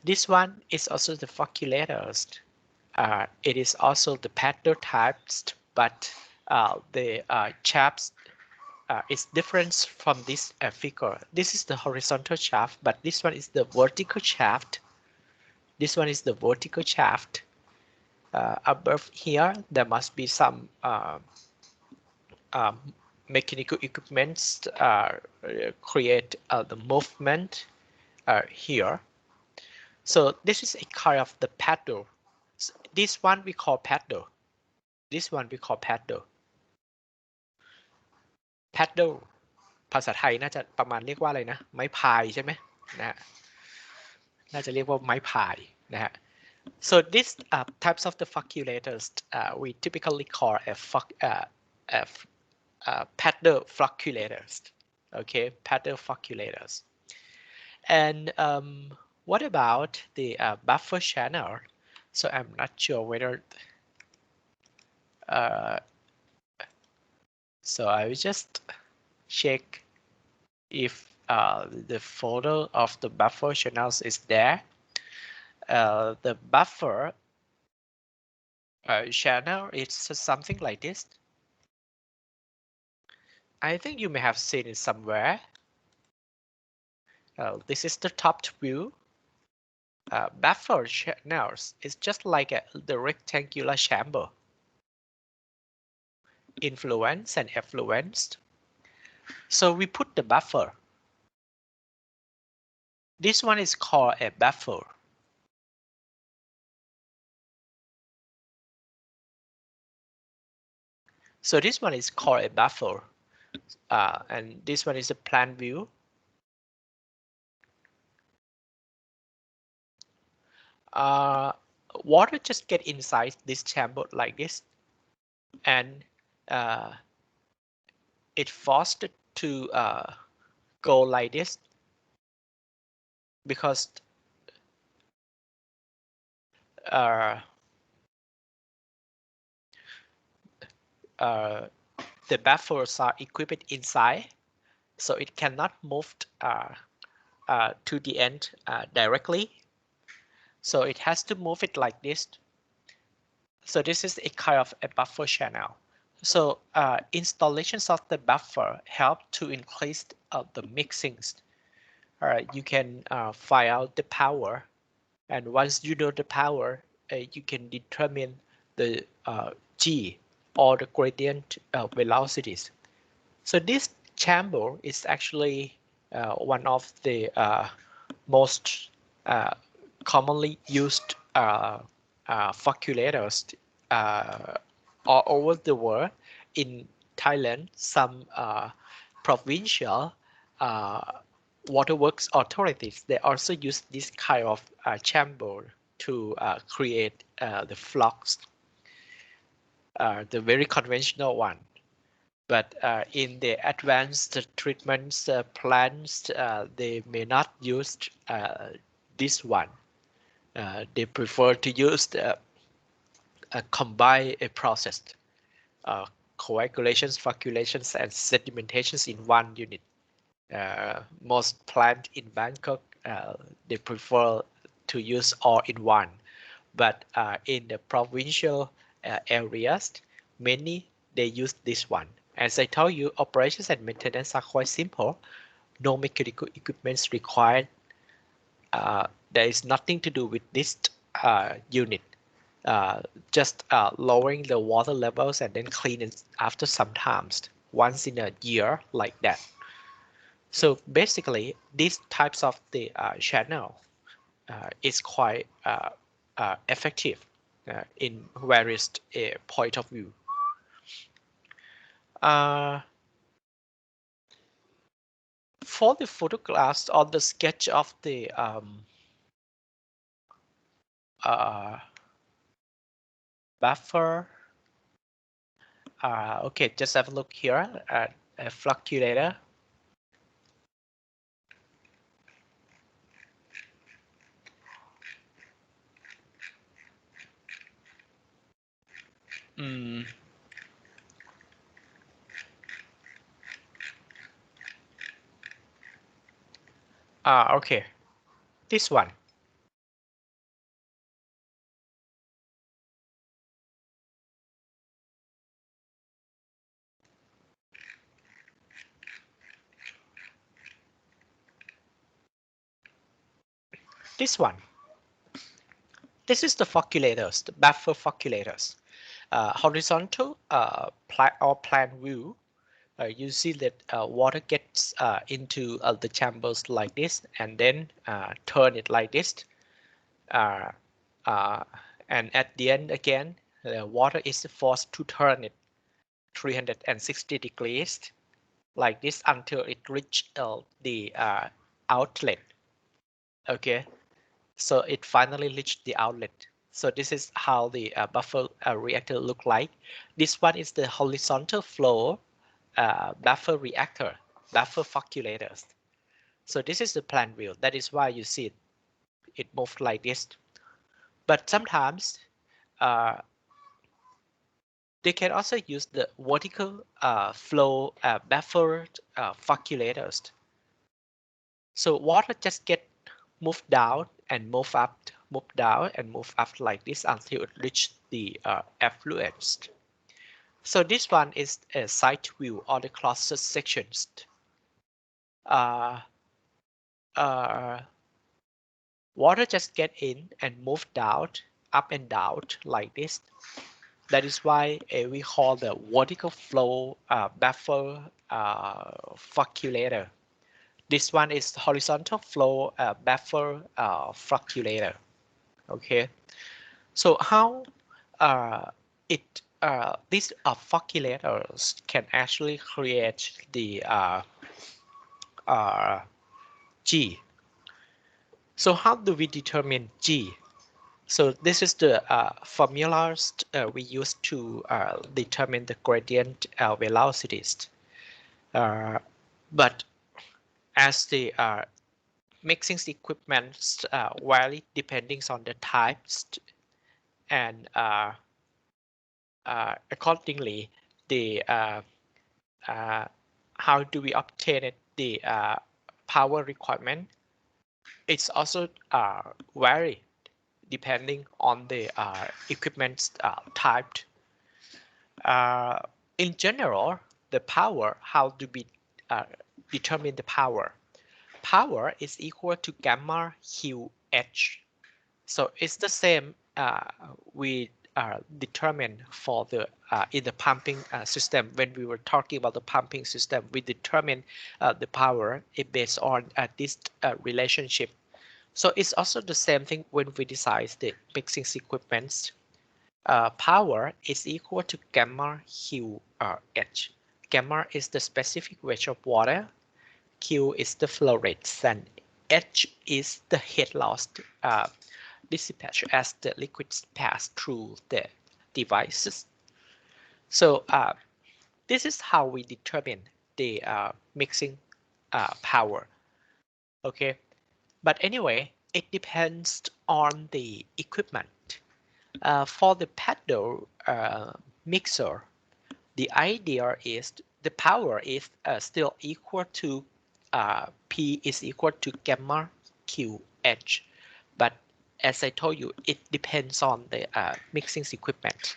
This one is also the flocculators. It is also the paddle types, but the shafts is different from this figure. This is the horizontal shaft, but this one is the vertical shaft. This one is the vertical shaft. Above here, there must be some mechanical equipments create the movement here. So this is a kind of the paddle. This one we call paddle. This one we call paddle. Paddle ภาษาไทยน่าจะประมาณเรียกว่าอะไรนะ ไม้พายใช่ไหมนะฮะน่าจะเรียกว่าไม้พายนะฮะ so this types of the flocculators we typically call a paddle flocculators. Okay, paddle flocculators. And what about the buffer channel? So I'm not sure whether so I will just check if the photo of the buffer channels is there. The buffer channel is something like this. I think you may have seen it somewhere. This is the top view. Buffer channels is just like the rectangular chamber. Influence and effluence. So we put the buffer. This one is called a buffer. So this one is called a buffer. And this one is a plan view. Water just get inside this chamber like this, and it forced to go like this because the buffers are equipped inside, so it cannot move to the end directly. So it has to move it like this. So this is a kind of a buffer channel. So installations of the buffer help to increase the mixings. You can find out the power, and once you know the power, you can determine the G or the gradient velocities. So this chamber is actually one of the most commonly used flocculators all over the world. In Thailand, some provincial waterworks authorities, they also use this kind of chamber to create the flocks, the very conventional one. But in the advanced treatments plants, they may not use this one. They prefer to use a combined process, coagulations, floculations, and sedimentations in one unit. Most plants in Bangkok, they prefer to use all in one. But in the provincial areas, many they use this one. As I told you, operations and maintenance are quite simple. No mechanical equipment required. There is nothing to do with this unit. Just lowering the water levels and then clean it after some times, once in a year, like that. So basically, these types of the channel is quite effective in various point of view. For the photographs or the sketch of the buffer, okay, just have a look here at a flocculator. Okay, this one. This one. This is the flocculators, the buffer flocculators. Horizontal plan view. You see that water gets into the chambers like this, and then turn it like this. And at the end again, the water is forced to turn it 360 degrees like this until it reaches the outlet. Okay, so it finally reached the outlet. So this is how the buffer reactor look like. This one is the horizontal flow buffer reactor, buffer flocculators. So this is the plan wheel. That is why you see it moved like this. But sometimes they can also use the vertical flow buffer flocculators. So water just get moved down and move up, move down and move up like this until it reach the effluents. So this one is a side view or the closed sections. Water just get in and move down, up and down like this. That is why we call the vertical flow buffer flocculator. This one is horizontal flow buffer flocculator. Okay, so how these flocculators can actually create the G. So how do we determine G? So this is the formulas we use to determine the gradient velocities. But as the mixing equipment vary depending on the types, and accordingly, the how do we obtain it? The power requirement. It's also vary depending on the equipment type. In general, the power, how do we determine the power? Power is equal to gamma QH. So it's the same we determine for the in the pumping system. When we were talking about the pumping system, we determine the power based on this relationship. So it's also the same thing when we design the mixing equipment. power is equal to gamma Q H. Gamma is the specific weight of water, Q is the flow rate, and H is the heat loss dispatch as the liquids pass through the devices. So this is how we determine the mixing power. Okay, but anyway, it depends on the equipment. For the paddle mixer, the idea is the power is still equal to P is equal to gamma QH. But as I told you, it depends on the mixing equipment.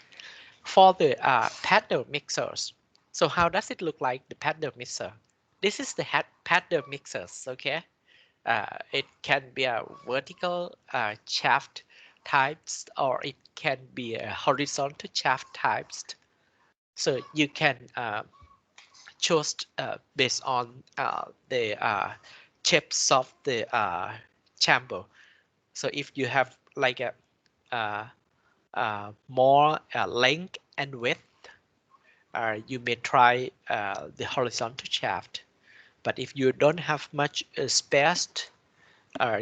For the paddle mixers, so how does it look like, the paddle mixer? This is the paddle mixers, okay? It can be a vertical shaft types, or it can be a horizontal shaft types. So you can choose based on the shapes of the chamber. So if you have like a more length and width, you may try the horizontal shaft. But if you don't have much space,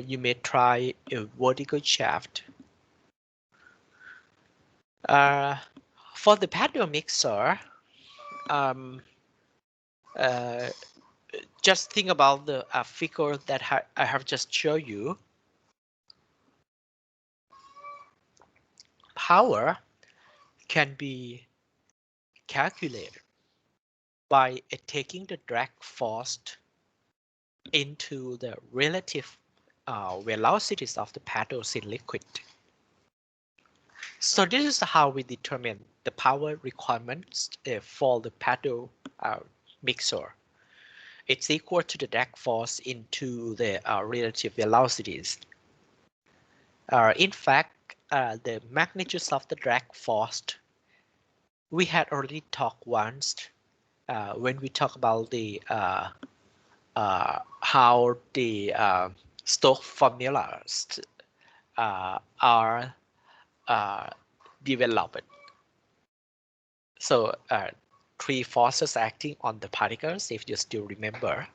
you may try a vertical shaft. For the paddle mixer, just think about the figure that I have just shown you. Power can be calculated by taking the drag force into the relative velocities of the paddles in liquid. So this is how we determine the power requirements for the paddle mixer. It's equal to the drag force into the relative velocities. In fact, the magnitudes of the drag force, we had already talked once when we talk about the how the Stokes formulas are developed. So three forces acting on the particles, if you still remember.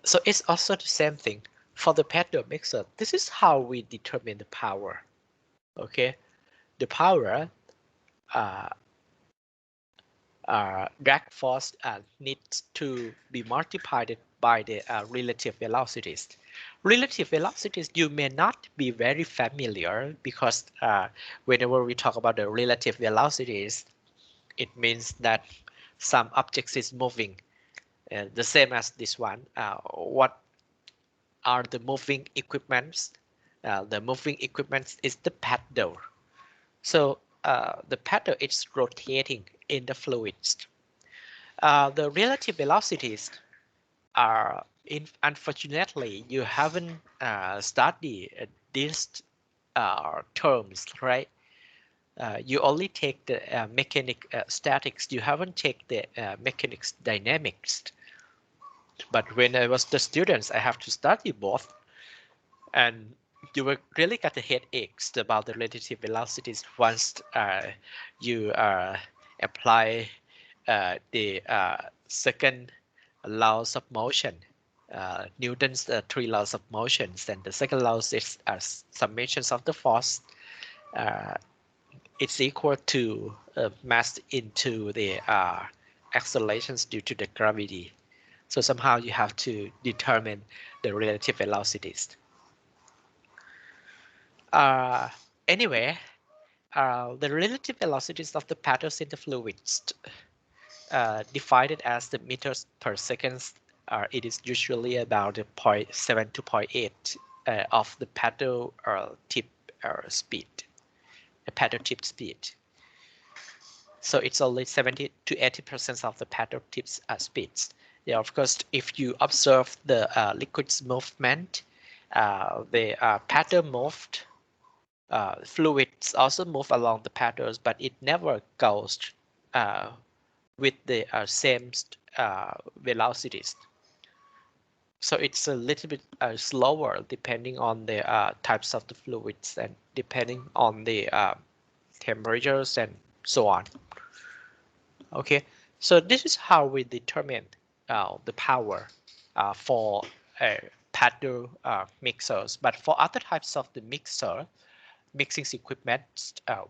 So it's also the same thing for the paddle mixer. This is how we determine the power. Okay, the power drag force needs to be multiplied by the relative velocities. Relative velocities, you may not be very familiar because whenever we talk about the relative velocities, it means that some objects is moving. The same as this one. What are the moving equipments? The moving equipment is the paddle. So the paddle is rotating in the fluids. The relative velocities are, unfortunately, you haven't studied these terms, right? You only take the statics. You haven't taken the mechanics dynamics. But when I was the students, I have to study both, and you will really get the headaches about the relative velocities once you apply the second laws of motion, Newton's three laws of motions, and the second law is summations of the force. It's equal to mass into the accelerations due to the gravity. So somehow you have to determine the relative velocities. Anyway, the relative velocities of the particles in the fluids divided as the meters per second. It is usually about 0.7 to 0.8 of the paddle tip speed, the paddle tip speed. So it's only 70 to 80% of the paddle tip speeds. Yeah, of course, if you observe the liquid's movement, the paddle moved. Fluids also move along the paddles, but it never goes with the same velocities. So it's a little bit slower depending on the types of the fluids and depending on the temperatures, and so on. Okay, so this is how we determine the power for paddle mixers. But for other types of the mixing equipment,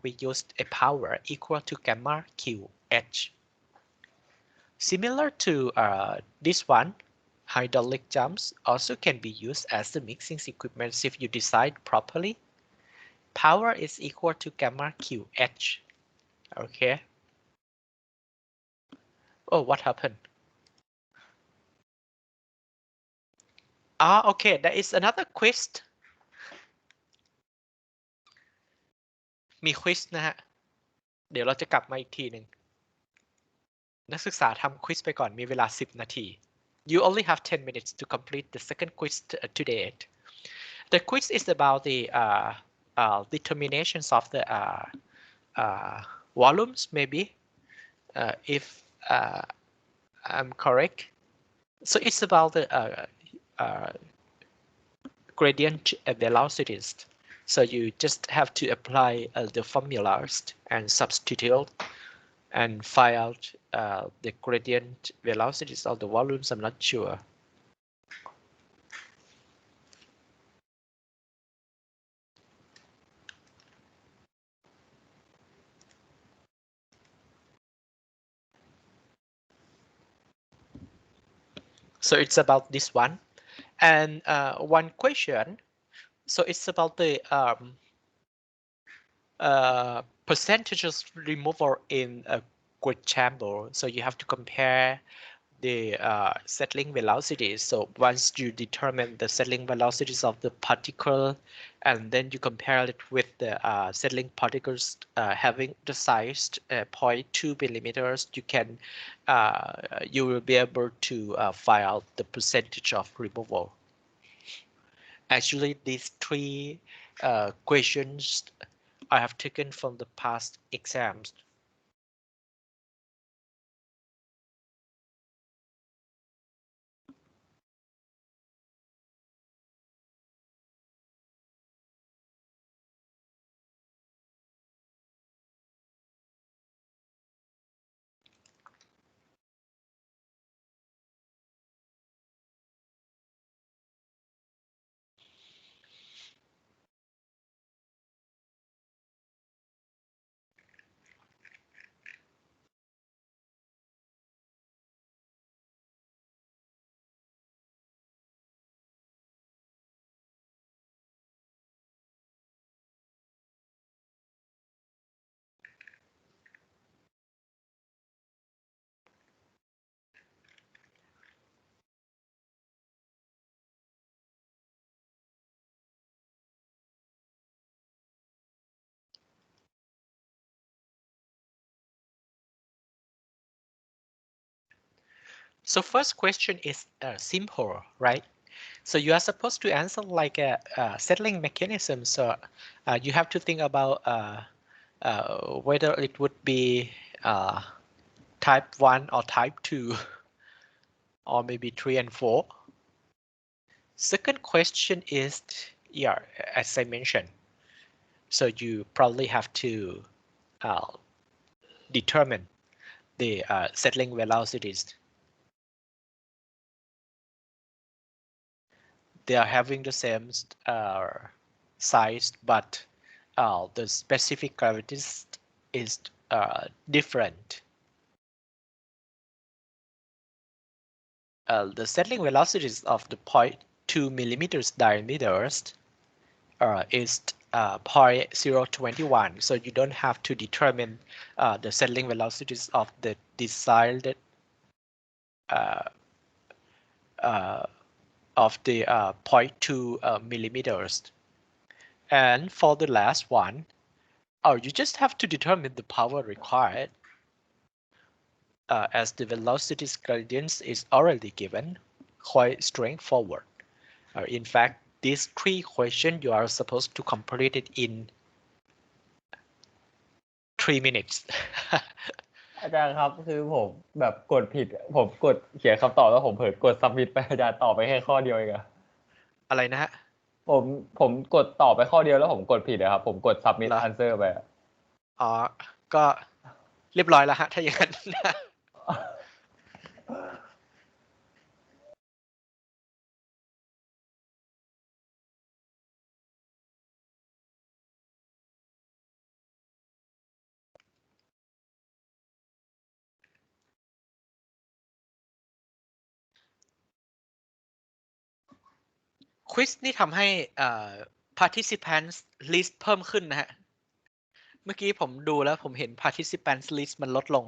we used a power equal to gamma QH. Similar to this one, hydraulic jumps also can be used as the mixing equipment if you decide properly. Power is equal to gamma QH. Okay. Oh, what happened? Okay, there is another quiz. มี quiz นะฮะ เดี๋ยวเราจะกลับมาอีกทีหนึ่ง นักศึกษาทำ quiz ไปก่อน มีเวลา 10 นาที You only have 10 minutes to complete the second quiz today. The quiz is about the determinations of the volumes, maybe, if I'm correct. So it's about the gradient velocities. So you just have to apply the formulas and substitute and find out the gradient velocities of the volumes. I'm not sure. So it's about this one. And one question, so it's about the percentages removal in a grid chamber. So you have to compare the settling velocities. So once you determine the settling velocities of the particle, and then you compare it with the settling particles having the size 0.2 millimeters, you will be able to find out the percentage of removal. Actually, these three questions I have taken from the past exams. So first question is simple, right? So you are supposed to answer like a settling mechanism. So you have to think about whether it would be type 1 or type 2 or maybe 3 and 4. Second question is, yeah, as I mentioned, so you probably have to determine the settling velocities. They are having the same size, but the specific gravities is different. The settling velocities of the 0.2 millimeters diameters is 0.021. So you don't have to determine the settling velocities of the desired of the 0.2 millimeters. And for the last one, you just have to determine the power required as the velocity gradients is already given, quite straightforward. In fact, these three questions you are supposed to complete it in 3 minutes. อาจารย์ครับคือผมแบบกดผิดผมกดเขียนคำตอบแล้วผมเผลอกด submit ไปอาจารย์ตอบไปแค่ข้อเดียวเองอะ อะไรนะฮะ ผมกดตอบไปข้อเดียวแล้วผมกดผิดอะครับผมกด submit answer ไป อ๋อก็เรียบร้อยแล้วฮะถ้าอย่างนั้น ควิสนี่ทำให้participants list เพิ่มขึ้นนะฮะ เมื่อกี้ผมดูแล้วผมเห็น participants list มันลดลง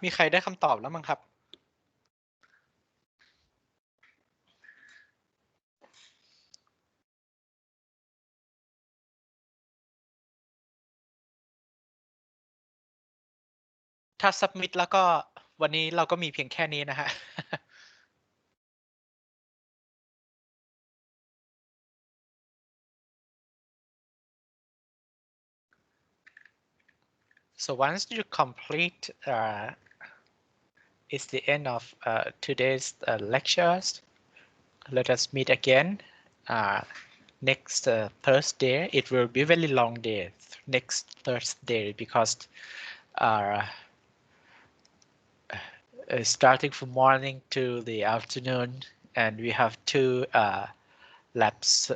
มีใครได้คำตอบแล้วมั้งครับ ถ้า submit แล้วก็วันนี้เราก็มีเพียงแค่นี้นะฮะ so once you complete it's the end of today's lectures. Let us meet again next Thursday. It will be very long day next Thursday because starting from morning to the afternoon, and we have two labs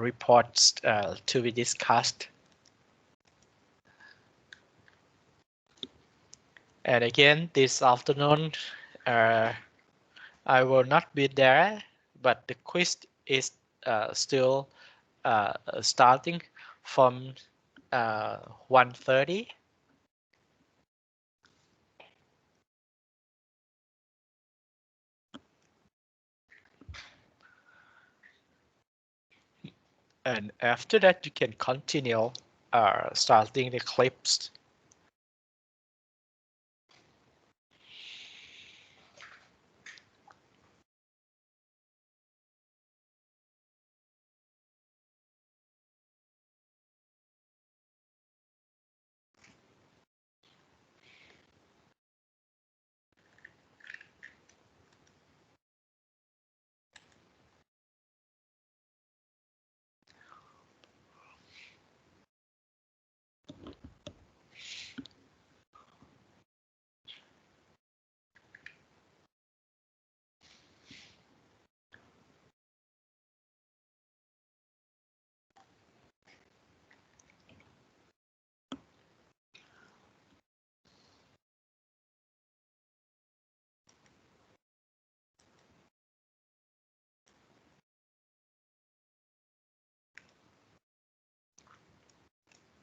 reports to be discussed. And again, this afternoon, I will not be there, but the quiz is still starting from 1:30. And after that, you can continue starting the clips